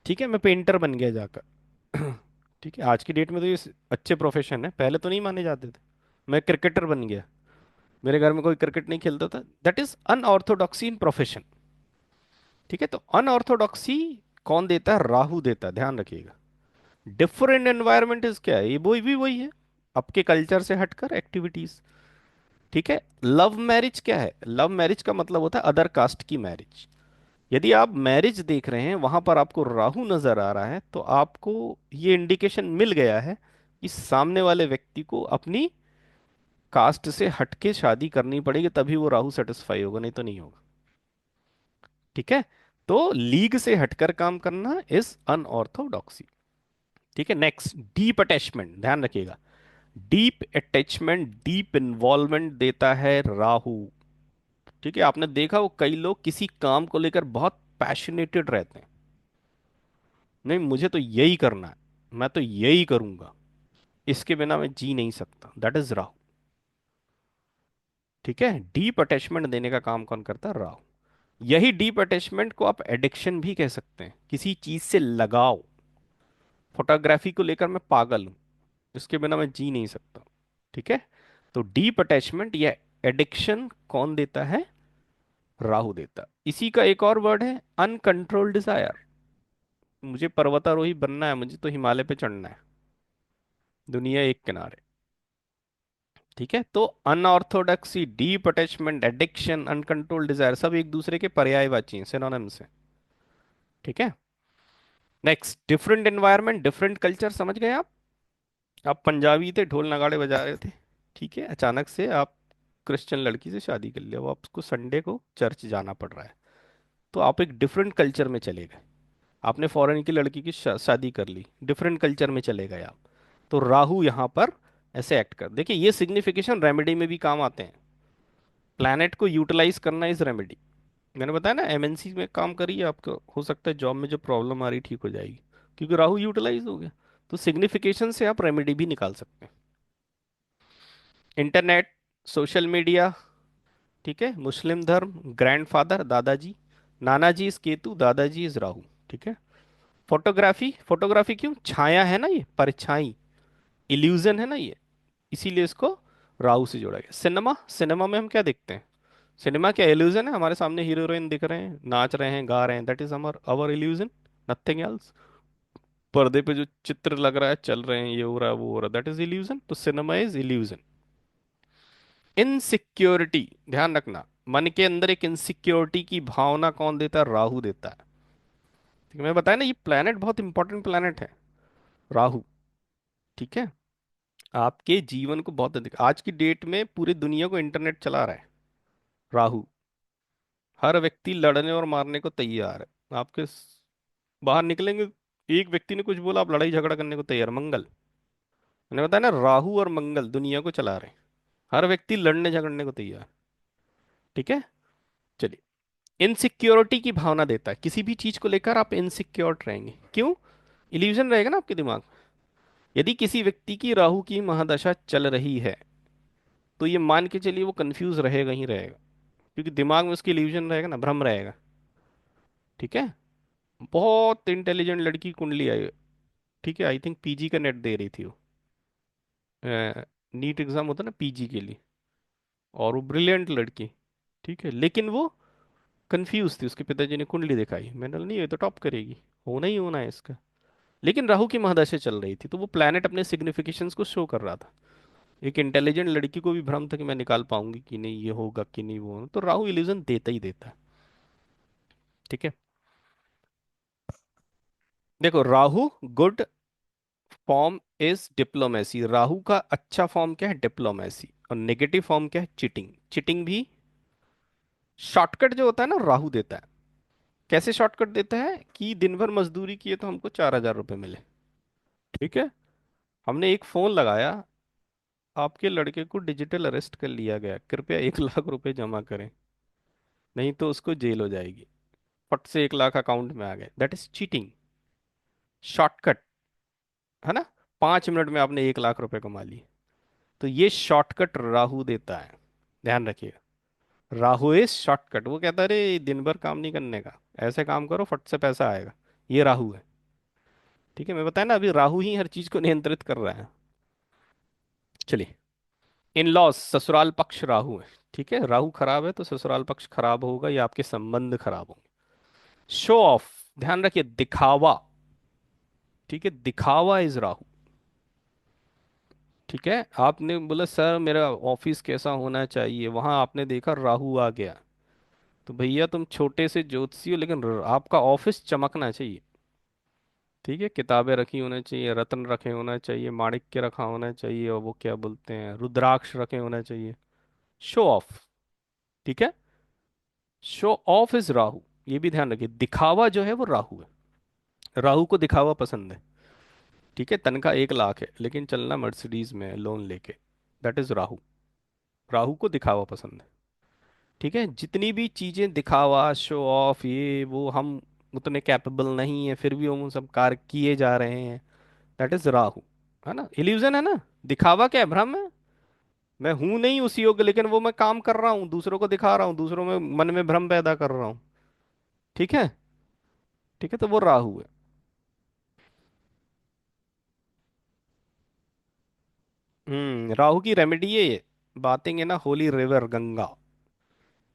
ठीक है, मैं पेंटर बन गया जाकर ठीक है। आज की डेट में तो ये अच्छे प्रोफेशन है, पहले तो नहीं माने जाते थे। मैं क्रिकेटर बन गया, मेरे घर में कोई क्रिकेट नहीं खेलता था, दैट इज अनऑर्थोडॉक्सी इन प्रोफेशन, ठीक है। तो अनऑर्थोडॉक्सी कौन देता है? राहु देता है, ध्यान रखिएगा। डिफरेंट एनवायरनमेंट इज क्या है? ये वही भी वही है, आपके कल्चर से हटकर एक्टिविटीज, ठीक है। लव मैरिज क्या है? लव मैरिज का मतलब होता है अदर कास्ट की मैरिज। यदि आप मैरिज देख रहे हैं वहां पर आपको राहु नजर आ रहा है, तो आपको ये इंडिकेशन मिल गया है कि सामने वाले व्यक्ति को अपनी कास्ट से हटके शादी करनी पड़ेगी, तभी वो राहु सेटिस्फाई होगा, नहीं तो नहीं होगा। ठीक है। तो लीग से हटकर काम करना इज अनऑर्थोडॉक्सी। ठीक है। नेक्स्ट, डीप अटैचमेंट, ध्यान रखिएगा। डीप अटैचमेंट, डीप इन्वॉल्वमेंट देता है राहु। ठीक है। आपने देखा वो कई लोग किसी काम को लेकर बहुत पैशनेटेड रहते हैं। नहीं, मुझे तो यही करना है, मैं तो यही करूंगा, इसके बिना मैं जी नहीं सकता, दैट इज राहु। ठीक है। डीप अटैचमेंट देने का काम कौन करता है? राहु। यही डीप अटैचमेंट को आप एडिक्शन भी कह सकते हैं, किसी चीज से लगाव। फोटोग्राफी को लेकर मैं पागल हूं, इसके बिना मैं जी नहीं सकता। ठीक है। तो डीप अटैचमेंट या एडिक्शन कौन देता है? राहु देता है। इसी का एक और वर्ड है अनकंट्रोल्ड डिजायर। मुझे पर्वतारोही बनना है, मुझे तो हिमालय पे चढ़ना है, दुनिया एक किनारे। ठीक है। तो unorthodoxy, deep attachment, addiction, uncontrolled desire सब एक दूसरे के पर्यायवाची हैं, सिनोनिम्स हैं। ठीक है। Next, different environment, different culture, समझ गए आप पंजाबी थे, ढोल नगाड़े बजा रहे थे, ठीक है, अचानक से आप क्रिश्चियन लड़की से शादी कर लिया, वो आपको संडे को चर्च जाना पड़ रहा है, तो आप एक डिफरेंट कल्चर में चले गए। आपने फॉरेन की लड़की की शादी कर ली, डिफरेंट कल्चर में चले गए आप। तो राहु यहाँ पर ऐसे एक्ट कर, देखिए ये सिग्निफिकेशन रेमेडी में भी काम आते हैं। प्लैनेट को यूटिलाइज करना इज रेमेडी। मैंने बताया ना, एमएनसी में काम करिए, आपको हो सकता है जॉब में जो प्रॉब्लम आ रही ठीक हो जाएगी, क्योंकि राहु यूटिलाइज हो गया। तो सिग्निफिकेशन से आप रेमेडी भी निकाल सकते हैं। इंटरनेट, सोशल मीडिया, ठीक है, मुस्लिम धर्म, ग्रैंडफादर, दादाजी, नानाजी इज केतु, दादाजी इज राहु। ठीक है। फोटोग्राफी, फोटोग्राफी क्यों? छाया है ना, ये परछाई, इल्यूजन है ना ये, इसीलिए इसको राहु से जोड़ा गया। सिनेमा, सिनेमा में हम क्या देखते हैं? सिनेमा क्या इल्यूजन है? हमारे सामने हीरो हीरोइन दिख रहे हैं, नाच रहे हैं, गा रहे हैं, that is our our illusion, nothing else. पर्दे पे जो चित्र लग रहा है, चल रहे हैं, ये हो रहा है, वो हो रहा है, दैट इज इल्यूजन। तो सिनेमा इज इल्यूजन। इनसिक्योरिटी, ध्यान रखना, मन के अंदर एक इनसिक्योरिटी की भावना कौन देता है? राहु देता है। ठीक है, मैं बताया ना, ये प्लेनेट बहुत इंपॉर्टेंट प्लेनेट है, राहु। ठीक है। आपके जीवन को बहुत अधिक, आज की डेट में पूरी दुनिया को इंटरनेट चला रहा है राहु। हर व्यक्ति लड़ने और मारने को तैयार है, बाहर निकलेंगे, एक व्यक्ति ने कुछ बोला, आप लड़ाई झगड़ा करने को तैयार। मंगल, मैंने बताया ना, राहु और मंगल दुनिया को चला रहे हैं, हर व्यक्ति लड़ने झगड़ने को तैयार। ठीक है। चलिए, इनसिक्योरिटी की भावना देता है, किसी भी चीज को लेकर आप इनसिक्योर रहेंगे, क्यों? इल्यूजन रहेगा ना आपके दिमाग में। यदि किसी व्यक्ति की राहु की महादशा चल रही है, तो ये मान के चलिए वो कंफ्यूज रहेगा ही रहेगा, क्योंकि दिमाग में उसकी इल्यूजन रहेगा ना, भ्रम रहेगा। ठीक है। बहुत इंटेलिजेंट लड़की कुंडली आई, ठीक है, आई थिंक पीजी का नेट दे रही थी वो, नीट एग्जाम होता है ना पीजी के लिए, और वो ब्रिलियंट लड़की, ठीक है, लेकिन वो कंफ्यूज थी। उसके पिताजी ने कुंडली दिखाई, मैंने बोला नहीं ये तो टॉप करेगी, होना ही होना है इसका। लेकिन राहु की महादशा चल रही थी, तो वो प्लैनेट अपने सिग्निफिकेशंस को शो कर रहा था। एक इंटेलिजेंट लड़की को भी भ्रम था कि मैं निकाल पाऊंगी कि नहीं, ये होगा कि नहीं, वो होगा। तो राहु इल्यूजन देता ही देता है। ठीक है। देखो, Rahu good form is diplomacy, Rahu का अच्छा फॉर्म क्या है? डिप्लोमेसी। और नेगेटिव फॉर्म क्या है? चिटिंग। चिटिंग भी शॉर्टकट जो होता है ना, राहु देता है। कैसे शॉर्टकट देता है? कि दिन भर मजदूरी किए तो हमको 4,000 रुपये मिले। ठीक है। हमने एक फोन लगाया, आपके लड़के को डिजिटल अरेस्ट कर लिया गया, कृपया 1 लाख रुपए जमा करें, नहीं तो उसको जेल हो जाएगी। फट से 1 लाख अकाउंट में आ गए, दैट इज चीटिंग। शॉर्टकट, है ना, 5 मिनट में आपने 1 लाख रुपए कमा लिए। तो ये शॉर्टकट राहु देता है, ध्यान रखिएगा। राहु इज शॉर्टकट, वो कहता है अरे दिन भर काम नहीं करने का, ऐसे काम करो फट से पैसा आएगा, ये राहु है। ठीक है। मैं बताया ना, अभी राहु ही हर चीज को नियंत्रित कर रहा है। चलिए, इन लॉस, ससुराल पक्ष राहु है। ठीक है, राहु खराब है तो ससुराल पक्ष खराब होगा, या आपके संबंध खराब होंगे। शो ऑफ, ध्यान रखिए, दिखावा। ठीक है, दिखावा इज राहु। ठीक है, आपने बोला सर मेरा ऑफिस कैसा होना चाहिए, वहां आपने देखा राहु आ गया, तो भैया तुम छोटे से ज्योतिषी हो, लेकिन आपका ऑफिस चमकना चाहिए। ठीक है, किताबें रखी होना चाहिए, रत्न रखे होना चाहिए, माणिक्य रखा होना चाहिए, और वो क्या बोलते हैं, रुद्राक्ष रखे होना चाहिए। Show off. ठीक है, शो ऑफ इज राहु। ये भी ध्यान रखिए, दिखावा जो है वो राहु है। राहु को दिखावा पसंद है। ठीक है, तनख्वाह 1 लाख है लेकिन चलना मर्सिडीज में है लोन लेके। That is Rahu. राहु को दिखावा पसंद है। ठीक है, जितनी भी चीजें दिखावा, शो ऑफ, ये वो, हम उतने कैपेबल नहीं है फिर भी हम वो सब कार्य किए जा रहे हैं, दैट इज राहु। है ना, इल्यूजन है ना। दिखावा क्या है, भ्रम है। मैं हूं नहीं उस योग्य, लेकिन वो मैं काम कर रहा हूँ, दूसरों को दिखा रहा हूँ, दूसरों में मन में भ्रम पैदा कर रहा हूँ। ठीक है। ठीक है, तो वो राहु है। राहु की रेमेडी है ये। बातेंगे ना, होली रिवर गंगा,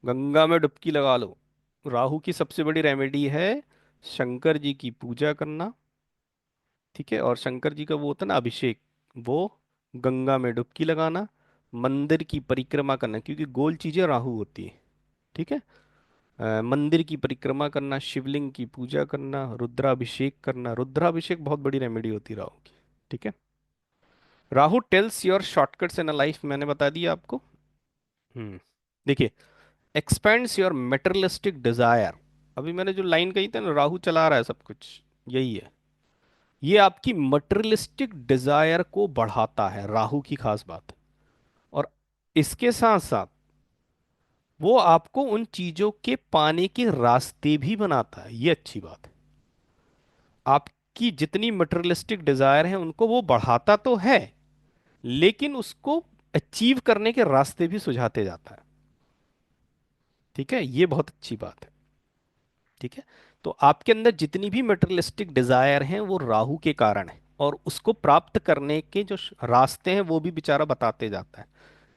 गंगा में डुबकी लगा लो। राहु की सबसे बड़ी रेमेडी है शंकर जी की पूजा करना। ठीक है, और शंकर जी का वो होता है ना अभिषेक, वो गंगा में डुबकी लगाना, मंदिर की परिक्रमा करना, क्योंकि गोल चीजें राहु होती है। ठीक है, मंदिर की परिक्रमा करना, शिवलिंग की पूजा करना, रुद्राभिषेक करना। रुद्राभिषेक बहुत बड़ी रेमेडी होती है राहु की। ठीक है, Rahu tells your shortcuts in a life, मैंने बता दिया आपको। हम्म देखिए, एक्सपेंड्स योर मेटेरियलिस्टिक डिजायर। अभी मैंने जो लाइन कही थी ना, राहु चला रहा है सब कुछ, यही है। ये आपकी मटेरियलिस्टिक डिजायर को बढ़ाता है, राहु की खास बात है। और इसके साथ साथ वो आपको उन चीजों के पाने के रास्ते भी बनाता है, ये अच्छी बात है। आपकी जितनी मटेरियलिस्टिक डिजायर है उनको वो बढ़ाता तो है, लेकिन उसको अचीव करने के रास्ते भी सुझाते जाता है। ठीक है, ये बहुत अच्छी बात है। ठीक है, तो आपके अंदर जितनी भी मटेरियलिस्टिक डिजायर हैं वो राहु के कारण है, और उसको प्राप्त करने के जो रास्ते हैं वो भी बेचारा बताते जाता है।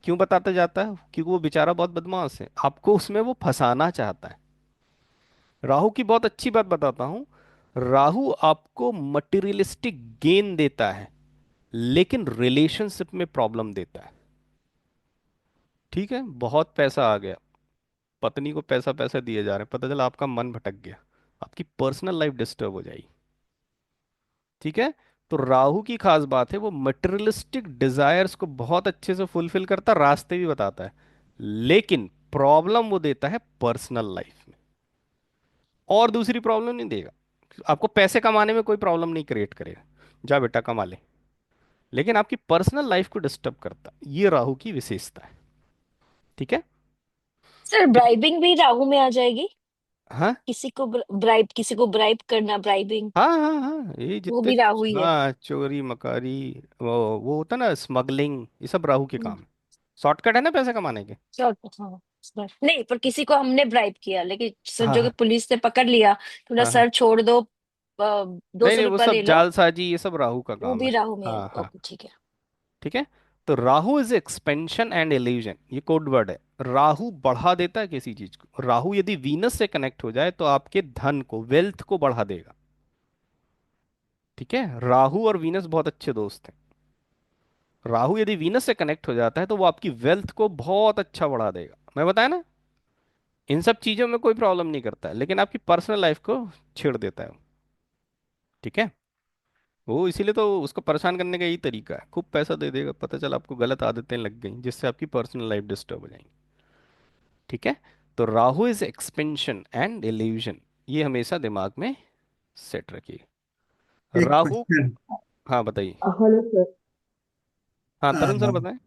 क्यों बताते जाता है, क्योंकि वो बेचारा बहुत बदमाश है, आपको उसमें वो फंसाना चाहता है। राहु की बहुत अच्छी बात बताता हूं, राहु आपको मटेरियलिस्टिक गेन देता है, लेकिन रिलेशनशिप में प्रॉब्लम देता है। ठीक है, बहुत पैसा आ गया, पत्नी को पैसा पैसा दिए जा रहे हैं, पता चला आपका मन भटक गया, आपकी पर्सनल लाइफ डिस्टर्ब हो जाएगी। ठीक है, तो राहु की खास बात है वो मटेरियलिस्टिक डिजायर्स को बहुत अच्छे से फुलफिल करता, रास्ते भी बताता है, लेकिन प्रॉब्लम वो देता है पर्सनल लाइफ में। और दूसरी प्रॉब्लम नहीं देगा, आपको पैसे कमाने में कोई प्रॉब्लम नहीं क्रिएट करेगा, जा बेटा कमा ले, लेकिन आपकी पर्सनल लाइफ को डिस्टर्ब करता, ये राहु की विशेषता है। ठीक है। सर तो ब्राइबिंग भी राहु में आ जाएगी? हाँ किसी को ब्राइब करना, ब्राइबिंग, हाँ हाँ हाँ, ये वो जितने भी राहु ही है? हाँ, चोरी मकारी, वो होता ना स्मगलिंग, ये सब राहु के हम्म, काम है। शॉर्टकट है ना पैसे कमाने के। सर हाँ सर। नहीं, पर किसी को हमने ब्राइब किया, लेकिन सर हाँ जो कि हाँ पुलिस ने पकड़ लिया, तो बोला हाँ हाँ। सर छोड़ दो, दो नहीं सौ नहीं, वो रुपया सब ले लो, जालसाजी, ये सब राहु का वो काम भी है। राहु में है। हाँ हाँ। ओके ठीक है। ठीक है, तो Rahu is expansion and illusion, ये कोड वर्ड है। राहु बढ़ा देता है किसी चीज को, राहु यदि वीनस से कनेक्ट हो जाए तो आपके धन को, वेल्थ को बढ़ा देगा। ठीक है, राहु और वीनस बहुत अच्छे दोस्त हैं। राहु यदि वीनस से कनेक्ट हो जाता है तो वो आपकी वेल्थ को बहुत अच्छा बढ़ा देगा, मैं बताया ना। इन सब चीजों में कोई प्रॉब्लम नहीं करता है, लेकिन आपकी पर्सनल लाइफ को छेड़ देता है वो। ठीक है, वो इसीलिए तो उसको परेशान करने का यही तरीका है, खूब पैसा दे देगा, पता चला आपको गलत आदतें लग गई जिससे आपकी पर्सनल लाइफ डिस्टर्ब हो जाएगी। ठीक है, तो Rahu is expansion and illusion, ये हमेशा दिमाग में सेट रखिए। एक राहु। क्वेश्चन। हाँ बताइए। Hello sir. हाँ तरुण सर बताएं।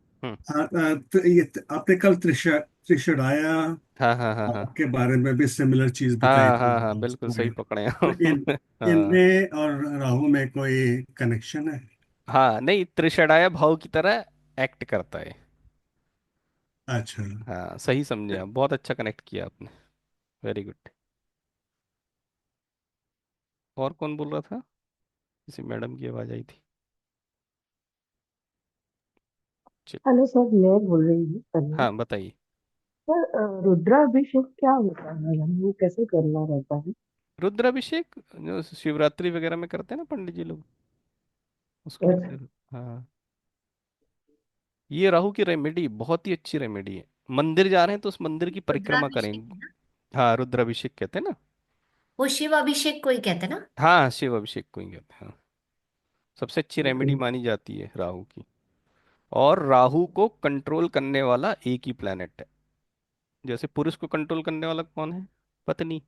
तो ये आपने कल त्रिशराया हाँ हाँ हाँ हाँ के बारे में भी सिमिलर चीज बताई हाँ थी। हाँ हाँ, बिल्कुल सही पकड़े तो आप। हाँ इनमें और राहु में कोई कनेक्शन है? हाँ, नहीं, त्रिषणाय भाव की तरह एक्ट करता है। अच्छा। हाँ सही समझे आप, बहुत अच्छा कनेक्ट किया आपने, वेरी गुड। और कौन बोल रहा था, किसी मैडम की आवाज आई थी। चल, हेलो सर, मैं बोल रही हूँ तन्वी। हाँ बताइए। सर, रुद्राभिषेक क्या होता है, यानी वो कैसे करना रहता है? रुद्राभिषेक जो शिवरात्रि वगैरह में करते हैं ना पंडित जी लोग, उसको अच्छा। बोलते हैं। हाँ ये राहु की रेमेडी बहुत ही अच्छी रेमेडी है। मंदिर जा रहे हैं तो उस मंदिर की परिक्रमा करें। रुद्राभिषेक है ना? हाँ, रुद्राभिषेक कहते हैं ना। वो शिव अभिषेक को ही कहते हैं ना? हाँ, शिव अभिषेक को ही कहते हैं, हाँ। सबसे अच्छी रेमेडी ओके। मानी जाती है राहु की। और राहु को कंट्रोल करने वाला एक ही प्लेनेट है। जैसे पुरुष को कंट्रोल करने वाला कौन है? पत्नी।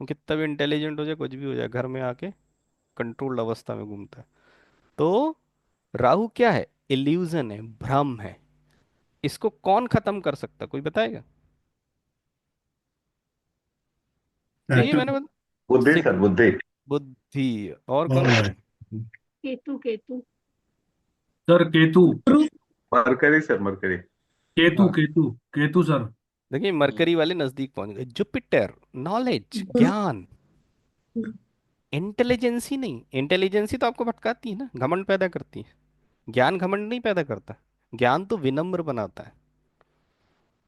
वो कितना भी इंटेलिजेंट हो जाए, कुछ भी हो जाए, घर में आके कंट्रोल्ड अवस्था में घूमता है। तो राहु क्या है? इल्यूजन है, भ्रम है। इसको कौन खत्म कर सकता, कोई बताएगा? यही एक्टर मैंने बुद्धि सर, बुद्धि। बुद्धि। और कौन? और Ketu Ketu. Sir Ketu. Mercury sir, mercury. Ketu हाँ, केतु। केतु सर। देखिए मरकरी वाले नजदीक पहुंच गए। जुपिटर, नॉलेज, गुरु। ज्ञान। इंटेलिजेंसी नहीं, इंटेलिजेंसी तो आपको भटकाती है ना, घमंड पैदा करती है। ज्ञान घमंड नहीं पैदा करता। ज्ञान तो विनम्र बनाता है।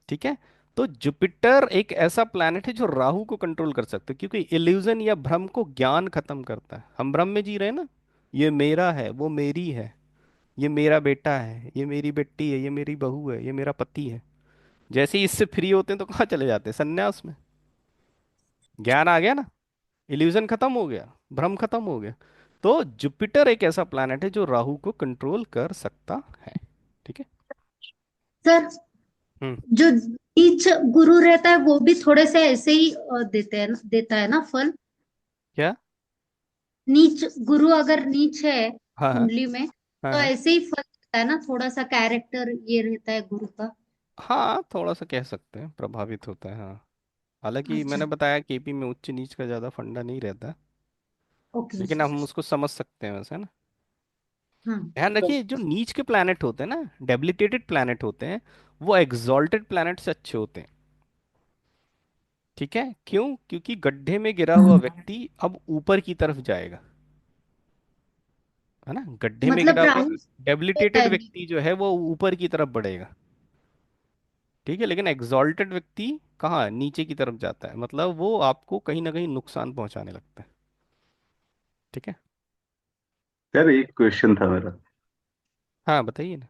ठीक है। तो जुपिटर एक ऐसा प्लैनेट है जो राहु को कंट्रोल कर सकता है, क्योंकि इल्यूजन या भ्रम को ज्ञान खत्म करता है। हम भ्रम में जी रहे हैं ना, ये मेरा है, वो मेरी है, ये मेरा बेटा है, ये मेरी बेटी है, ये मेरी बहू है, ये मेरा पति है। जैसे ही इससे फ्री होते हैं तो कहाँ चले जाते हैं? संन्यास में। ज्ञान आ गया ना, इल्यूजन खत्म हो गया, भ्रम खत्म हो गया। तो जुपिटर एक ऐसा प्लैनेट है जो राहु को कंट्रोल कर सकता है। ठीक है। सर, हम्म। जो नीच गुरु रहता है वो भी थोड़े से ऐसे ही देता है ना फल? क्या? नीच गुरु अगर नीच है हाँ हाँ कुंडली में, हाँ तो हाँ। ऐसे ही फल देता है ना, थोड़ा सा कैरेक्टर ये रहता है गुरु का। हाँ, थोड़ा सा कह सकते हैं, प्रभावित होता है, हाँ। हालांकि अच्छा। मैंने बताया केपी में उच्च नीच का ज्यादा फंडा नहीं रहता। ओके। लेकिन हम उसको समझ सकते हैं वैसे, है ना। हाँ। ध्यान रखिए, जो नीच के प्लैनेट होते हैं ना, डेबिलिटेटेड प्लैनेट होते हैं, वो एग्जॉल्टेड प्लैनेट से अच्छे होते हैं। ठीक है, क्यों? क्योंकि गड्ढे में गिरा हुआ व्यक्ति अब ऊपर की तरफ जाएगा, है ना। गड्ढे में मतलब गिरा हुआ राहु देता डेबिलिटेटेड है नीच। व्यक्ति जो है वो ऊपर की तरफ बढ़ेगा। ठीक है, लेकिन एग्जॉल्टेड व्यक्ति कहाँ नीचे की तरफ जाता है, मतलब वो आपको कहीं ना कहीं नुकसान पहुंचाने लगता है। ठीक है। सर एक क्वेश्चन था मेरा। हाँ, बताइए ना।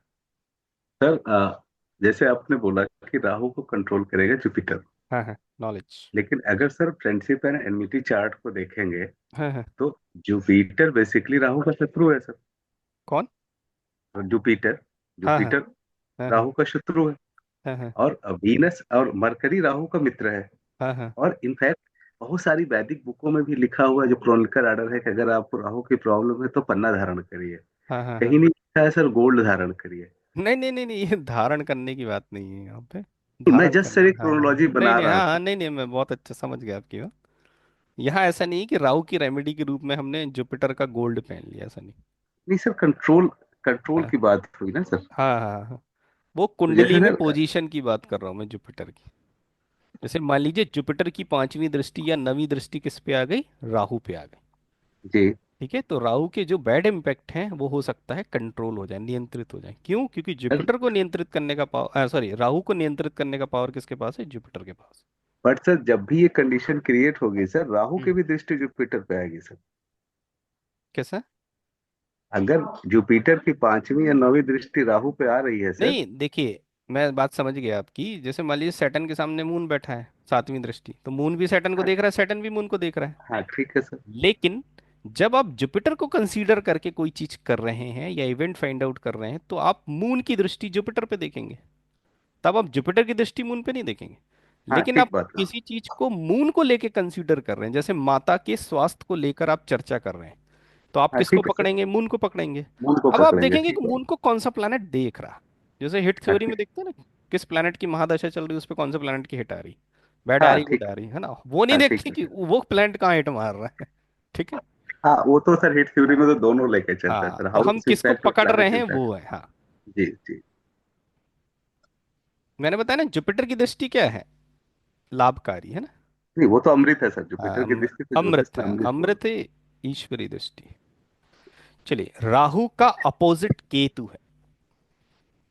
सर जैसे आपने बोला कि राहु को कंट्रोल करेगा जुपिटर, हाँ हाँ, नॉलेज। लेकिन अगर sir friendship and enmity chart को देखेंगे हाँ हाँ। तो जुपिटर बेसिकली राहु का शत्रु है सर। कौन? जुपिटर, हाँ हाँ जुपिटर हाँ हाँ राहु का शत्रु है। हाँ हाँ और वीनस और मरकरी राहु का मित्र है। हाँ हाँ और इनफैक्ट बहुत सारी वैदिक बुकों में भी लिखा हुआ है, जो क्रॉनिकल आर्डर है, कि अगर आपको राहु की प्रॉब्लम है तो पन्ना धारण करिए। हाँ हाँ हाँ। कहीं नहीं लिखा है सर गोल्ड धारण करिए। नहीं नहीं नहीं नहीं, ये धारण करने की बात नहीं है यहाँ पे। तो मैं धारण जस्ट सर करना, एक हाँ हाँ, क्रोनोलॉजी नहीं बना नहीं, रहा हाँ था। हाँ, नहीं नहीं, मैं बहुत अच्छा समझ गया आपकी बात। यहाँ ऐसा नहीं कि राहु की रेमेडी के रूप में हमने जुपिटर का गोल्ड पहन लिया, ऐसा नहीं। नहीं सर, कंट्रोल कंट्रोल हाँ की बात हुई ना सर। हाँ हाँ हाँ। वो तो जैसे कुंडली में सर, पोजीशन की बात कर रहा हूँ मैं, जुपिटर की। जैसे मान लीजिए जुपिटर की पांचवी दृष्टि या नवी दृष्टि किस पे आ गई? राहु पे आ गई। जी ठीक है, तो राहु के जो बैड इम्पैक्ट हैं वो हो सकता है कंट्रोल हो जाए, नियंत्रित हो जाए। क्यों? क्योंकि सर, जुपिटर को नियंत्रित करने का पावर, सॉरी, राहु को नियंत्रित करने का पावर किसके पास है? जुपिटर के पास। बट सर जब भी ये कंडीशन क्रिएट होगी सर, राहु हम्म। की भी दृष्टि जुपिटर पे आएगी सर। कैसा? अगर जुपिटर की पांचवी या नौवीं दृष्टि राहु पे आ रही है सर। नहीं, देखिए, मैं बात समझ गया आपकी। जैसे मान लीजिए सैटर्न के सामने मून बैठा है, सातवीं दृष्टि, तो मून भी सैटर्न को हाँ, देख रहा है, सैटर्न भी मून को देख रहा है। हाँ ठीक है सर। लेकिन जब आप जुपिटर को कंसीडर करके कोई चीज कर रहे हैं या इवेंट फाइंड आउट कर रहे हैं, तो आप मून की दृष्टि जुपिटर पे देखेंगे। तब आप जुपिटर की दृष्टि मून पे नहीं देखेंगे। हाँ लेकिन ठीक आप बात है। किसी चीज को मून को लेके कंसीडर कर रहे हैं, जैसे माता के स्वास्थ्य को लेकर आप चर्चा कर रहे हैं, तो आप हाँ किसको ठीक है सर, पकड़ेंगे? मून को पकड़ेंगे। मून को अब आप पकड़ेंगे, देखेंगे कि ठीक है। मून को कौन सा प्लैनेट देख रहा है। जैसे हिट हाँ थ्योरी में ठीक। देखते हैं ना, किस प्लैनेट की महादशा चल रही है, उस पर कौन सा प्लैनेट की हिट आ रही, बैड आ हाँ रही, गुड ठीक। आ रही है ना। वो नहीं हाँ ठीक देखते है कि सर। वो प्लैनेट कहाँ हिट मार रहा है। ठीक है। हाँ वो तो सर हिट थ्योरी में तो दोनों लेके चलता है हाँ, सर, तो हम हाउस किसको इम्पैक्ट और पकड़ रहे प्लैनेट हैं इम्पैक्ट। वो है, हाँ। जी जी। मैंने बताया ना, जुपिटर की दृष्टि क्या है? लाभकारी, है ना। नहीं वो तो अमृत है सर, जुपिटर हाँ, की दृष्टि तो ज्योतिष अमृत में है, अमृत बोल। अमृत है, ईश्वरी दृष्टि। चलिए, राहु का अपोजिट केतु है।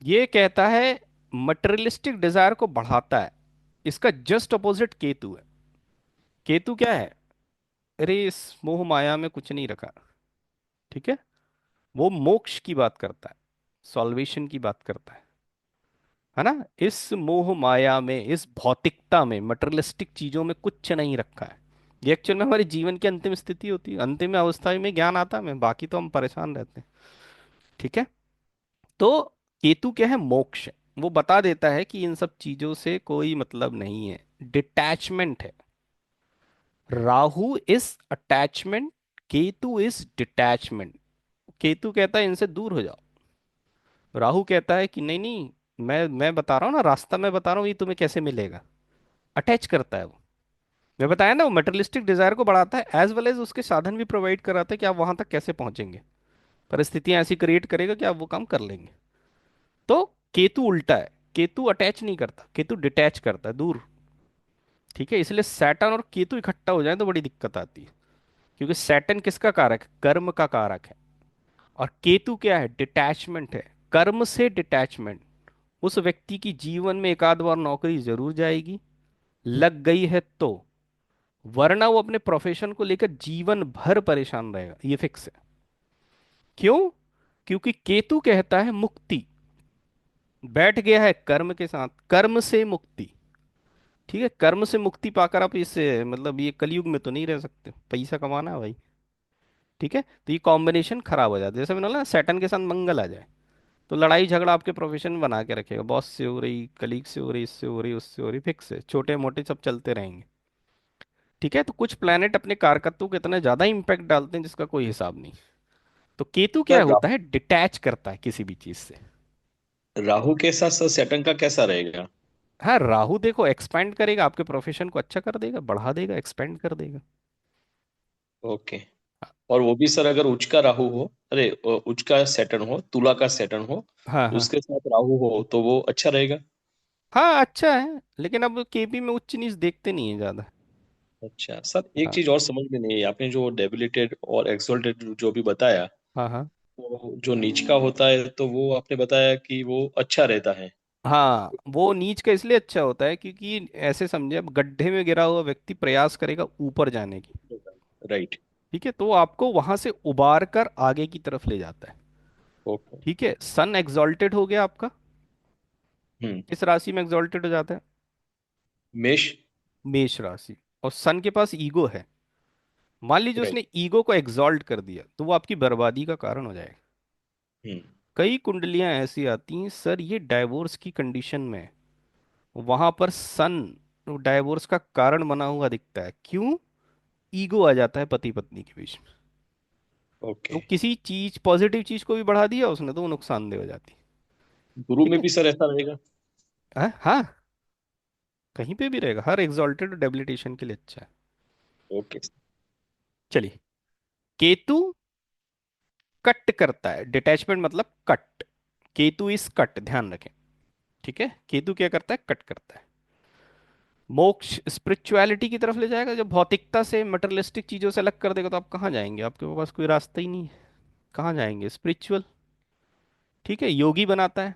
ये कहता है मटेरियलिस्टिक डिजायर को बढ़ाता है। इसका जस्ट अपोजिट केतु है। केतु क्या है? अरे, इस मोह माया में कुछ नहीं रखा। ठीक है। वो मोक्ष की बात करता है, सॉल्वेशन की बात करता है। है ना। इस मोह माया में, इस भौतिकता में, मटेरियलिस्टिक चीजों में कुछ नहीं रखा है। ये एक्चुअल में हमारे जीवन की अंतिम स्थिति होती है, अंतिम अवस्था में ज्ञान आता है हमें, बाकी तो हम परेशान रहते हैं। ठीक है। तो केतु क्या है? मोक्ष है। वो बता देता है कि इन सब चीजों से कोई मतलब नहीं है, डिटैचमेंट है। Rahu is attachment, Ketu is detachment. Ketu कहता है इनसे दूर हो जाओ, राहु कहता है कि नहीं नहीं, मैं बता रहा हूँ ना, रास्ता मैं बता रहा हूँ, ये तुम्हें कैसे मिलेगा। अटैच करता है वो। मैं बताया ना, वो मटेरियलिस्टिक डिजायर को बढ़ाता है, एज वेल एज उसके साधन भी प्रोवाइड कराता है कि आप वहां तक कैसे पहुंचेंगे। परिस्थितियां ऐसी क्रिएट करेगा कि आप वो काम कर लेंगे। तो केतु उल्टा है, केतु अटैच नहीं करता, केतु डिटैच करता है, दूर। ठीक है। इसलिए सैटर्न और केतु इकट्ठा हो जाए तो बड़ी दिक्कत आती है, क्योंकि सैटर्न किसका कारक है? कर्म का कारक है। और केतु क्या है? डिटैचमेंट है, कर्म से डिटैचमेंट। उस व्यक्ति की जीवन में एक आध बार नौकरी जरूर जाएगी, लग गई है तो, वरना वो अपने प्रोफेशन को लेकर जीवन भर परेशान रहेगा, ये फिक्स है। क्यों? क्योंकि केतु कहता है मुक्ति, बैठ गया है कर्म के साथ, कर्म से मुक्ति। ठीक है। कर्म से मुक्ति पाकर आप इससे मतलब ये कलयुग में तो नहीं रह सकते, पैसा कमाना है भाई। ठीक है। तो ये कॉम्बिनेशन खराब हो जाता है। जैसे मैंने बोला ना, सैटर्न के साथ मंगल आ जाए तो लड़ाई झगड़ा आपके प्रोफेशन में बना के रखेगा, बॉस से हो रही, कलीग से हो रही, इससे हो रही, उससे हो रही, फिक्स है, छोटे मोटे सब चलते रहेंगे। ठीक है। तो कुछ प्लैनेट अपने कारकत्व को इतना ज्यादा इंपैक्ट डालते हैं जिसका कोई हिसाब नहीं। तो केतु क्या सर होता है? डिटैच करता है किसी भी चीज से। राहु के साथ साथ सैटर्न का कैसा रहेगा? हाँ, राहु देखो एक्सपेंड करेगा, आपके प्रोफेशन को अच्छा कर देगा, बढ़ा देगा, एक्सपेंड कर देगा। ओके। और वो भी सर अगर उच्च का राहु हो, अरे उच्च का सैटर्न हो, तुला का सैटर्न हो, हाँ हाँ उसके साथ राहु हो तो वो अच्छा रहेगा? हाँ, अच्छा है, लेकिन अब केपी में उच्च नीच देखते नहीं है ज्यादा। अच्छा सर, एक हाँ चीज और समझ में नहीं आई, आपने जो डेबिलिटेड और एक्सोल्टेड जो भी बताया, हाँ हाँ तो जो नीच का होता है तो वो आपने बताया कि वो अच्छा रहता है। हाँ, वो नीच का इसलिए अच्छा होता है क्योंकि ऐसे समझे, अब गड्ढे में गिरा हुआ व्यक्ति प्रयास करेगा ऊपर जाने की। राइट। ठीक है। तो वो आपको वहां से उबार कर आगे की तरफ ले जाता है। ओके। ठीक है। सन एग्जॉल्टेड हो गया आपका, हम्म। किस राशि में एग्जॉल्टेड हो जाता है? मेष। मेष राशि। और सन के पास ईगो है, मान लीजिए राइट। उसने ईगो को एग्जॉल्ट कर दिया तो वो आपकी बर्बादी का कारण हो जाएगा। हम्म। कई कुंडलियां ऐसी आती हैं सर, ये डाइवोर्स की कंडीशन में है, वहां पर सन डाइवोर्स का कारण बना हुआ दिखता है। क्यों? ईगो आ जाता है पति पत्नी के बीच में। तो ओके। किसी चीज, पॉजिटिव चीज को भी बढ़ा दिया उसने तो वो नुकसानदेह हो जाती है। गुरु ठीक में है। भी सर ऐसा रहेगा? हाँ, कहीं पे भी रहेगा, हर एग्जॉल्टेड डेबिलिटेशन के लिए अच्छा है। ओके। चलिए। केतु कट करता है, डिटैचमेंट मतलब कट। केतु इज कट, ध्यान रखें। ठीक है। केतु क्या करता है? कट करता है। मोक्ष, स्पिरिचुअलिटी की तरफ ले जाएगा। जब भौतिकता से, मटेरियलिस्टिक चीजों से अलग कर देगा तो आप कहाँ जाएंगे? आपके पास कोई रास्ता ही नहीं है, कहाँ जाएंगे? स्पिरिचुअल। ठीक है। योगी बनाता है।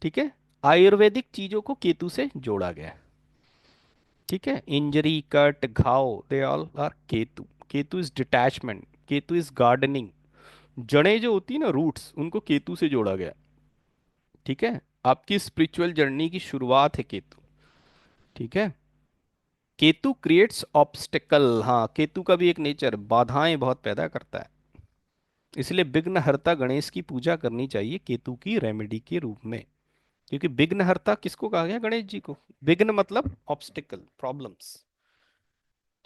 ठीक है। आयुर्वेदिक चीजों को केतु से जोड़ा गया है। ठीक है। इंजरी, कट, घाव, they all are Ketu. Ketu is detachment, Ketu is gardening. जड़ें जो होती है ना, रूट्स, उनको केतु से जोड़ा गया। ठीक है। आपकी स्पिरिचुअल जर्नी की शुरुआत है केतु। ठीक है। Ketu creates obstacle. हाँ, केतु का भी एक नेचर, बाधाएं बहुत पैदा करता है। इसलिए विघ्नहर्ता गणेश की पूजा करनी चाहिए केतु की रेमेडी के रूप में। क्योंकि विघ्नहर्ता किसको कहा गया? गणेश जी को। विघ्न मतलब ऑब्स्टिकल, प्रॉब्लम्स।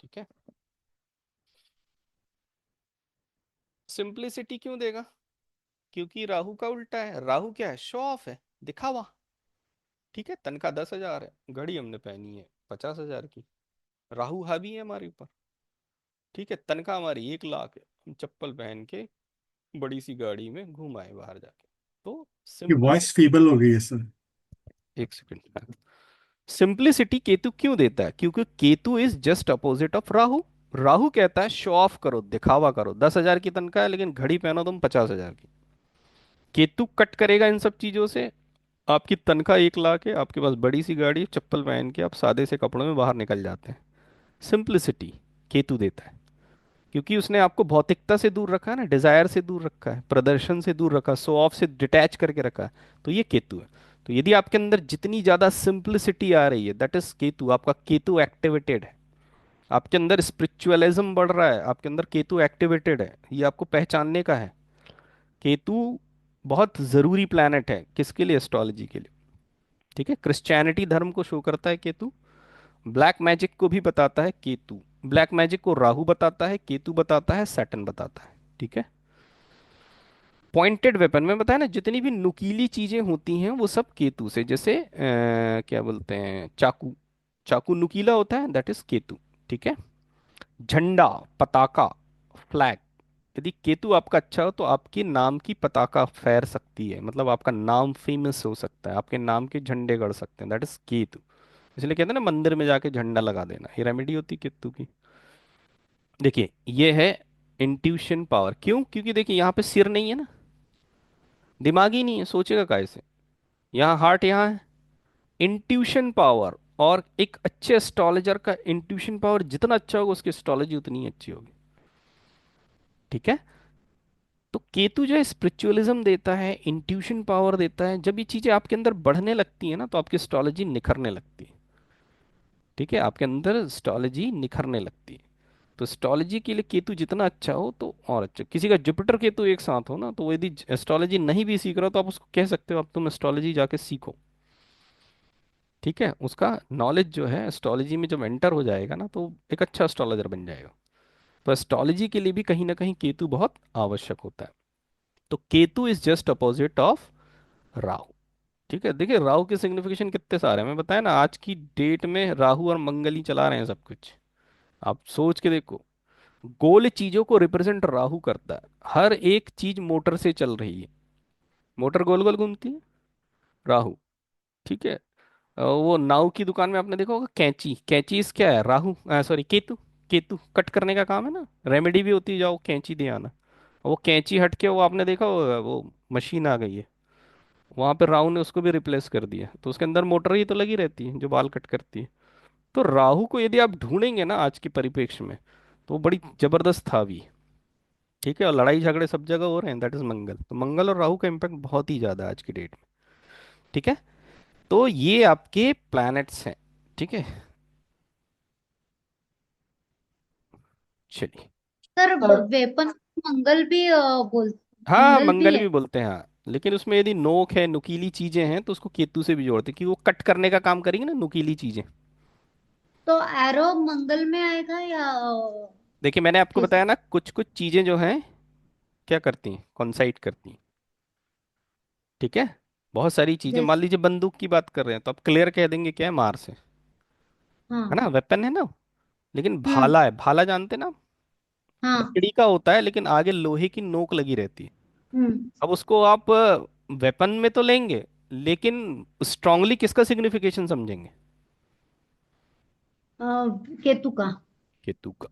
ठीक है। सिंप्लिसिटी क्यों देगा? क्योंकि राहु का उल्टा है। राहु क्या है? शो ऑफ है, दिखावा। ठीक है। तनख्वाह 10,000 है, घड़ी हमने पहनी है 50,000 की, राहु हावी है हमारे ऊपर। ठीक है। तनख्वाह हमारी 1 लाख है, हम चप्पल पहन के बड़ी सी गाड़ी में घूम आए बाहर जाके। तो कि वॉइस सिंप्लिसिटी। फीबल हो गई है सर। एक सेकंड। सिंप्लिसिटी केतु क्यों देता है? क्योंकि Ketu is just opposite of Rahu. Rahu कहता है शो ऑफ करो, दिखावा करो, 10,000 की तनख्वाह है लेकिन घड़ी पहनो तुम 50,000 की। केतु कट करेगा इन सब चीजों से। आपकी तनख्वाह 1 लाख है, आपके पास बड़ी सी गाड़ी, चप्पल पहन के आप सादे से कपड़ों में बाहर निकल जाते हैं। सिंप्लिसिटी केतु देता है। क्योंकि उसने आपको भौतिकता से दूर रखा है ना, डिजायर से दूर रखा है, प्रदर्शन से दूर रखा, शो ऑफ से डिटैच करके रखा है। तो ये केतु है। तो यदि आपके अंदर जितनी ज्यादा सिंप्लिसिटी आ रही है, दैट इज केतु, आपका केतु एक्टिवेटेड है। आपके अंदर स्पिरिचुअलिज्म बढ़ रहा है, आपके अंदर केतु एक्टिवेटेड है, ये आपको पहचानने का है। केतु बहुत जरूरी प्लैनेट है किसके लिए? एस्ट्रोलॉजी के लिए। ठीक है, क्रिश्चियनिटी धर्म को शो करता है केतु, ब्लैक मैजिक को भी बताता है केतु। ब्लैक मैजिक को राहु बताता है, केतु बताता है, सैटर्न बताता है। ठीक है, पॉइंटेड वेपन में बताया ना, जितनी भी नुकीली चीजें होती हैं वो सब केतु से, जैसे क्या बोलते हैं, चाकू, चाकू नुकीला होता है, दैट इज केतु। ठीक है, झंडा, पताका, फ्लैग, यदि केतु आपका अच्छा हो तो आपके नाम की पताका फहर सकती है, मतलब आपका नाम फेमस हो सकता है, आपके नाम के झंडे गड़ सकते हैं, दैट इज केतु। इसलिए कहते हैं ना मंदिर में जाके झंडा लगा देना, ये रेमेडी होती है केतु की। देखिए ये है इंट्यूशन पावर। क्यों? क्योंकि देखिए यहाँ पे सिर नहीं है ना, दिमाग ही नहीं है, सोचेगा कैसे? यहाँ हार्ट यहाँ है। इंट्यूशन पावर, और एक अच्छे एस्ट्रोलॉजर का इंट्यूशन पावर जितना अच्छा होगा उसकी एस्ट्रोलॉजी उतनी ही अच्छी होगी। ठीक है, तो केतु जो है स्पिरिचुअलिज्म देता है, इंट्यूशन पावर देता है। जब ये चीजें आपके अंदर बढ़ने लगती है ना तो आपकी एस्ट्रोलॉजी निखरने लगती है। ठीक है, आपके अंदर एस्ट्रोलॉजी निखरने लगती है। तो एस्ट्रोलॉजी के लिए केतु जितना अच्छा हो तो और अच्छा। किसी का जुपिटर केतु एक साथ हो ना, तो वो यदि एस्ट्रोलॉजी नहीं भी सीख रहा हो तो आप उसको कह सकते हो अब तुम एस्ट्रोलॉजी जाके सीखो। ठीक है, उसका नॉलेज जो है एस्ट्रोलॉजी में जब एंटर हो जाएगा ना तो एक अच्छा एस्ट्रोलॉजर बन जाएगा। तो एस्ट्रोलॉजी के लिए भी कहीं ना कहीं केतु बहुत आवश्यक होता है। तो Ketu is just opposite of Rahu. ठीक है, देखिए राहु के सिग्निफिकेशन कितने सारे हैं, मैं बताया ना, आज की डेट में राहु और मंगल ही चला रहे हैं सब कुछ। आप सोच के देखो, गोल चीजों को रिप्रेजेंट राहु करता है, हर एक चीज मोटर से चल रही है, मोटर गोल गोल घूमती है, राहु। ठीक है, वो नाऊ की दुकान में आपने देखा होगा कैंची, कैंची इस क्या है? राहु, सॉरी केतु। केतु कट करने का काम है ना, रेमेडी भी होती है, जाओ कैंची दे आना। वो कैंची हट के वो आपने देखा होगा वो मशीन आ गई है, वहां पे राहु ने उसको भी रिप्लेस कर दिया, तो उसके अंदर मोटर ही तो लगी रहती है जो बाल कट करती है। तो राहु को यदि आप ढूंढेंगे ना आज के परिप्रेक्ष्य में तो वो बड़ी जबरदस्त था भी। ठीक है, और लड़ाई झगड़े सब जगह हो रहे हैं, दैट इज मंगल। तो मंगल और राहु का इम्पैक्ट बहुत ही ज्यादा है आज की डेट में। ठीक है, तो ये आपके प्लैनेट्स हैं। ठीक है, चलिए। सर सर वेपन मंगल भी बोल हाँ मंगल भी मंगल है। भी बोलते हैं, हाँ, लेकिन उसमें यदि नोक है, नुकीली चीजें हैं, तो उसको केतु से भी जोड़ते हैं, कि वो कट करने का काम करेंगे ना नुकीली चीजें। तो एरो मंगल में आएगा या देखिए मैंने आपको कैसे? बताया ना, कुछ कुछ चीजें जो हैं क्या करती हैं, कॉन्साइड करती हैं। ठीक है, बहुत सारी चीजें, मान जैसे लीजिए बंदूक की बात कर रहे हैं तो आप क्लियर कह देंगे क्या है, मार से, है हाँ। ना, वेपन है ना। लेकिन हम्म। भाला है, भाला जानते ना, हाँ। लकड़ी का होता है लेकिन आगे लोहे की नोक लगी रहती है। हम्म। अब उसको आप वेपन में तो लेंगे, लेकिन स्ट्रांगली किसका सिग्निफिकेशन समझेंगे? अ, केतु का। केतु का।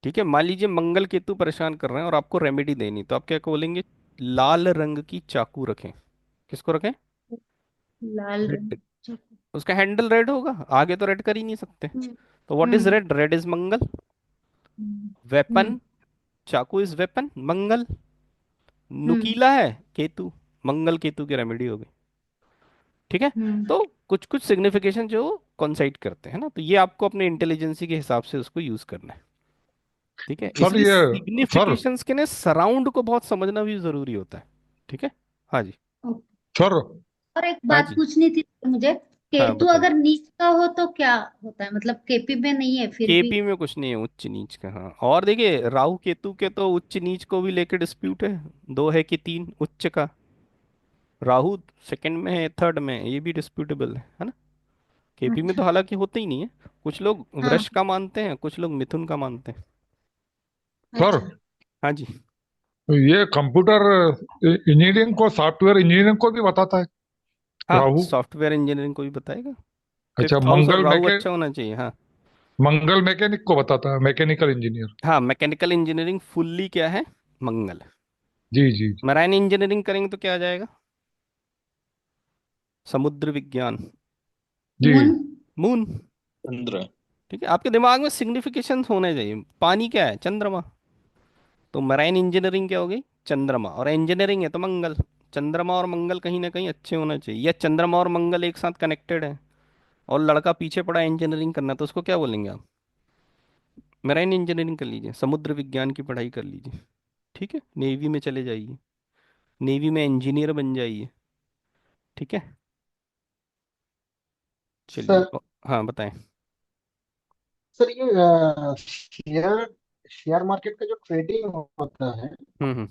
ठीक है, मान लीजिए मंगल केतु परेशान कर रहे हैं और आपको रेमेडी देनी, तो आप क्या बोलेंगे? लाल रंग की चाकू रखें। किसको रखें? लाल रंग। रेड। उसका हैंडल रेड होगा, आगे तो रेड कर ही नहीं सकते। हम्म। तो what is hmm. Red? Red is Mangal. Hmm. Weapon, चाकू इज वेपन, मंगल। हम्म। नुकीला है, केतु, मंगल केतु की रेमेडी होगी। ठीक है, हम्म। तो कुछ कुछ सिग्निफिकेशन जो कोइंसाइड करते हैं ना, तो ये आपको अपने इंटेलिजेंसी के हिसाब से उसको यूज करना है। ठीक है, सर इसलिए ये सर सिग्निफिकेशंस के ने सराउंड को बहुत समझना भी जरूरी होता है। ठीक है, हाँ जी, सर और एक हाँ बात जी, पूछनी थी मुझे, हाँ केतु बताइए। अगर नीच का हो तो क्या होता है? मतलब केपी में नहीं है फिर भी। केपी में कुछ नहीं है उच्च नीच का, हाँ। और देखिए राहु केतु के तो उच्च नीच को भी लेकर डिस्प्यूट है, दो है कि तीन उच्च का। राहु सेकंड में है, थर्ड में है, ये भी डिस्प्यूटेबल है ना। केपी में तो अच्छा। हालांकि होते ही नहीं है, कुछ लोग हाँ। वृष का मानते हैं, कुछ लोग मिथुन का मानते हैं। सर अच्छा। हाँ जी, ये कंप्यूटर इंजीनियरिंग को सॉफ्टवेयर इंजीनियरिंग को भी बताता है हाँ राहु। सॉफ्टवेयर इंजीनियरिंग को भी बताएगा। अच्छा, फिफ्थ हाउस और राहु अच्छा होना चाहिए, हाँ। मंगल मैकेनिक को बताता है, मैकेनिकल इंजीनियर। हाँ मैकेनिकल इंजीनियरिंग फुल्ली क्या है? मंगल। जी जी जी मराइन इंजीनियरिंग करेंगे तो क्या आ जाएगा? समुद्र विज्ञान, जी। मून। मून। चंद्र। ठीक है, आपके दिमाग में सिग्निफिकेशन होने चाहिए। पानी क्या है? चंद्रमा। तो मराइन इंजीनियरिंग क्या हो गई? चंद्रमा, और इंजीनियरिंग है तो मंगल। चंद्रमा और मंगल कहीं ना कहीं अच्छे होना चाहिए, या चंद्रमा और मंगल एक साथ कनेक्टेड है और लड़का पीछे पड़ा इंजीनियरिंग करना, तो उसको क्या बोलेंगे आप? मेराइन इंजीनियरिंग कर लीजिए, समुद्र विज्ञान की पढ़ाई कर लीजिए, ठीक है, नेवी में चले जाइए, नेवी में इंजीनियर बन जाइए, ठीक है। चलिए सर हाँ बताएं। सर ये शेयर शेयर मार्केट का जो ट्रेडिंग हम्म हम्म होता है, हम्म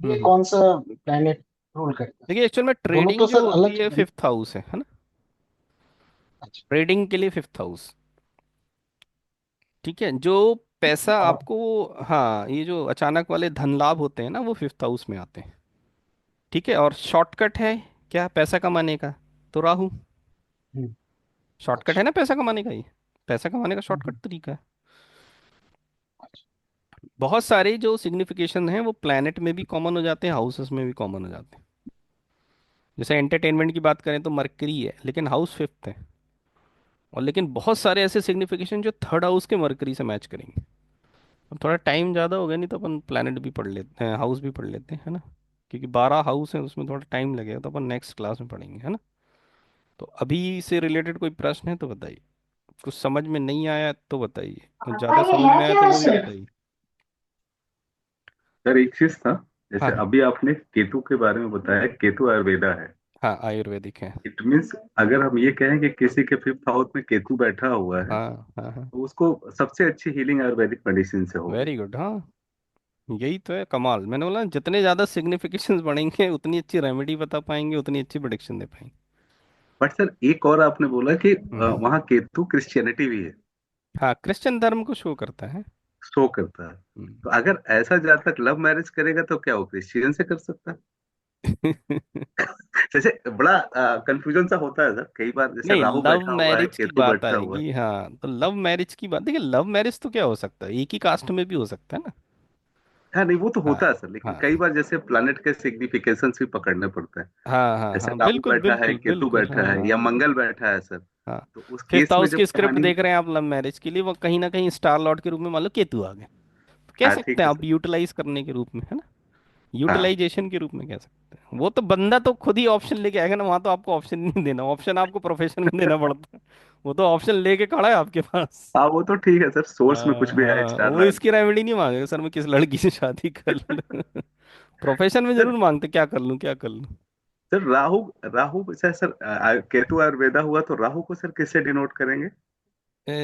ये हम्म। कौन सा प्लैनेट रूल करता है? देखिए एक्चुअल में दोनों ट्रेडिंग तो जो सर होती अलग है है। फिफ्थ हाउस है ना, अच्छा। ट्रेडिंग के लिए फिफ्थ हाउस, ठीक है। जो पैसा और आपको, हाँ ये जो अचानक वाले धन लाभ होते हैं ना, वो फिफ्थ हाउस में आते हैं, ठीक है। और शॉर्टकट है क्या पैसा कमाने का? तो राहु। हम्म, शॉर्टकट है अच्छा। ना पैसा कमाने का, ये पैसा कमाने का शॉर्टकट हम्म, तरीका है। अच्छा। बहुत सारे जो सिग्निफिकेशन हैं वो प्लैनेट में भी कॉमन हो जाते हैं, हाउसेस में भी कॉमन हो जाते हैं। जैसे एंटरटेनमेंट की बात करें तो मरकरी है, लेकिन हाउस फिफ्थ है। और लेकिन बहुत सारे ऐसे सिग्निफिकेशन जो थर्ड हाउस के मरकरी से मैच करेंगे। अब थोड़ा टाइम ज़्यादा हो गया, नहीं तो अपन प्लैनेट भी पढ़ लेते हैं, हाउस भी पढ़ लेते हैं, है ना। क्योंकि 12 हाउस हैं, उसमें थोड़ा टाइम लगेगा, तो अपन नेक्स्ट क्लास में पढ़ेंगे, है ना। तो अभी से रिलेटेड कोई प्रश्न है तो बताइए, कुछ समझ में नहीं आया तो बताइए, और पापा ज़्यादा ये समझ है में आया क्या तो वो भी वैसे? बताइए। सर एक चीज था, हाँ जैसे हाँ। अभी आपने केतु के बारे में बताया, केतु आयुर्वेदा है। हाँ आयुर्वेदिक है। इट मीन्स अगर हम ये कहें कि किसी के फिफ्थ हाउस में केतु बैठा हुआ है, हाँ हाँ हाँ। तो उसको सबसे अच्छी हीलिंग आयुर्वेदिक मेडिसिन से होगी। वेरी गुड, हाँ यही तो है कमाल। मैंने बोला जितने ज़्यादा सिग्निफिकेशंस बढ़ेंगे उतनी अच्छी रेमेडी बता पाएंगे, उतनी अच्छी प्रोडिक्शन दे पाएंगे। बट सर एक और आपने बोला कि हम्म। वहाँ केतु क्रिश्चियनिटी भी है, हाँ क्रिश्चियन धर्म को शो करता है। शो करता है। हम्म। तो अगर ऐसा जातक लव मैरिज करेगा तो क्या वो क्रिश्चियन से कर सकता है? जैसे बड़ा कंफ्यूजन सा होता है सर कई बार, जैसे नहीं, राहु लव बैठा हुआ है, मैरिज की केतु बात बैठा हुआ है। आएगी, हाँ तो लव मैरिज की बात, देखिए लव मैरिज तो क्या हो सकता है, एक ही कास्ट में भी हो सकता है ना। हाँ नहीं वो तो हाँ होता है सर, लेकिन हाँ कई बार जैसे प्लैनेट के सिग्निफिकेशंस भी पकड़ने पड़ते हैं। हाँ हाँ जैसे हाँ, राहु बिल्कुल बैठा है, बिल्कुल केतु बिल्कुल, बैठा है, हाँ या मंगल बैठा है सर, हाँ। तो उस फिफ्थ केस में हाउस जब की स्क्रिप्ट कहानी। देख रहे हैं आप लव मैरिज के लिए, वो कहीं ना कहीं स्टार लॉर्ड के रूप में मान लो केतु आ गए, तो कह हाँ सकते ठीक हैं है आप सर। यूटिलाइज करने के रूप में, है ना। हाँ यूटिलाइजेशन के रूप में कह सकते हैं। वो तो बंदा तो खुद ही ऑप्शन लेके आएगा ना, वहां तो आपको ऑप्शन नहीं देना, ऑप्शन आपको प्रोफेशन में देना पड़ता है। वो तो ऑप्शन लेके खड़ा है आपके पास। हाँ वो तो ठीक है सर, सोर्स में कुछ हाँ भी आए हाँ, स्टार वो लाइट। इसकी रेमेडी नहीं मांगेगा सर मैं किस लड़की से शादी कर लूं। प्रोफेशन में सर जरूर मांगते क्या कर लूं क्या कर लूं। सर राहु राहु सर केतु आयुर्वेदा हुआ तो राहु को सर किससे डिनोट करेंगे?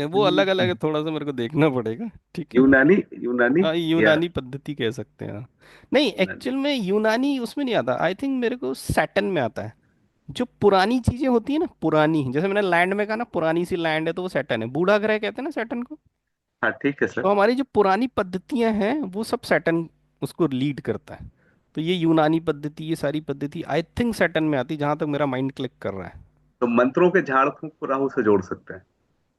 वो अलग अलग है, थोड़ा सा मेरे को देखना पड़ेगा, ठीक है। यूनानी यूनानी हाँ या यूनानी पद्धति कह सकते हैं हाँ। नहीं यूनानी? एक्चुअल में यूनानी उसमें नहीं आता, आई थिंक मेरे को सैटर्न में आता है। जो पुरानी चीजें होती है ना, पुरानी, जैसे मैंने लैंड में कहा ना, पुरानी सी लैंड है तो वो सैटर्न है, बूढ़ा ग्रह कहते हैं ना सैटर्न को। हाँ ठीक है तो सर। हमारी जो पुरानी पद्धतियां हैं वो सब सैटर्न उसको लीड करता है। तो ये यूनानी पद्धति, ये सारी पद्धति आई थिंक सैटर्न में आती है, जहां तक मेरा माइंड क्लिक कर रहा है। तो मंत्रों के झाड़ फूंक को राहु से जोड़ सकते हैं।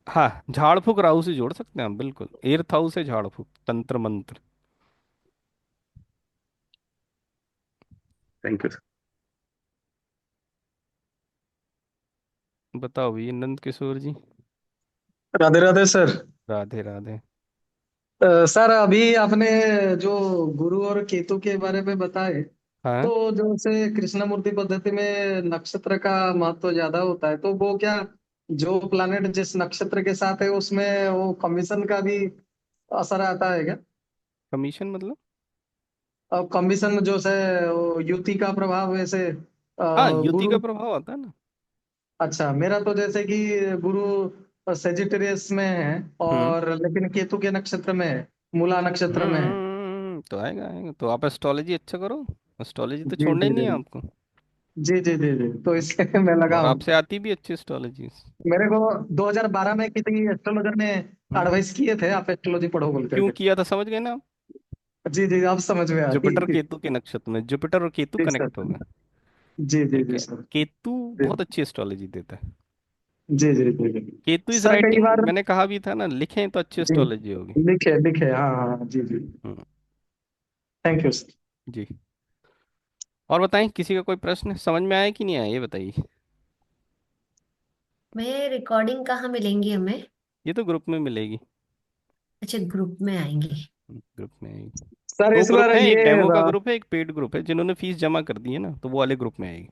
हाँ झाड़ फूक राहु से जोड़ सकते हैं हम, बिल्कुल एर्थ हाउस से झाड़ फूक तंत्र मंत्र। Thank you sir. बताओ भैया नंद किशोर जी। राधे राधे सर। राधे राधे। सर अभी आपने जो गुरु और केतु के बारे में बताए, हाँ तो जैसे कृष्णमूर्ति पद्धति में नक्षत्र का महत्व ज्यादा होता है, तो वो क्या जो प्लैनेट जिस नक्षत्र के साथ है उसमें वो कमीशन का भी असर आता है क्या? कमीशन मतलब? और कमीशन जो है वो युति का प्रभाव वैसे हाँ युति का गुरु। प्रभाव आता है ना। अच्छा, मेरा तो जैसे कि गुरु सेजिटेरियस में है, हम्म और लेकिन केतु के नक्षत्र में है, मूला नक्षत्र में है। तो आएगा आएगा, तो आप एस्ट्रोलॉजी अच्छा करो, एस्ट्रोलॉजी तो जी छोड़ना ही जी नहीं जी है आपको। जी जी जी जी, तो इसलिए मैं लगा और हूँ। आपसे आती भी अच्छी एस्ट्रोलॉजी। मेरे को 2012 में किसी एस्ट्रोलॉजर ने हम्म। एडवाइस किए थे, आप एस्ट्रोलॉजी पढ़ो बोल क्यों करके। किया था समझ गए ना आप? जी जी, आप समझ में जुपिटर आई। केतु के नक्षत्र में, जुपिटर और केतु जी सर। कनेक्ट हो गए, जी जी ठीक जी है। सर। केतु जी बहुत अच्छी एस्ट्रोलॉजी देता है। जी जी जी जी। केतु इज सर कई राइटिंग, बार। मैंने कहा भी था ना, लिखें तो अच्छी जी, एस्ट्रोलॉजी होगी। लिखे लिखे, हाँ हाँ हाँ, जी जी। हम्म। Thank you sir. जी। और बताएं किसी का कोई प्रश्न समझ में आया कि नहीं आया, ये बताइए। मैं रिकॉर्डिंग कहाँ मिलेंगी हमें? ये तो ग्रुप में मिलेगी। अच्छा ग्रुप में आएंगी। ग्रुप में आएगी। सर दो इस ग्रुप बार हैं, एक ये डेमो का ग्रुप है, एक पेड ग्रुप है। जिन्होंने फीस जमा कर दी है ना, तो वो वाले ग्रुप में आएगी।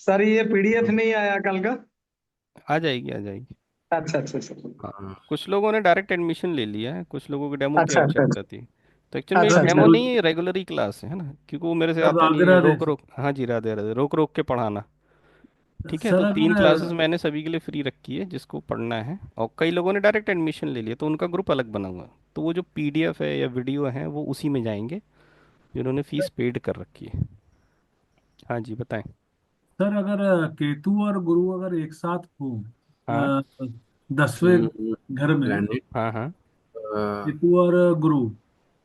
सर ये पीडीएफ नहीं आया कल का। आ जाएगी, आ जाएगी। अच्छा अच्छा अच्छा हाँ, कुछ लोगों ने डायरेक्ट एडमिशन ले लिया है, कुछ लोगों की डेमो की अच्छा अच्छा आवश्यकता थी। तो एक्चुअल में ये अच्छा सर अच्छा डेमो गुरु नहीं है, रेगुलर ही क्लास है ना, क्योंकि वो मेरे से सर आता नहीं राधे है, राधे। रोक रोक, हाँ जी, राधे राधे, रोक रोक के पढ़ाना। ठीक है, सर तो 3 क्लासेस अगर मैंने सभी के लिए फ्री रखी है जिसको पढ़ना है, और कई लोगों ने डायरेक्ट एडमिशन ले लिया, तो उनका ग्रुप अलग बना हुआ है। तो वो जो पीडीएफ है या वीडियो है वो उसी में जाएंगे जिन्होंने फीस पेड कर रखी है। हाँ जी, बताएं। सर अगर केतु और गुरु अगर एक साथ हो हाँ 10वें घर में, प्लैनेट। हाँ हाँ केतु और गुरु,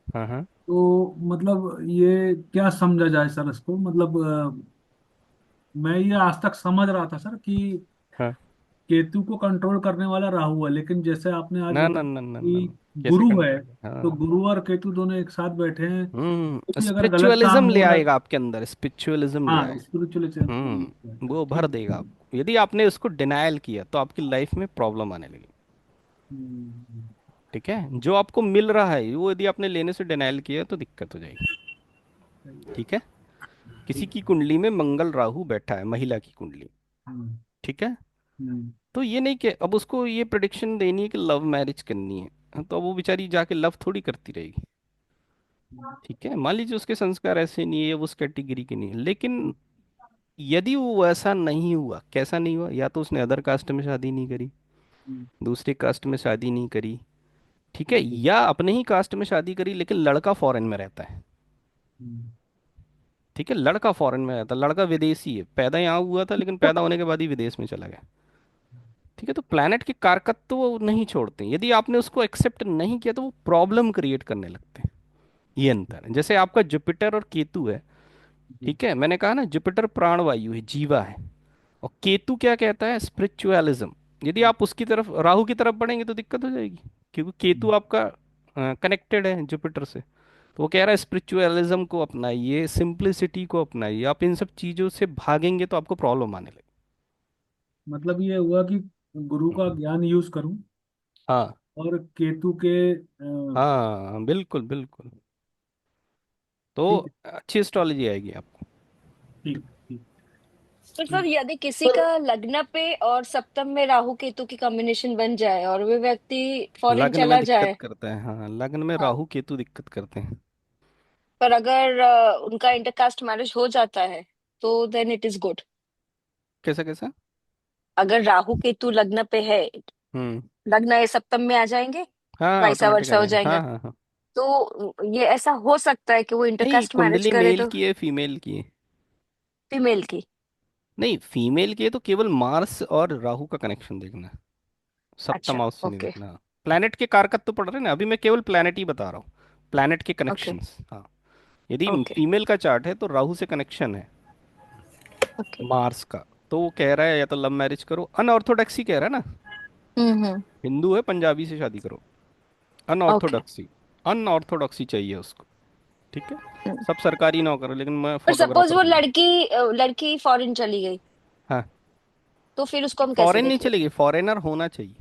हाँ हाँ तो मतलब ये क्या समझा जाए सर इसको? मतलब मैं ये आज तक समझ रहा था सर कि हाँ। केतु को कंट्रोल करने वाला राहु है, लेकिन जैसे आपने आज ना ना बताया ना ना ना कि ना, कैसे गुरु है, कंट्रोल? तो हाँ। गुरु और केतु दोनों एक साथ बैठे हैं, तो भी अगर गलत काम स्पिरिचुअलिज्म ले हो रहा है। आएगा आपके अंदर, स्पिरिचुअलिज्म ले हाँ, आएगा। स्पिरिचुअलिज्म। वो भर ठीक देगा ठीक। आपको। यदि आपने उसको डिनायल किया तो आपकी लाइफ में प्रॉब्लम आने लगी। हम्म, ठीक है, जो आपको मिल रहा है वो यदि आपने लेने से डिनायल किया तो दिक्कत हो जाएगी। ठीक है, किसी ठीक। की कुंडली में मंगल राहु बैठा है, महिला की कुंडली। हम्म, ठीक है, हम्म, तो ये नहीं कि अब उसको ये प्रिडिक्शन देनी है कि लव मैरिज करनी है, तो अब वो बेचारी जाके लव थोड़ी करती रहेगी। ठीक है, मान लीजिए उसके संस्कार ऐसे नहीं है, वो उस कैटेगरी के नहीं है, लेकिन यदि वो वैसा नहीं हुआ, कैसा नहीं हुआ, या तो उसने अदर कास्ट में शादी नहीं करी, हम्म, दूसरी कास्ट में शादी नहीं करी, ठीक है, या अपने ही कास्ट में शादी करी लेकिन लड़का फॉरेन में रहता है। हम्म, ठीक है, लड़का फॉरेन में रहता है, लड़का विदेशी है, पैदा यहाँ हुआ था लेकिन पैदा होने के बाद ही विदेश में चला गया। ठीक है, तो प्लैनेट के कारकत्व तो वो नहीं छोड़ते, यदि आपने उसको एक्सेप्ट नहीं किया तो वो प्रॉब्लम क्रिएट करने लगते हैं। ये अंतर है। जैसे आपका जुपिटर और केतु है। जी, ठीक है, मैंने कहा ना, जुपिटर प्राणवायु है, जीवा है, और केतु क्या कहता है, स्पिरिचुअलिज्म। यदि आप उसकी तरफ, राहु की तरफ बढ़ेंगे तो दिक्कत हो जाएगी, क्योंकि केतु आपका कनेक्टेड है जुपिटर से। तो वो कह रहा है स्पिरिचुअलिज्म को अपनाइए, सिंप्लिसिटी को अपनाइए, आप इन सब चीजों से भागेंगे तो आपको प्रॉब्लम आने लगेगी। मतलब ये हुआ कि गुरु का ज्ञान यूज करूं हाँ और केतु के हाँ, बिल्कुल बिल्कुल। तो ठीक है। अच्छी एस्ट्रोलॉजी आएगी आपको। ठीक ठीक तो सर ठीक। यदि किसी सर का लग्न पे और सप्तम में राहु केतु की कॉम्बिनेशन बन जाए और वे व्यक्ति फॉरेन लग्न में चला दिक्कत जाए। करता है, हाँ, लग्न में हाँ। राहु केतु दिक्कत करते हैं। पर अगर उनका इंटरकास्ट मैरिज हो जाता है तो देन इट इज गुड। कैसा कैसा? अगर राहु केतु लग्न पे है, हम्म। लग्न ये सप्तम में आ जाएंगे, हाँ, वैसा ऑटोमेटिक आ वर्षा हो जाएगा, जाएगा। हाँ हाँ हाँ। तो ये ऐसा हो सकता है कि वो नहीं, इंटरकास्ट मैरिज कुंडली करे मेल तो की है, फीमेल की है? फीमेल की। नहीं, फीमेल की है तो केवल मार्स और राहु का कनेक्शन देखना है, सप्तम अच्छा, हाउस से नहीं ओके देखना। प्लैनेट के कारकत्व तो पढ़ रहे हैं ना, अभी मैं केवल प्लैनेट ही बता रहा हूँ, प्लैनेट के ओके कनेक्शंस। हाँ, यदि ओके फीमेल का चार्ट है तो राहु से कनेक्शन है ओके। मार्स का, तो वो कह रहा है या तो लव मैरिज करो, अनऑर्थोडॉक्सी कह रहा है ना, हम्म। हिंदू है, पंजाबी से शादी करो, ओके। अनऑर्थोडॉक्सी, अनऑर्थोडॉक्सी चाहिए उसको। ठीक है, सब सरकारी नौकर, लेकिन मैं पर सपोज फोटोग्राफर वो हूँ। लड़की फॉरेन चली गई, हाँ, तो फिर उसको हम कैसे फॉरेन नहीं देखें? चलेगी, फॉरेनर होना चाहिए।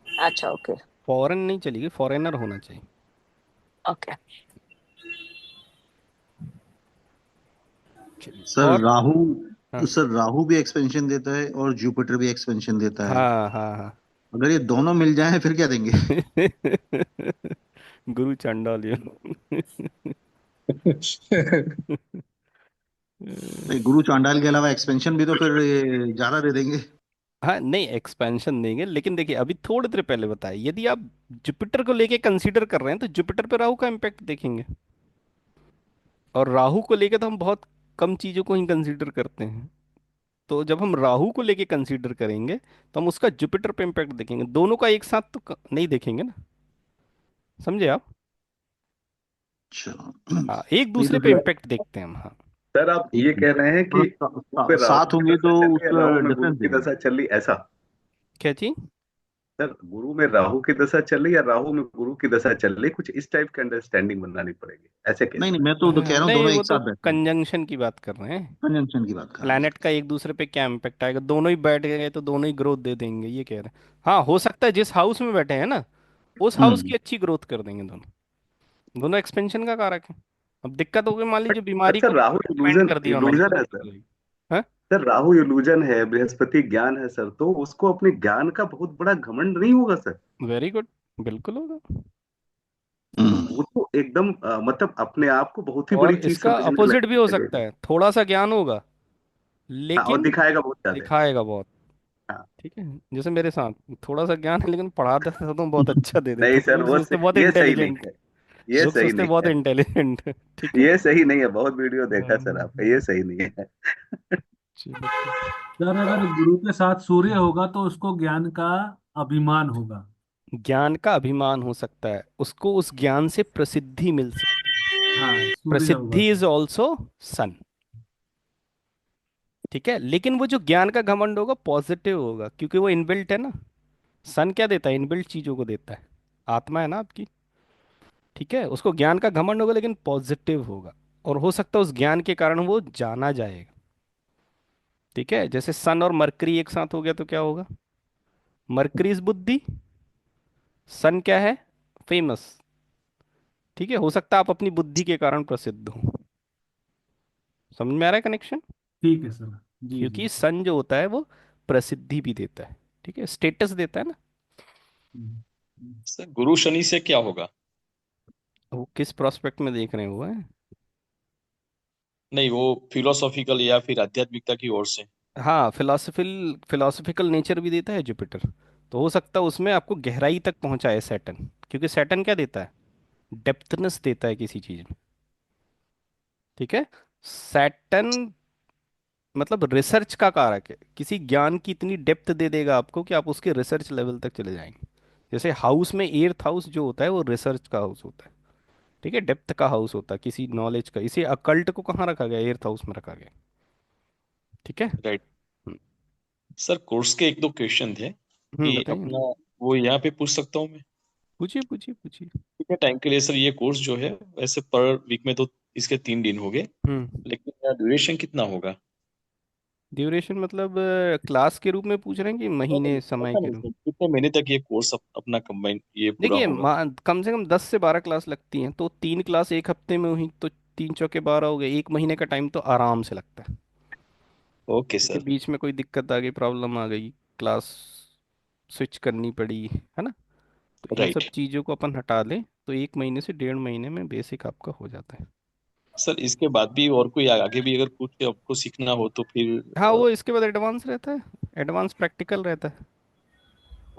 अच्छा, ओके फॉरेन नहीं चलेगी, फॉरेनर होना चाहिए। ओके। चलिए, सर और? हाँ राहु भी एक्सपेंशन देता है और जुपिटर भी एक्सपेंशन देता है। हाँ हाँ हाँ। अगर ये दोनों मिल जाएं फिर क्या देंगे? गुरु चांडाल ये। नहीं, गुरु चांडाल के अलावा एक्सपेंशन भी तो फिर ये ज्यादा दे देंगे। हाँ, नहीं एक्सपेंशन देंगे, लेकिन देखिए अभी थोड़ी देर पहले बताया, यदि आप जुपिटर को लेके कंसीडर कर रहे हैं तो जुपिटर पे राहु का इम्पैक्ट देखेंगे, और राहु को लेके तो हम बहुत कम चीजों को ही कंसीडर करते हैं। तो जब हम राहु को लेके कंसीडर करेंगे तो हम उसका जुपिटर पे इम्पैक्ट देखेंगे, दोनों का एक साथ तो नहीं देखेंगे ना। समझे आप? अच्छा। हाँ, एक नहीं दूसरे तो पे फिर इम्पैक्ट देखते हैं हम। हाँ, सर आप ठीक ये है, कह रहे हैं कि तो गुरु पे राहु साथ की होंगे दशा तो चल रही है, उसका राहु में गुरु डिफरेंस की देंगे। दशा चल रही, ऐसा? क्या चीज? सर गुरु में राहु की दशा चल रही या राहु में गुरु की दशा चल रही, कुछ इस टाइप की अंडरस्टैंडिंग बनानी पड़ेगी, ऐसे नहीं कैसे? नहीं, मैं तो कह रहा हूँ नहीं, दोनों वो एक तो साथ बैठे हैं। कंजंक्शन की बात कर रहे हैं, कंजंक्शन की बात कर रहा हूँ प्लैनेट सर। का एक दूसरे पे क्या इम्पैक्ट आएगा, दोनों ही बैठ गए तो दोनों ही ग्रोथ दे देंगे, ये कह रहे हैं। हाँ, हो सकता है जिस हाउस में बैठे हैं ना, उस हाउस की हम्म। अच्छी ग्रोथ कर देंगे दोनों। दोनों एक्सपेंशन का कारक है। अब दिक्कत हो गई, मान लीजिए बट बीमारी को सर राहु सस्पेंड इल्यूजन कर दिया उन्होंने, तो इल्यूजन है दिक्कत सर। हो जाएगी। हाँ, सर राहु इल्यूजन है, बृहस्पति ज्ञान है सर, तो उसको अपने ज्ञान का बहुत बड़ा घमंड नहीं होगा सर? वेरी गुड, बिल्कुल होगा। वो तो एकदम मतलब अपने आप को बहुत ही और बड़ी चीज इसका समझने अपोजिट भी हो सकता लगेगा। है, थोड़ा सा ज्ञान होगा हाँ, और लेकिन दिखाएगा बहुत ज्यादा। दिखाएगा बहुत। हाँ। ठीक है, जैसे मेरे साथ थोड़ा सा ज्ञान है लेकिन पढ़ा देता था तो बहुत अच्छा दे नहीं देता था, सर, लोग वो सोचते बहुत ये सही नहीं इंटेलिजेंट। है। ये लोग सही सोचते नहीं बहुत है। इंटेलिजेंट है। ठीक है। ये सही नहीं है, बहुत वीडियो देखा सर आपका, ये हाँ, सही नहीं है। चलो ठीक। सर अगर गुरु के साथ सूर्य होगा तो उसको ज्ञान का अभिमान होगा। ज्ञान का अभिमान हो सकता है, उसको उस ज्ञान से प्रसिद्धि मिल सकती है। हाँ, सूर्य होगा प्रसिद्धि तो। इज ऑल्सो सन। ठीक है, लेकिन वो जो ज्ञान का घमंड होगा पॉजिटिव होगा, क्योंकि वो इनबिल्ट है ना। सन क्या देता है? इनबिल्ट चीजों को देता है। आत्मा है ना आपकी। ठीक है, उसको ज्ञान का घमंड होगा लेकिन पॉजिटिव होगा। और हो सकता है उस ज्ञान के कारण वो जाना जाएगा। ठीक है, जैसे सन और मरकरी एक साथ हो गया तो क्या होगा? मरकरी इज बुद्धि, सन क्या है? फेमस। ठीक है, हो सकता है आप अपनी बुद्धि के कारण प्रसिद्ध हो। समझ में आ रहा है कनेक्शन? ठीक है सर। जी जी। क्योंकि सन जो होता है वो प्रसिद्धि भी देता है। ठीक है, स्टेटस देता है ना। सर गुरु शनि से क्या होगा? वो किस प्रोस्पेक्ट में देख रहे हैं वो है? नहीं, वो फिलोसॉफिकल या फिर आध्यात्मिकता की ओर से। हाँ, फिलोसफिकल नेचर भी देता है जुपिटर। तो हो सकता है उसमें आपको गहराई तक पहुंचाए सैटर्न, क्योंकि सैटर्न क्या देता है? डेप्थनेस देता है किसी चीज में। ठीक है, सैटर्न मतलब रिसर्च का कारक है, किसी ज्ञान की इतनी डेप्थ दे देगा आपको कि आप उसके रिसर्च लेवल तक चले जाएंगे। जैसे हाउस में एर्थ हाउस जो होता है वो रिसर्च का हाउस होता है। ठीक है, डेप्थ का हाउस होता है किसी नॉलेज का। इसी अकल्ट को कहाँ रखा गया? एर्थ हाउस में रखा गया। ठीक है। राइट। सर कोर्स के एक दो क्वेश्चन थे कि बताइए अपना, ना। वो यहाँ पे पूछ सकता हूँ मैं? पूछिए पूछिए पूछिए। ठीक है, टाइम के लिए सर, ये कोर्स जो है वैसे पर वीक में तो इसके 3 दिन हो गए, हम्म। लेकिन ड्यूरेशन कितना होगा? ड्यूरेशन मतलब क्लास के रूप में पूछ रहे हैं कि नहीं नहीं, महीने समय ऐसा के नहीं रूप? सर, कितने महीने तक ये कोर्स अपना कंबाइन ये पूरा देखिए, होगा? कम से कम 10 से 12 क्लास लगती हैं, तो 3 क्लास एक हफ्ते में हुई तो 3 चौके 12 हो गए। 1 महीने का टाइम तो आराम से लगता है। ओके क्योंकि सर। बीच में कोई दिक्कत आ गई, प्रॉब्लम आ गई, क्लास स्विच करनी पड़ी, है ना? तो इन सब राइट। चीज़ों को अपन हटा लें तो 1 महीने से 1.5 महीने में बेसिक आपका हो जाता है। सर इसके बाद भी और कोई आगे भी अगर कुछ आपको सीखना हो तो फिर हाँ, वो इसके बाद एडवांस रहता है। एडवांस प्रैक्टिकल रहता है।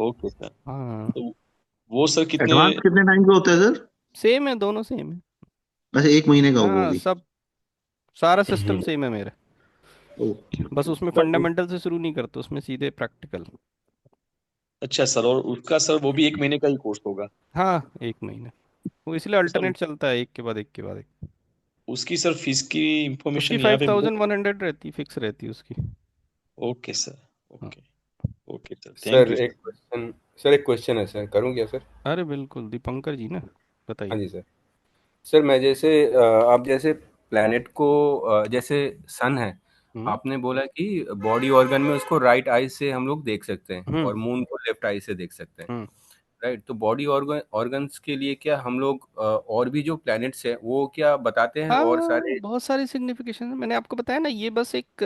Okay sir. हाँ, तो वो सर कितने? एडवांस कितने टाइम का होता है सर? सेम है, दोनों सेम है। अच्छा, 1 महीने का होगा वो हाँ, भी? सब सारा सिस्टम हम्म, सेम है मेरा। ओके बस ओके। उसमें सर फंडामेंटल से शुरू नहीं करते, उसमें सीधे प्रैक्टिकल। अच्छा सर, और उसका सर वो भी 1 महीने का ही कोर्स होगा? हाँ, 1 महीने। वो इसलिए सर अल्टरनेट चलता है, एक के बाद एक के बाद एक। उसकी सर फीस की उसकी इंफॉर्मेशन यहाँ फाइव पे मिले? थाउजेंड वन हंड्रेड रहती, फिक्स रहती है उसकी। Okay sir. हाँ। Okay. Okay sir, thank sir you एक सर। क्वेश्चन सर एक क्वेश्चन है सर, करूँ क्या सर? अरे बिल्कुल, दीपंकर जी ना, हाँ बताइए। जी सर। सर मैं जैसे आप जैसे प्लैनेट को जैसे सन है, हम्म। आपने बोला कि बॉडी ऑर्गन में उसको राइट आई से हम लोग देख सकते हैं हम्म। और मून को लेफ्ट आई से देख सकते हैं। हम्म। राइट, तो बॉडी ऑर्गन्स के लिए क्या हम लोग और भी जो प्लैनेट्स हैं वो क्या बताते हैं और हाँ, सारे? बहुत सारी सिग्निफिकेशन है, मैंने आपको बताया ना, ये बस एक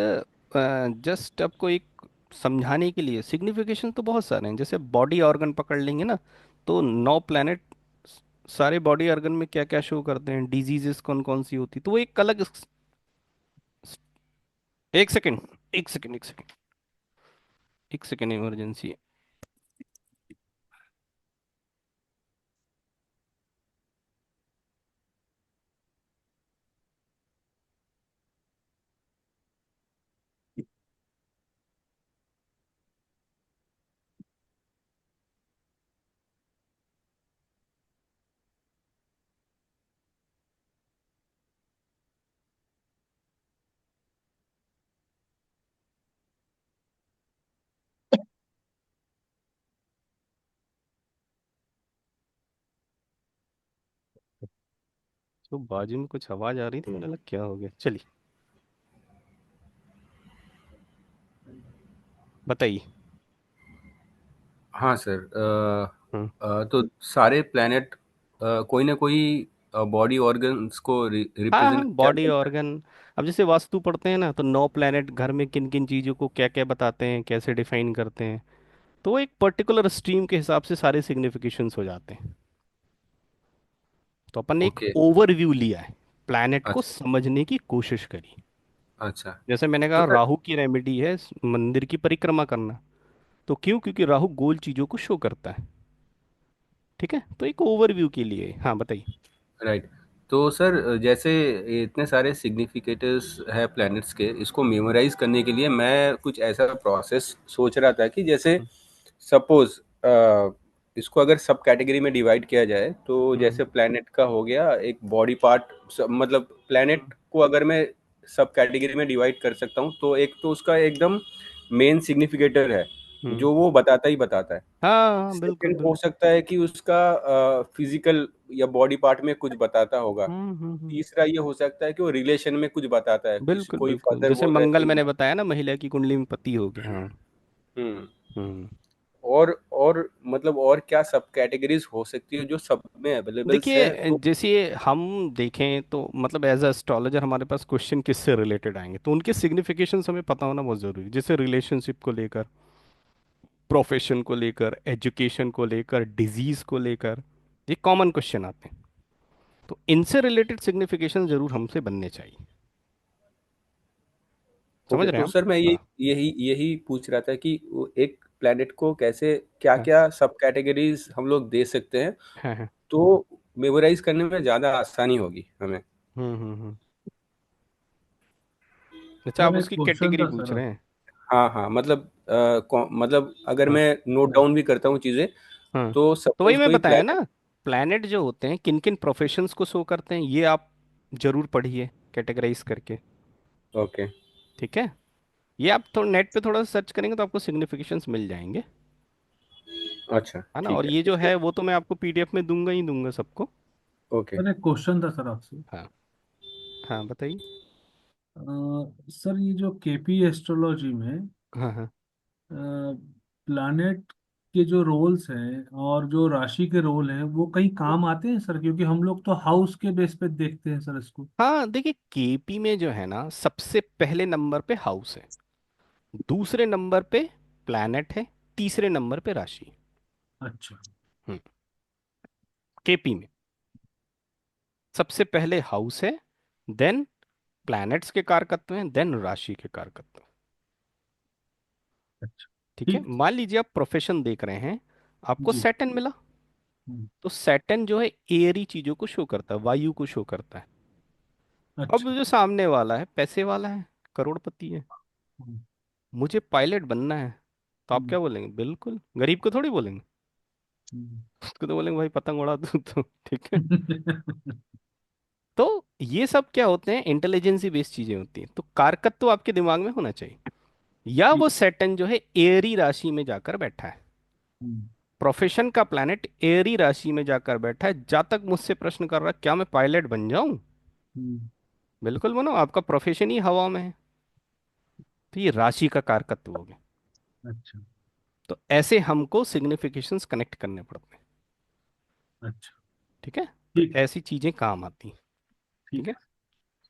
जस्ट आपको एक समझाने के लिए। सिग्निफिकेशन तो बहुत सारे हैं, जैसे बॉडी ऑर्गन पकड़ लेंगे ना, तो 9 प्लैनेट सारे बॉडी ऑर्गन में क्या क्या शो करते हैं, डिजीजेस कौन कौन सी होती, तो वो एक अलग। एक सेकेंड, एक सेकेंड, एक सेकेंड, एक सेकेंड, इमरजेंसी है। तो बाजू में कुछ आवाज आ रही थी, मुझे लगा क्या हो गया। चलिए, बताइए। हाँ सर। हम्म। तो सारे प्लैनेट कोई ना कोई बॉडी ऑर्गन्स को हाँ रिप्रेजेंट हाँ, क्या बॉडी करता है? ऑर्गन। अब जैसे वास्तु पढ़ते हैं ना, तो 9 प्लेनेट घर में किन किन चीज़ों को क्या क्या बताते हैं, कैसे डिफाइन करते हैं, तो वो एक पर्टिकुलर स्ट्रीम के हिसाब से सारे सिग्निफिकेशंस हो जाते हैं। तो अपन ने एक ओके। ओवरव्यू लिया है, प्लैनेट को अच्छा। समझने की कोशिश करी। अच्छा। जैसे मैंने तो कहा, सर, राहु की रेमेडी है मंदिर की परिक्रमा करना। तो क्यों? क्योंकि राहु गोल चीजों को शो करता है। ठीक है, तो एक ओवरव्यू के लिए। हाँ बताइए। राइट। तो सर, जैसे ये इतने सारे सिग्निफिकेटर्स है प्लैनेट्स के, इसको मेमोराइज करने के लिए मैं कुछ ऐसा प्रोसेस सोच रहा था कि जैसे हम्म सपोज इसको अगर सब कैटेगरी में डिवाइड किया जाए, तो हम्म जैसे प्लैनेट का हो गया एक बॉडी पार्ट, मतलब हम्म प्लैनेट को अगर मैं सब कैटेगरी में डिवाइड कर सकता हूँ, तो एक तो उसका एकदम मेन सिग्निफिकेटर है हम्म, जो वो बताता ही बताता है। हाँ बिल्कुल सेकंड हो बिल्कुल। सकता है कि उसका फिजिकल या बॉडी पार्ट में कुछ बताता होगा। हम्म। तीसरा ये हो सकता है कि वो रिलेशन में कुछ बताता है, किसी बिल्कुल कोई बिल्कुल, फादर जैसे बोल रहे मंगल तो ये। मैंने बताया ना, महिला की कुंडली में पति हो गया। हाँ। हम्म। हम्म। और मतलब और क्या सब कैटेगरीज हो सकती है जो सब में अवेलेबल्स है देखिए, तो। जैसे हम देखें तो मतलब एज अ एस्ट्रोलॉजर हमारे पास क्वेश्चन किससे रिलेटेड आएंगे, तो उनके सिग्निफिकेशंस हमें पता होना बहुत जरूरी है। जैसे रिलेशनशिप को लेकर, प्रोफेशन को लेकर, एजुकेशन को लेकर, डिजीज को लेकर, ये कॉमन क्वेश्चन आते हैं। तो इनसे रिलेटेड सिग्निफिकेशन जरूर हमसे बनने चाहिए। समझ ओके, रहे हैं तो हम? सर मैं हाँ यही यही पूछ रहा था कि वो एक प्लेनेट को कैसे, क्या हाँ क्या सब कैटेगरीज हम लोग दे सकते हैं, हाँ। तो मेमोराइज करने में ज़्यादा आसानी होगी हमें। हम्म। अच्छा, आप सर एक उसकी क्वेश्चन कैटेगरी था पूछ सर। रहे हैं? हाँ हाँ, मतलब मतलब अगर हाँ मैं नोट डाउन भी करता हूँ चीज़ें, हाँ। तो तो वही सपोज मैं कोई बताया ना, प्लेनेट। प्लैनेट जो होते हैं किन किन प्रोफेशंस को शो करते हैं, ये आप जरूर पढ़िए कैटेगराइज करके। ओके। ठीक है, ये आप थोड़ा नेट पे थोड़ा सर्च करेंगे तो आपको सिग्निफिकेशंस मिल जाएंगे। अच्छा, है ना? ठीक और है, ये जो ठीक है। है वो तो मैं आपको पीडीएफ में दूंगा ही दूंगा सबको। ओके। सर एक क्वेश्चन था सर आपसे। हाँ हाँ बताइए। सर ये जो केपी एस्ट्रोलॉजी में हाँ हाँ प्लैनेट के जो रोल्स हैं और जो राशि के रोल हैं वो कहीं काम आते हैं सर, क्योंकि हम लोग तो हाउस के बेस पे देखते हैं सर इसको। हाँ, देखिए केपी में जो है ना, सबसे पहले नंबर पे हाउस है, दूसरे नंबर पे प्लैनेट है, तीसरे नंबर पे राशि। अच्छा। हम्म। केपी में सबसे पहले हाउस है, देन प्लैनेट्स के कारकत्व हैं, देन राशि के कारकत्व। अच्छा। ठीक है, ठीक। मान लीजिए आप प्रोफेशन देख रहे हैं, आपको जी। सैटर्न मिला। हम्म, तो सैटर्न जो है एयरी चीजों को शो करता है, वायु को शो करता है। अब अच्छा। जो सामने वाला है पैसे वाला है, करोड़पति है, हम्म, मुझे पायलट बनना है, तो आप हम्म, क्या बोलेंगे? बिल्कुल, गरीब को थोड़ी बोलेंगे। हम्म। उसको तो बोलेंगे भाई पतंग उड़ा दो तो। ठीक है। तो ये सब क्या होते हैं, इंटेलिजेंसी बेस्ड चीजें होती हैं। तो कारकत्व तो आपके दिमाग में होना चाहिए। या ठीक। वो सैटर्न जो है एरी राशि में जाकर बैठा है, हम्म, प्रोफेशन का प्लैनेट एरी राशि में जाकर बैठा है। जब तक मुझसे प्रश्न कर रहा है क्या मैं पायलट बन जाऊं, हम्म। बिल्कुल बनो, आपका प्रोफेशन ही हवा में है। तो ये राशि का कारकत्व हो गया। अच्छा। तो ऐसे हमको सिग्निफिकेशंस कनेक्ट करने पड़ते हैं। अच्छा। ठीक है, तो ठीक। ऐसी चीजें काम आती हैं। ठीक ठीक है। है।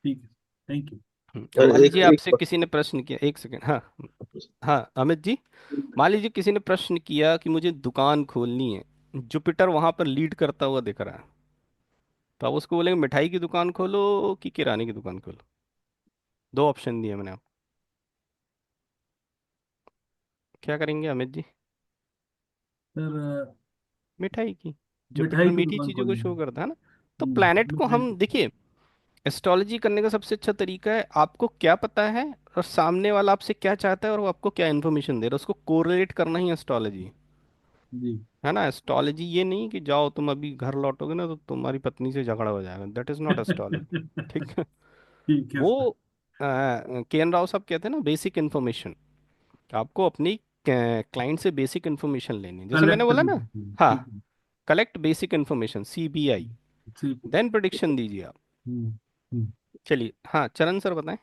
ठीक है। Thank you. अब सर मान एक लीजिए एक आपसे किसी ने प्रश्न किया, एक सेकंड, हाँ हाँ अमित जी, मान लीजिए किसी ने प्रश्न किया कि मुझे दुकान खोलनी है, जुपिटर वहां पर लीड करता हुआ दिख रहा है, तो आप उसको बोलेंगे मिठाई की दुकान खोलो कि किराने की दुकान खोलो? दो ऑप्शन दिए मैंने आपको, क्या करेंगे अमित जी? सर मिठाई की। जुपिटर मिठाई की मीठी दुकान चीजों को खोलेंगे। शो करता है ना। तो प्लैनेट को मिठाई हम की। देखिए, एस्ट्रोलॉजी करने का सबसे अच्छा तरीका है, आपको क्या पता है और सामने वाला आपसे क्या चाहता है और वो आपको क्या इन्फॉर्मेशन दे रहा है, उसको कोरिलेट करना ही एस्ट्रोलॉजी है। जी। है ना? एस्ट्रोलॉजी ये नहीं कि जाओ तुम अभी घर लौटोगे ना तो तुम्हारी पत्नी से झगड़ा हो जाएगा, दैट इज नॉट एस्ट्रोलॉजी। ठीक है। ठीक है वो सर। के एन राव साहब कहते हैं ना, बेसिक इन्फॉर्मेशन। आपको अपनी क्लाइंट से बेसिक इन्फॉर्मेशन लेनी है, जैसे मैंने कलेक्ट बोला करनी ना। है। हाँ, ठीक है। कलेक्ट बेसिक इन्फॉर्मेशन, CBI, ठीक है। देन प्रिडिक्शन दीजिए आप। हम्म, हम्म। चलिए, हाँ चरण सर बताएं।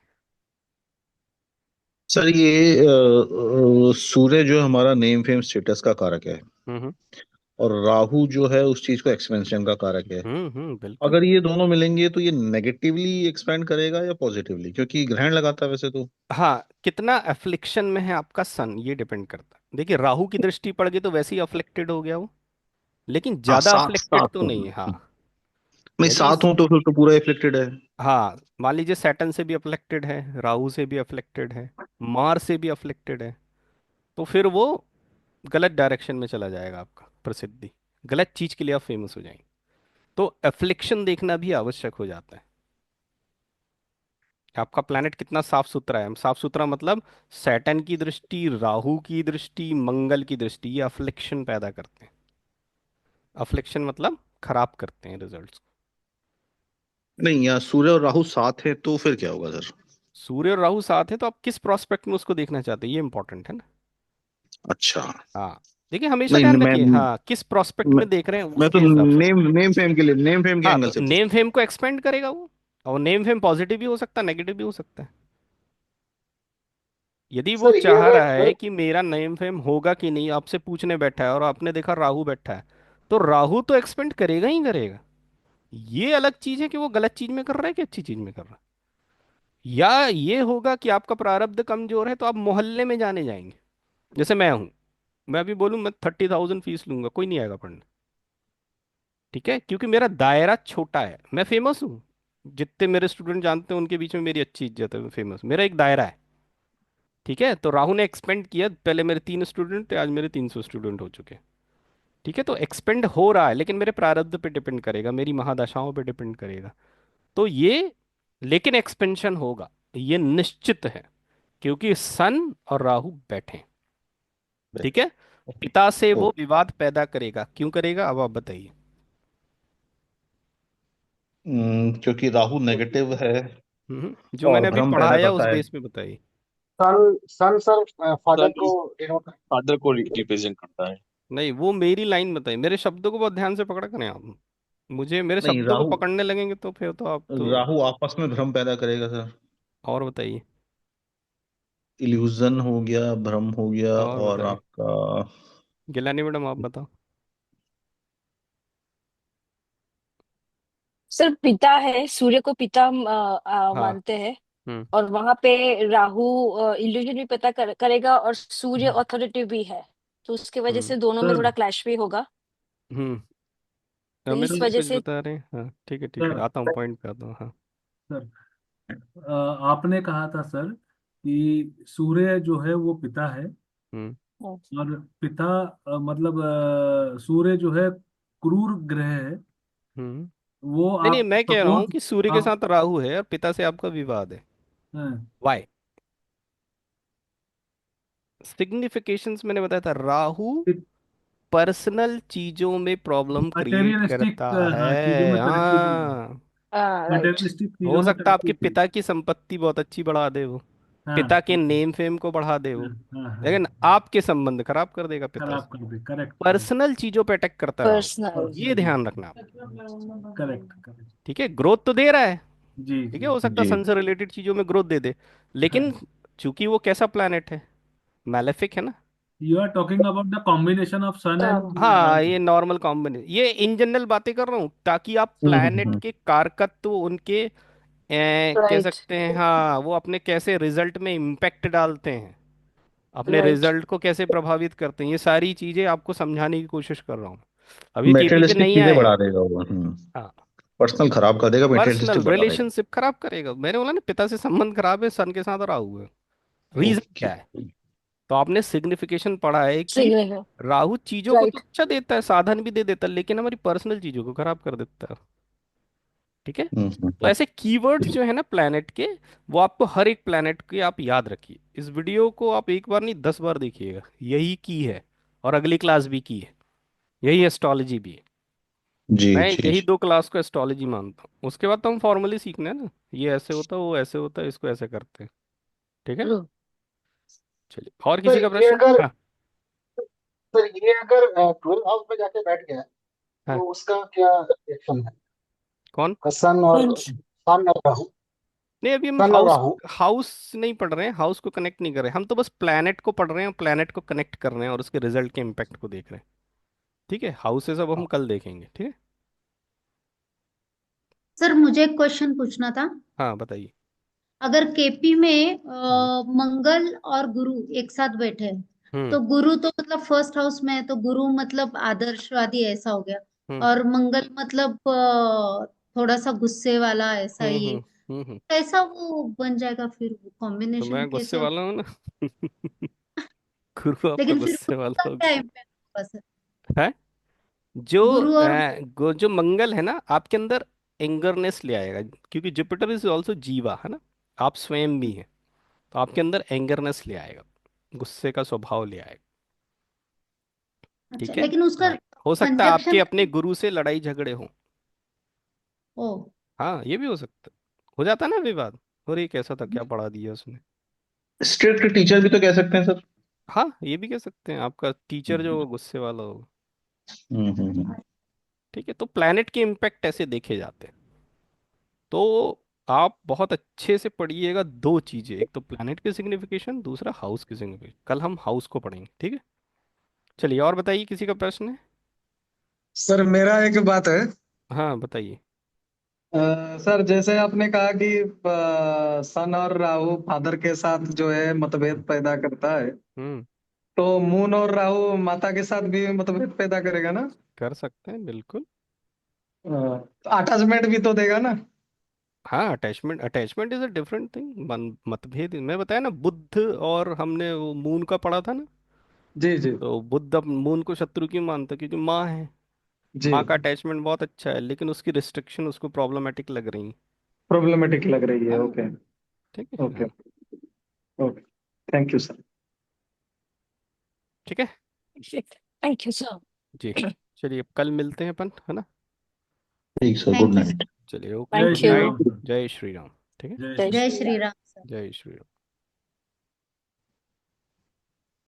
सर ये सूर्य जो हमारा नेम फेम स्टेटस का कारक है, हम्म। और राहु जो है उस चीज को एक्सपेंशन का कारक है। बिल्कुल। अगर ये दोनों मिलेंगे तो ये नेगेटिवली एक्सपेंड करेगा या पॉजिटिवली, क्योंकि ग्रहण लगाता है वैसे तो। हाँ, कितना एफ्लिक्शन में है आपका सन ये डिपेंड करता है। देखिए, राहु की दृष्टि पड़ गई तो वैसे ही अफ्लिक्टेड हो गया वो, लेकिन हाँ, ज्यादा सात अफ्लिक्टेड सात तो हो। नहीं है। हाँ, नहीं, यदि सात हो तो फिर तो पूरा इफेक्टेड है। हाँ, मान लीजिए सैटर्न से भी अफ्लिक्टेड है, राहु से भी अफ्लिक्टेड है, मार्स से भी अफ्लिक्टेड है, तो फिर वो गलत डायरेक्शन में चला जाएगा आपका प्रसिद्धि, गलत चीज के लिए आप फेमस हो जाएंगे। तो एफ्लिक्शन देखना भी आवश्यक हो जाता है। आपका प्लैनेट कितना साफ सुथरा है। साफ सुथरा मतलब सैटर्न की दृष्टि, राहु की दृष्टि, मंगल की दृष्टि, ये अफ्लिक्शन पैदा करते हैं। अफ्लिक्शन मतलब खराब करते हैं रिजल्ट्स। नहीं, या सूर्य और राहु साथ है तो फिर क्या होगा सर? सूर्य और राहु साथ है तो आप किस प्रोस्पेक्ट में उसको देखना चाहते हैं, ये इंपॉर्टेंट है ना। अच्छा। हाँ, देखिए हमेशा नहीं, ध्यान मैं रखिए, हाँ, किस प्रोस्पेक्ट मैं, में देख रहे हैं मैं तो उसके हिसाब से। नेम नेम फेम के लिए, नेम फेम के हाँ, एंगल तो से पूछ नेम फेम को एक्सपेंड करेगा वो, और नेम फेम पॉजिटिव भी हो सकता है, नेगेटिव भी हो सकता है। यदि वो सर ये चाह अगर रहा है 12। कि मेरा नेम फेम होगा कि नहीं, आपसे पूछने बैठा है और आपने देखा राहु बैठा है, तो राहु तो एक्सपेंड करेगा ही करेगा। ये अलग चीज है कि वो गलत चीज में कर रहा है कि अच्छी चीज में कर रहा है। या ये होगा कि आपका प्रारब्ध कमजोर है तो आप मोहल्ले में जाने जाएंगे। जैसे मैं हूं, मैं अभी बोलूं मैं 30,000 फीस लूंगा, कोई नहीं आएगा पढ़ने। ठीक है, क्योंकि मेरा दायरा छोटा है, मैं फेमस हूँ, जितने मेरे स्टूडेंट जानते हैं उनके बीच में मेरी अच्छी इज्जत है, मैं फेमस, मेरा एक दायरा है। ठीक है, तो राहु ने एक्सपेंड किया, पहले मेरे 3 स्टूडेंट थे, आज मेरे 300 स्टूडेंट हो चुके हैं। ठीक है, तो एक्सपेंड हो रहा है, लेकिन मेरे प्रारब्ध पे डिपेंड करेगा, मेरी महादशाओं पे डिपेंड करेगा। तो ये, लेकिन एक्सपेंशन होगा, ये निश्चित है, क्योंकि सन और राहु बैठे हैं। ठीक है, पिता से वो ओ, विवाद पैदा करेगा, क्यों करेगा अब आप बताइए। क्योंकि राहु नेगेटिव है जो मैंने और अभी भ्रम पैदा पढ़ाया उस करता है। बेस में बताइए। सन सन सर फादर सन को डिनोट। फादर को रिप्रेजेंट करता है। नहीं, वो मेरी लाइन बताइए, मेरे शब्दों को बहुत ध्यान से पकड़ा करें आप। मुझे मेरे नहीं, शब्दों को राहु पकड़ने लगेंगे तो फिर तो आप तो। राहु आपस में भ्रम पैदा करेगा सर। और बताइए। इल्यूजन हो गया, भ्रम हो गया, और और बताइए, आपका। गिलानी मैडम आप बताओ। सर पिता है, सूर्य को पिता हम हाँ। मानते हैं। हम्म। और वहां पे राहु इल्यूजन भी पता करेगा, और सूर्य ऑथोरिटी भी है, तो उसके वजह हम्म। से दोनों में सर थोड़ा क्लैश भी होगा। हम्म। तो मेरे इस को वजह कुछ से बता रहे हैं, हाँ ठीक है ठीक है, सर आता हूँ, पॉइंट पे आता हूँ, हाँ। सर आपने कहा था सर कि सूर्य जो है वो पिता है, हम्म। और पिता मतलब सूर्य जो है क्रूर ग्रह है। हम्म। वो नहीं नहीं, आप मैं कह रहा हूँ सपोज कि सूर्य के आप साथ राहु है और पिता से आपका विवाद है। वाई? सिग्निफिकेशंस मैंने बताया था, राहु पर्सनल चीजों में प्रॉब्लम क्रिएट मटेरियलिस्टिक, करता हाँ, चीजों है। में तरक्की नहीं है। हाँ, राइट। मटेरियलिस्टिक हो चीजों में सकता है आपके तरक्की की। पिता की संपत्ति बहुत अच्छी बढ़ा दे वो, हाँ पिता के हाँ नेम फेम को बढ़ा दे वो, हाँ हाँ हाँ, लेकिन आपके संबंध खराब कर देगा पिता खराब से। कर दे। Correct correct. पर्सनल चीजों पे अटैक करता रहा, पर्सनल। ये ध्यान रखना आप। Correct correct. ठीक है, ग्रोथ तो दे रहा है। जी ठीक जी। है, हो सकता है जी। सन से रिलेटेड चीजों में ग्रोथ दे दे, लेकिन हाँ, चूंकि वो कैसा प्लैनेट है, मैलेफिक है ना। You are talking about the combination of sun and हाँ, ये नॉर्मल कॉम्बिनेशन, ये इन जनरल बातें कर रहा हूँ ताकि आप प्लैनेट हम्म। के कारकत्व उनके कह राइट सकते हैं, हाँ, वो अपने कैसे रिजल्ट में इम्पैक्ट डालते हैं, अपने राइट। रिजल्ट को कैसे प्रभावित करते हैं, ये सारी चीजें आपको समझाने की कोशिश कर रहा हूँ। अभी केपीके मेटेरियलिस्टिक नहीं चीजें आए। बढ़ा देगा वो। हाँ, पर्सनल खराब कर देगा, पर्सनल मेटेरियलिस्टिक बढ़ा देगा। रिलेशनशिप खराब करेगा, मैंने बोला ना, पिता से संबंध खराब है, सन के साथ रहा हुआ है। Reason okay. क्या है? तो आपने सिग्निफिकेशन पढ़ा है कि सिग्निफिकेंट। राहु चीजों को तो राइट। अच्छा देता है, साधन भी दे देता है, लेकिन हमारी पर्सनल चीजों को खराब कर देता है। ठीक है, तो ऐसे कीवर्ड्स जो है ना प्लैनेट के, वो आपको हर एक प्लैनेट के आप याद रखिए। इस वीडियो को आप एक बार नहीं 10 बार देखिएगा, यही की है, और अगली क्लास भी की है, यही एस्ट्रोलॉजी भी है। जी मैं जी यही जी। 2 क्लास को एस्ट्रोलॉजी मानता हूँ, उसके बाद तो हम फॉर्मली सीखना है ना, ये ऐसे होता है, वो ऐसे होता है, इसको ऐसे करते हैं। ठीक है, चलिए, और सर किसी का ये प्रश्न? अगर हाँ। सर ये अगर 12 हाउस में जाके बैठ गया हाँ, तो उसका क्या रिएक्शन है? कौन? सन और राहु। नहीं, अभी हम सन और हाउस राहु। हाउस नहीं पढ़ रहे हैं, हाउस को कनेक्ट नहीं कर रहे हैं, हम तो बस प्लैनेट को पढ़ रहे हैं, प्लैनेट को कनेक्ट कर रहे हैं और उसके रिजल्ट के इम्पैक्ट को देख रहे हैं। ठीक है, हाउसेस अब हम कल देखेंगे, ठीक है। सर मुझे एक क्वेश्चन पूछना था। हाँ बताइए। अगर केपी में हम्म। मंगल और गुरु एक साथ बैठे हैं, हम्म। तो गुरु तो मतलब फर्स्ट हाउस में है, तो गुरु मतलब आदर्शवादी ऐसा हो गया, हम्म। और मंगल मतलब थोड़ा सा गुस्से वाला ऐसा हम्म। ही, हम्म। कैसा वो बन जाएगा फिर, वो तो कॉम्बिनेशन मैं गुस्से कैसे हो? वाला हूँ ना। गुरु आपका लेकिन फिर गुस्से गुरु वाला का क्या होगा। इम्पैक्ट होगा सर? है जो गुरु और जो मंगल है ना आपके अंदर एंगरनेस ले आएगा, क्योंकि जुपिटर इज ऑल्सो जीवा है ना, आप स्वयं भी हैं, तो आपके अंदर एंगरनेस ले आएगा, गुस्से का स्वभाव ले आएगा। अच्छा, ठीक है। लेकिन उसका हाँ, हो सकता है आपके कंजप्शन अपने गुरु से लड़ाई झगड़े हो। ओ, हाँ ये भी हो सकता है, हो जाता है ना विवाद, और ये कैसा था, क्या पढ़ा दिया उसने। स्ट्रिक्ट टीचर भी तो कह सकते हैं सर। हाँ ये भी कह सकते हैं, आपका टीचर जो होगा गुस्से वाला होगा। हम्म। ठीक है, तो प्लैनेट के इम्पैक्ट ऐसे देखे जाते हैं। तो आप बहुत अच्छे से पढ़िएगा दो चीजें, एक तो प्लैनेट की सिग्निफिकेशन, दूसरा हाउस की सिग्निफिकेशन। कल हम हाउस को पढ़ेंगे, ठीक है। चलिए और बताइए, किसी का प्रश्न है? सर मेरा एक बात है। हाँ बताइए। सर जैसे आपने कहा कि सन और राहु फादर के साथ जो है मतभेद पैदा करता है, हम्म। तो मून और राहु माता के साथ भी मतभेद पैदा करेगा ना? कर सकते हैं बिल्कुल। तो अटैचमेंट भी तो देगा ना? हाँ attachment, attachment is a different thing. मतभेद मैं बताया ना, बुद्ध और हमने वो मून का पढ़ा था ना। जी जी तो बुद्ध अब मून को शत्रु क्यों मानता, क्योंकि माँ है। जी। माँ का अटैचमेंट बहुत अच्छा है, लेकिन उसकी रिस्ट्रिक्शन उसको प्रॉब्लमेटिक लग रही है। प्रॉब्लमेटिक लग रही है, हाँ ओके। ठीक है। ओके। हाँ ओके। Thank you sir. ठीक है थैंक यू सर। जी। चलिए अब कल मिलते हैं अपन, है ना। ठीक sir, good thank you night. Sir. चलिए ओके, जय good thank Shri you. Night. Ram sir. जय श्री राम। ठीक है। जय जय श्री जय राम। श्री श्री राम। राम सर। जय श्री राम।